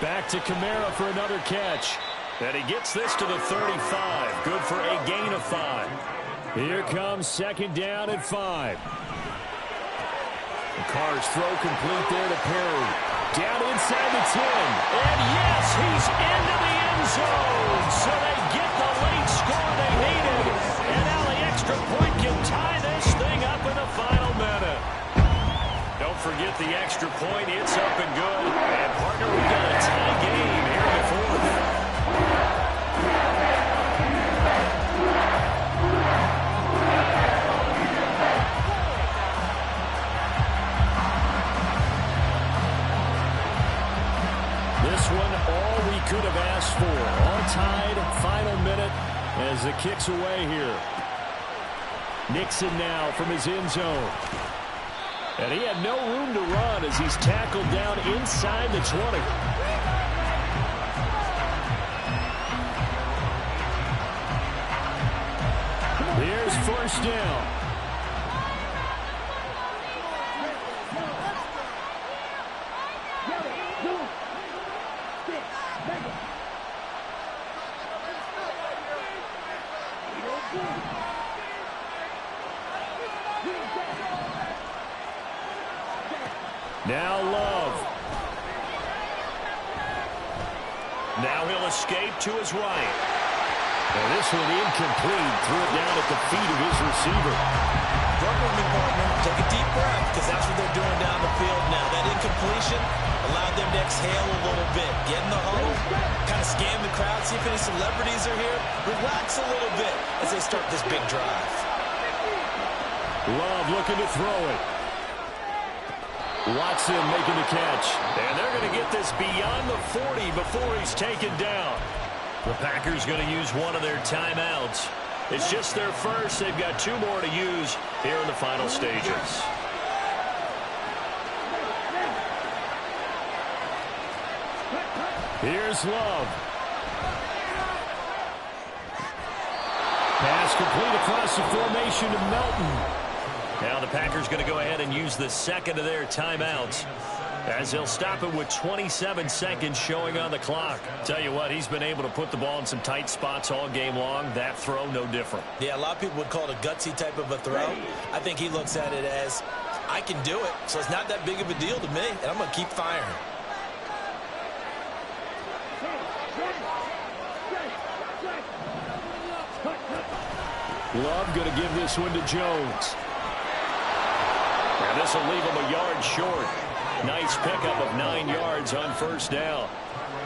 Back to Kamara for another catch. And he gets this to the 35. Good for a gain of 5. Here comes second down at 5. And Carr's throw complete there to Perry. Down inside the 10. And yes, he's into the end zone. So they get the late score they needed. And now the extra point can tie this thing up in the final minute. Don't forget the extra point. It's up and good. And partner, we got a tie game here in the fourth. This one, all we could have asked for. All tied, final minute as the kick's away here. Nixon now from his end zone. And he had no room to run as he's tackled down inside the 20. Here's first down. Now Love. Now he'll escape to his right. And this one incomplete. Threw it down at the feet of his receiver. Take a deep breath because that's what they're doing down the field now. That incompletion allowed them to exhale a little bit. Get in the huddle, kind of scan the crowd, see if any celebrities are here. Relax a little bit as they start this big drive. Love looking to throw it. Watson making the catch. And they're going to get this beyond the 40 before he's taken down. The Packers going to use one of their timeouts. It's just their first. They've got 2 more to use here in the final stages. Here's Love. Pass complete across the formation to Melton. Now the Packers going to go ahead and use the second of their timeouts, as they'll stop it with 27 seconds showing on the clock. Tell you what, he's been able to put the ball in some tight spots all game long. That throw, no different. Yeah, a lot of people would call it a gutsy type of a throw. I think he looks at it as, I can do it, so it's not that big of a deal to me, and I'm going to keep firing. Love going to give this one to Jones. And this will leave him a yard short. Nice pickup of 9 yards on first down.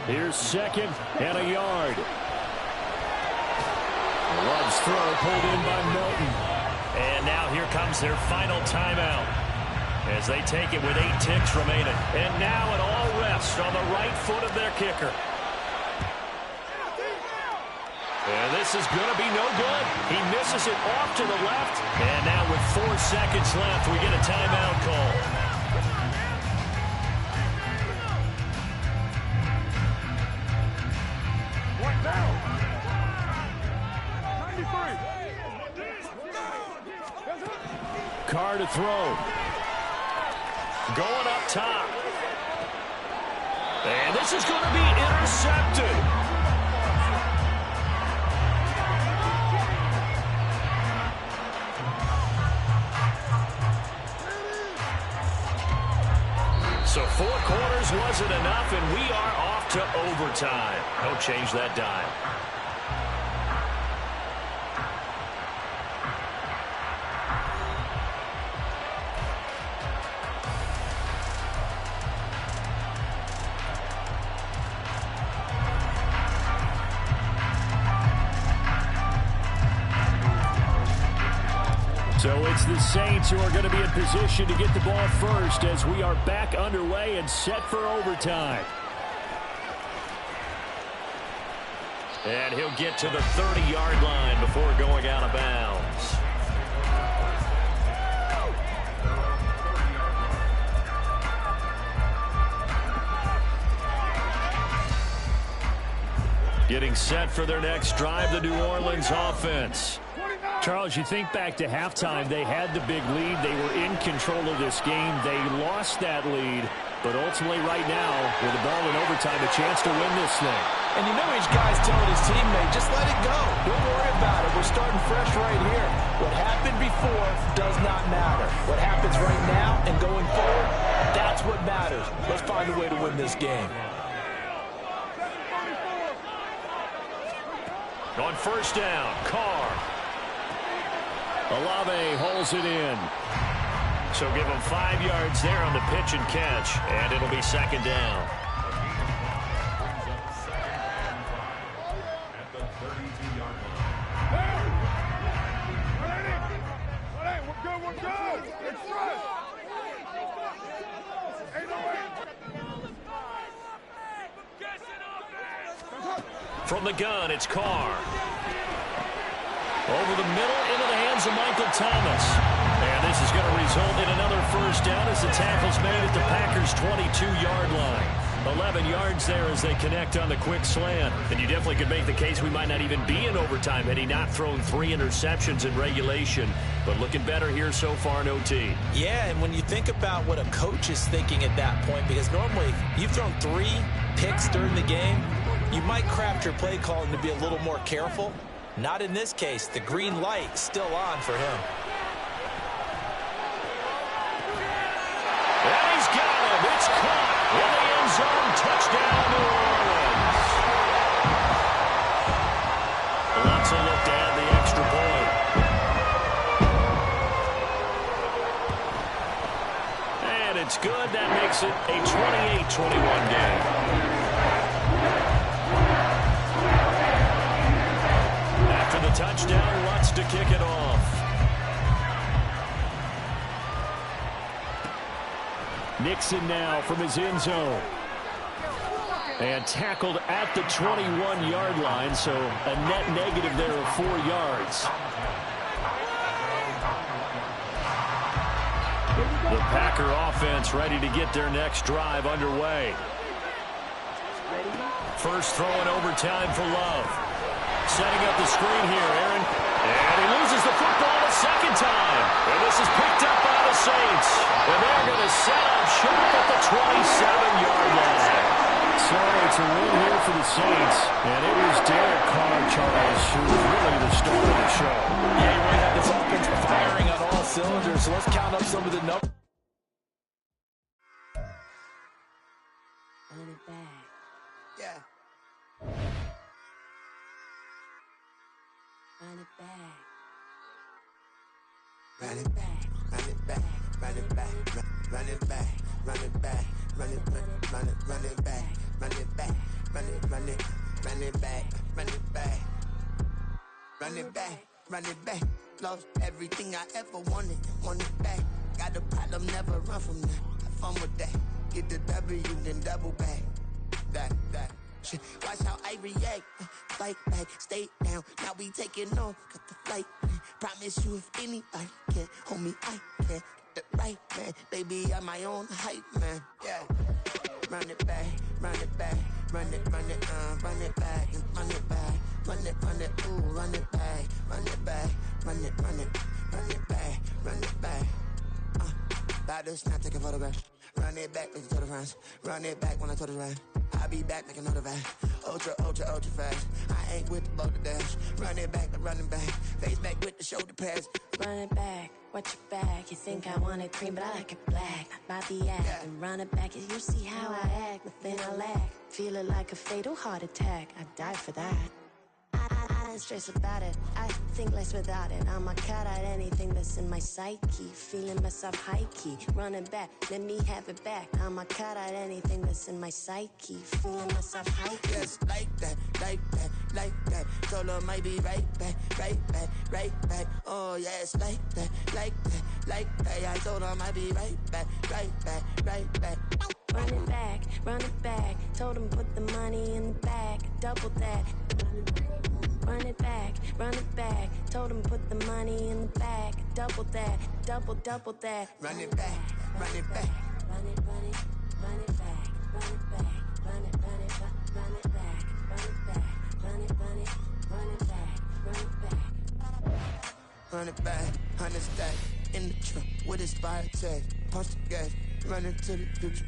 Here's second and a yard. Love's throw pulled in by Melton. And now here comes their final timeout, as they take it with 8 ticks remaining. And now it all rests on the right foot of their kicker. And this is going to be no good. He misses it off to the left. And now with 4 seconds left, we get a timeout call. One down. 93. Carr to throw. Going up top. And this is going to be intercepted. So 4 quarters wasn't enough, and we are off to overtime. Don't change that dime. So it's the Saints who are going to be in position to get the ball first as we are back underway and set for overtime. And he'll get to the 30-yard line before going out of bounds. Getting set for their next drive, the New Orleans offense. Charles, you think back to halftime, they had the big lead. They were in control of this game. They lost that lead, but ultimately right now, with the ball in overtime, a chance to win this thing. And you know each guy's telling his teammate, just let it go. Don't worry about it. We're starting fresh right here. What happened before does not matter. What happens right now and going forward, that's what matters. Let's find a way to win this game. On first down, Carr. Olave holds it in. So give him 5 yards there on the pitch and catch, and it'll be second down. At the 32-yard line. We're good. It's right. From the gun, it's Carr. Over the middle, into the hands of Michael Thomas. And this is going to result in another first down as the tackle's made at the Packers' 22-yard line. 11 yards there as they connect on the quick slant. And you definitely could make the case we might not even be in overtime had he not thrown 3 interceptions in regulation. But looking better here so far in OT. Yeah, and when you think about what a coach is thinking at that point, because normally you've thrown 3 picks during the game, you might craft your play calling to be a little more careful. Not in this case. The green light still on for him. And he's got him. It's caught in the end zone. Touchdown, New Orleans. Lots of look to add the extra point. And it's good. That makes it a 28-21 game. After the touchdown, Lutz to kick it off. Nixon now from his end zone. And tackled at the 21-yard line, so a net negative there of 4 yards. The Packer offense ready to get their next drive underway. First throw in overtime for Love. Setting up the screen here, Aaron. And he loses the football a second time. And this is picked up by the Saints. And they're going to set up shop at the 27-yard line. So it's a win here for the Saints. And it was Derek Carr, Charles, who was really the star of the show. Yeah, you really have this offense firing on all cylinders. So let's count up some of the numbers. Run it back. Yeah. Run it back. Run it back, run it back, run it back, run it back, run it back, run it back, run it back, run it back, run it back, run it back, run it back, run it back. Lost everything I ever wanted it back. Got a problem, never run from that. Have fun with that. Get the W, then double back. That. Shit. Watch how I react. Fight back, stay down. Now we taking off. Got the flight. Promise you if anybody can hold me, I can. Get the right man. Baby, I'm my own hype man. Yeah. Run it back, run it back, run it back, and run it back, run it, ooh, run it back, run it back, run it back, run it back. About to snap, take a photograph. Run it back, make it to the friends. Run it back when I told it right. I'll be back, make another back. Ultra fast. I ain't with the boat to dash. Run it back, running back. Face back with the shoulder pads. Run it back, watch your back. You think I want it cream, but I like it black. Not by the act. And run it back, you see how I act. Within I lack. Feel it like a fatal heart attack. I'd die for that. I don't stress about it. I think less without it. I'ma cut out anything that's in my psyche. Feeling myself high key. Running back, let me have it back. I'ma cut out anything that's in my psyche. Feeling myself high key. Yes, like that. Told her might be right back. Oh, yes, like that. I told her might be right back. Run it back. Told him put the money in the bag. Double that. Run it back. Told him put the money in the bag. Double that. Double that. Run it back. Run it back. Run it back. Run it back. Run it back. Run it back. Run it back. Run it back. 100 stack in the trunk with his fire tag. Punch the gas, running to the future.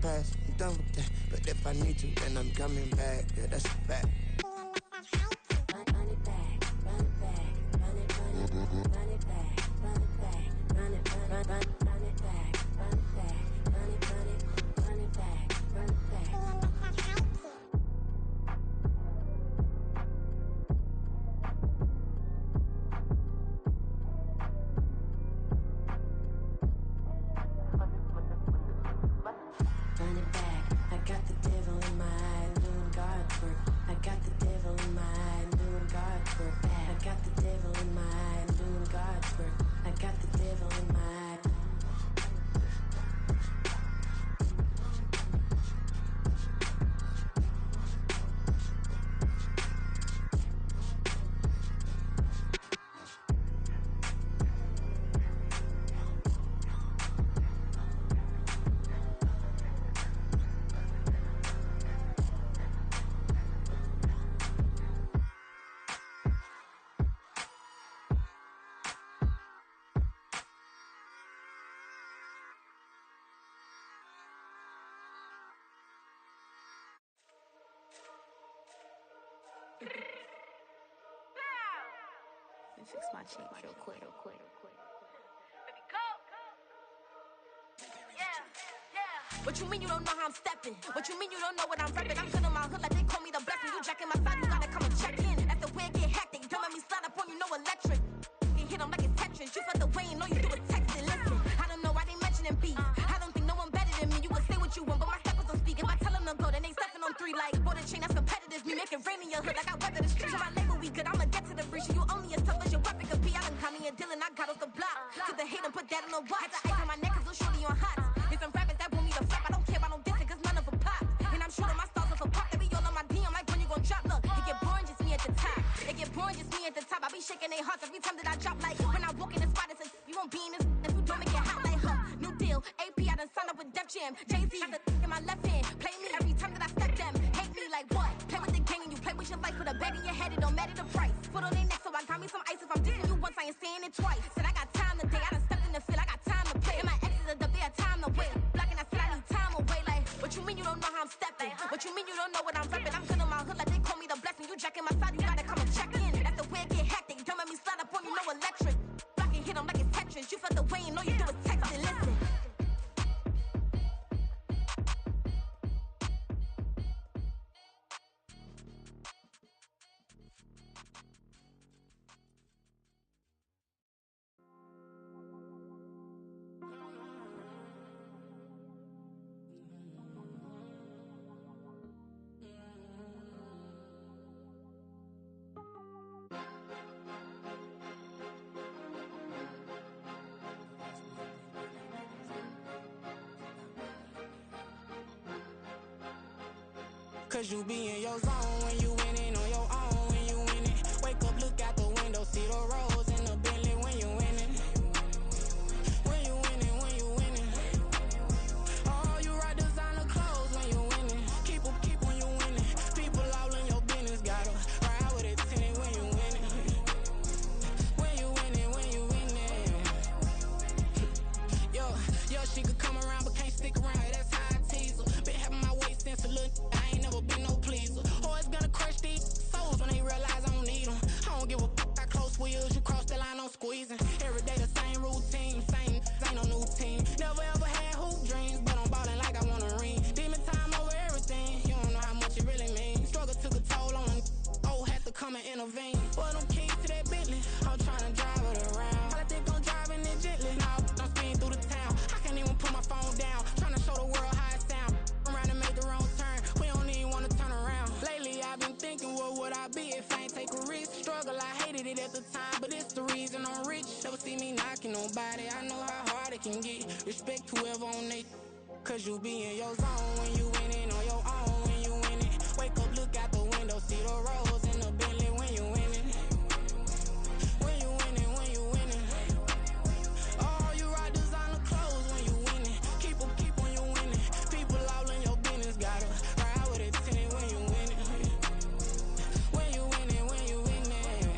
Past, I'm done with that. But if I need to, then I'm coming back. Yeah, that's a fact. Run it back. Run it back. Run it back. Run it back. Run it back. Run it back. Run it back. Run it back. Run it back. Run it back. Run it back. I got the devil in my eye, doing God's work. I got the devil in my eye, doing God's work. I got the devil in my eye, doing God's work. I got the devil in my eye. Let me fix my cheeks real quick. What you mean you don't know how I'm stepping? What you mean you don't know what I'm repping? I'm feeling my hood like they call me the blessing. You jacking my side, you gotta come and check in. As the way it get hectic, don't make me slide up on you, no electric. You hit them like it's Tetris. You felt the way and all you do is text it. Listen, I don't know why they mentioning beef. I don't think no one better than me. You would say what you want, but my steppers don't speak. If I tell them to go, then they stepping on 3 like bought a chain that's competitive. Me making rain in your hood like I weather the streets. My label we good, I'ma get to the breach. You only as tough as your weapon could be. I done Connie and Dylan, I got off the block. To the hate and put that in the watch. Had the ice on my neck cause little shorty on hot. Here's some rappers that want me to flop. I don't care about no dissing cause none of them pop. And I'm shooting my stars off a pop. They be all on my DM like when you gon' drop. Look, it get boring just me at the top. It get boring just me at the top. I be shaking their hearts every time that I drop. Like when I walk in the spot, it says you won't be in this if you don't make it hot like her. New deal, AP, I done signed up with Def Jam. Jay-Z, got the in my left hand. Play me every time that I step them. Hate like what? Play with the game and you play with your life. Put a bet in your head, it don't matter the price. Put on their neck, so I got me some ice. If I'm dissing you once, I ain't saying it twice. Said I got time today, I done stepped in the field, I got time to play. And my exes are up, they had time to wait. Blocking, I said I need time away. Like, what you mean you don't know how I'm stepping? What you mean you don't know what I'm repping? I'm good on my hood, like they call me the blessing. You jacking my side, you gotta come and check in. That's the way it get hectic. Don't make me slide up on you, no electric. Blocking, hit them like it's Tetris. You felt the way and all you do is text and listen. Cause you be in your zone when you winning on your own when you winning. Wake up, look out the window, see the rose in the Bentley when you winning. When you winning, when you winning. Oh, you rock designer clothes when you winning. Keep when you winning. People all in your business, gotta ride with it tinted when you winning. When you winning, when you winning. Yo, she could come around but can't stick around, that's how I tease her. Been having my waist since a little, I ain't never been no pleaser. Always gonna crush these souls when they realize I don't need them. I don't give a f***, I close wheels, you cross the line, I'm squeezing. Every day the same routine, same, ain't no new team. Never ever had hoop dreams, but I'm ballin' like I want a ring. Demon time over everything, you don't know how much it really means. Struggle took a toll on them, had to come and intervene. Boy, them keys to that Bentley, I'm tryna drive it around. I think I'm driving it gently, now I'm speeding through the town. I can't even put my phone down, tryna show the world how it sound. Around and make the wrong turn, we don't even wanna turn around. Lately I've been thinking, what would I be if I ain't take a risk? Struggle, I hated it at the time, but it's the reason I'm rich. Never see me knocking nobody, I know how hard it can get. Respect whoever on they, cause you be in your zone when you winning on your own when you winning. Wake up, look out the window, see the rose in the Bentley when you winning. When you winning, when you winning. Oh, you rock designer clothes when you winning. Keep when you winning. People all in your business, gotta ride with it tinted when you winning. When you winning, when you winning.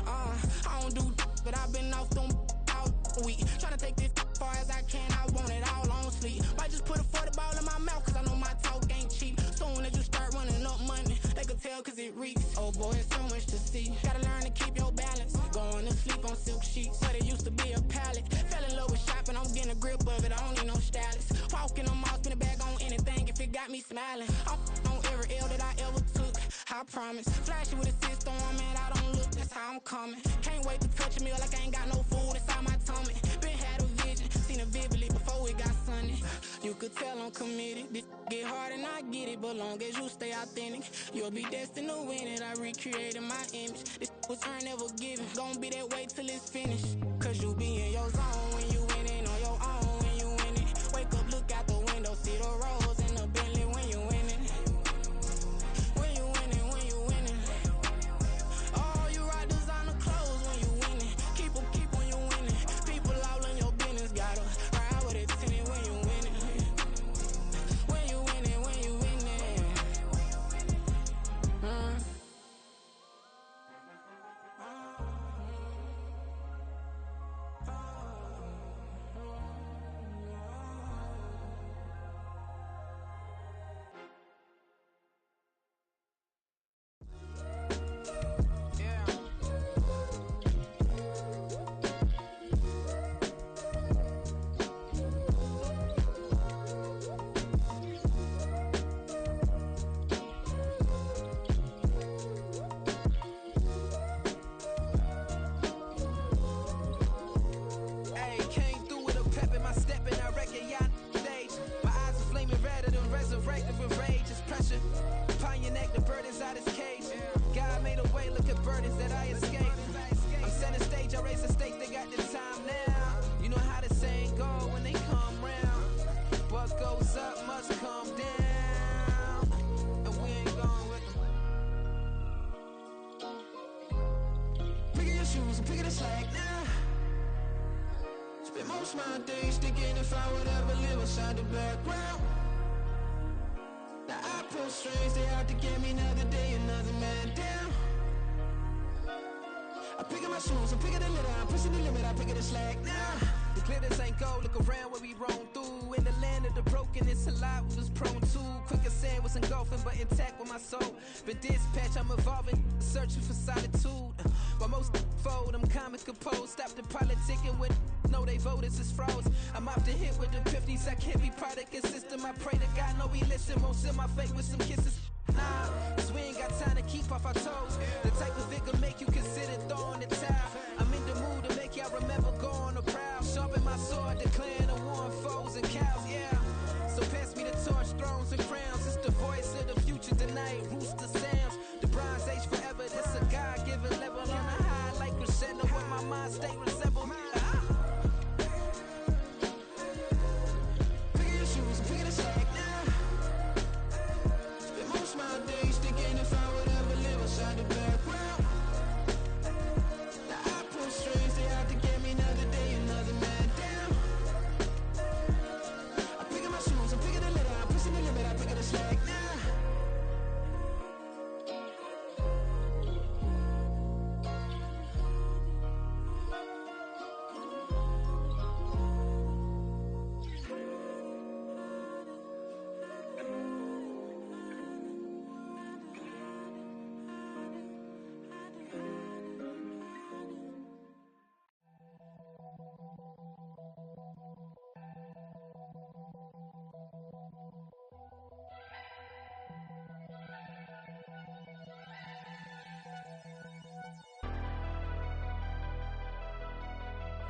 I don't do but I've been off them all week. Tryna take this far as I can, I want it all on sleep. Might just put a 40 ball in my mouth, cause I know my talk ain't cheap. Soon as you start running up money, they could tell cause it reeks. Oh boy, it's so much to see. Gotta learn to keep your balance. Going to sleep on silk sheets, but it used to be a pallet. Fell in love with shopping, I'm getting a grip of it, I don't need no stylist. Walking on mall, spin a bag on anything if it got me smiling. I'm on every L that I ever took, I promise. Flashy with a system on, man, I don't look, that's how I'm coming. Can't wait to touch a meal like I ain't got no food inside my tummy. Been had a vision, seen it vividly before it got sunny. You could tell I'm committed, this get hard and I get it, but long as you stay authentic, you'll be destined to win it. I recreated my image, this was earned, never given. Gonna be that way till it's finished, cause you be in your zone when you winning on your own when you winning. Wake up, look out the window, see the rose in the Bentley when you winning. When you winning, when you winning. Oh, you rock designer clothes when you winning. Keep when you winning. People all in your business, gotta ride with it tinted when you winning. When you winning, when you winning. resurrected with rage is pressure. Upon your neck, the burden's out his cage. God made a way, look at burdens that I escaped. I'm setting stage, I raise the stakes, they got the time now. You know how the saying go when they come round. What goes up must come down, and we ain't going with them. Picking your shoes and picking the slack now. Spend most of my days thinking if I would ever live inside the background. Now I put strings, they out to get me another day, another man down. I pick up my shoes, I'm picking the litter, I'm pushing the limit, I pick up the slack now. The glitters ain't gold, look around where we roam through. In the land of the broken, it's a lot we was prone to. Quicker sand was engulfing, but intact with my soul. Been dispatched, I'm evolving, searching for solitude. While most fold, I'm comic composed. Stop the politicking when know they voters is froze. I'm off the hit with the 50s, I can't be product and system. I pray to God, know we listen, won't send my fate with some kisses. Nah, cause we ain't got time to keep off our toes. The type of vigor make you consider throwing the towel. I'm in the mood to make y'all remember going to proud. Sharpen my sword, declaring the war on foes and cows, yeah. So pass me the torch, thrones and crowns. It's the voice of the future tonight, rooster sounds. The Bronze Age forever, this a God-given level. On a high like crescendo, where my mind state resemble. Pick your shoes and pick the slack now. Spend most of my days thinking if I would ever live inside the background. Now I pull strings, they out to get me another day, another man down. I pick up my shoes, I'm picking the litter, I'm pushing the limit, I pick up the slack now.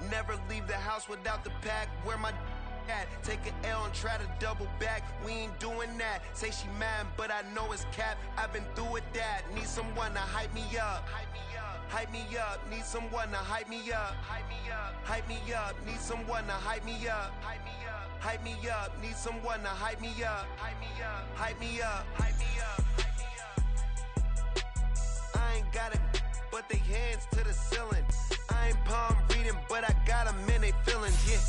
Never leave the house without the pack. Where my at? Take an L and try to double back. We ain't doing that. Say she mad, but I know it's cap. I've been through with that. Need someone to hype me up. Hype me up. Need someone to hype me up. Hype me up. Need someone to hype me up. Hype me up. Need someone to hype me up. Hype me up. Hype me up. Hype me up. I ain't got it, but they hands to the ceiling. I ain't palm reading, but I got them in they feelings, yeah.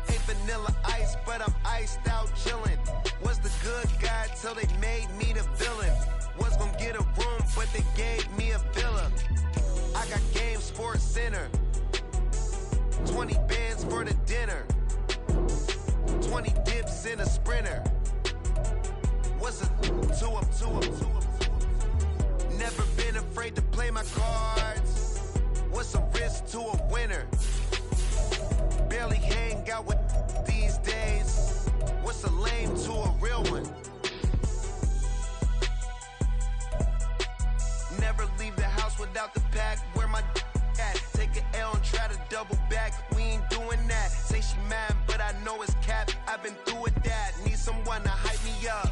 Ain't vanilla ice, but I'm iced out chillin'. Was the good guy till they made me the villain. Was gonna get a room, but they gave me a villa. I got Game Sports Center. 20 bands for the dinner. 20 dips in a sprinter. What's a two up? Never been afraid to play my cards. What's a risk to a winner? Barely hang out with these days. What's a lame to a real one? Never leave the house without the pack. Where my at? Take an L and try to double back. We ain't doing that. Say she mad, but I know it's cap. I've been through with that. Need someone to hype me up.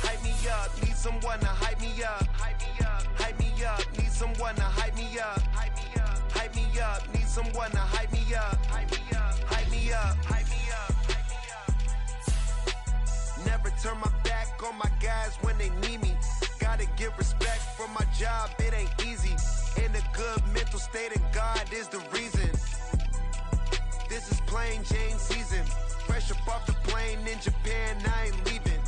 Hype me up, need someone to hype me up. Hype me up, need someone to hype me up. Hype me up, need someone to hype me up. Hype me up. Never turn my back on my guys when they need me. Gotta give respect for my job, it ain't easy. In a good mental state and God is the reason. This is plain Jane season. Fresh up off the plane in Japan, I ain't leaving.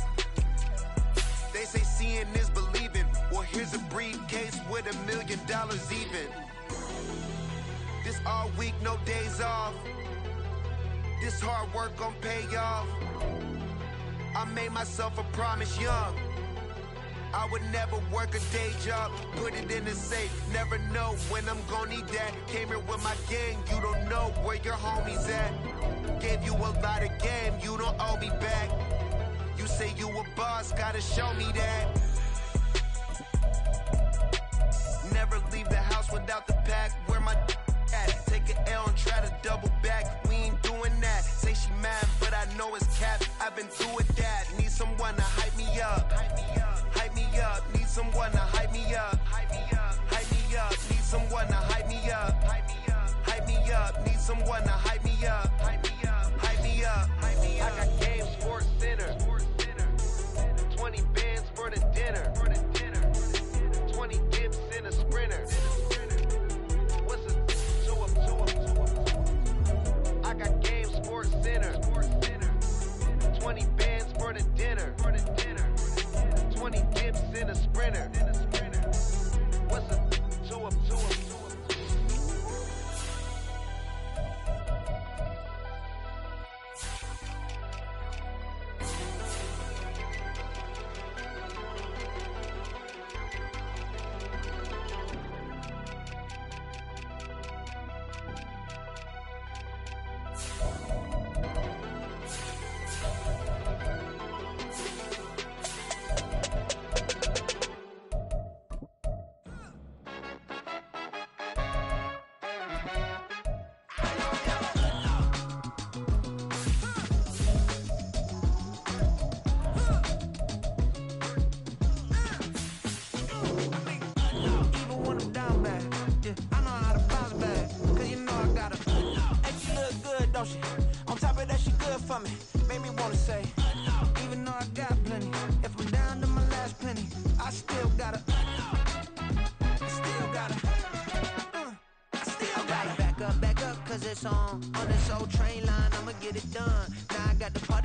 They say seeing is believing. Well, here's a briefcase with $1 million even. This all week, no days off. This hard work gon' pay off. I made myself a promise young. I would never work a day job, put it in the safe. Never know when I'm gon' need that. Came here with my gang, you don't know where your homies at. Gave you a lot of game, you don't owe me back. You say you a boss, gotta show me that. Never leave the house without the pack. Where my at? Take an L and try to double back. We ain't doing that. Say she mad, but I know it's cap. I've been through with that. Need someone to hype me up. Hype me up. Need someone to hype me up. Hype me up. Need someone to hype me up. Hype me up. Need someone to hype me up. Hype me up. I got Game Sports Center. 20 bands for the dinner. 20 dips in a sprinter. What's a two up? I got Game Made me wanna say, even though I got plenty, if I'm down to my last penny, I still gotta back up, cause it's on this old train line, I'ma get it done. Now I got the party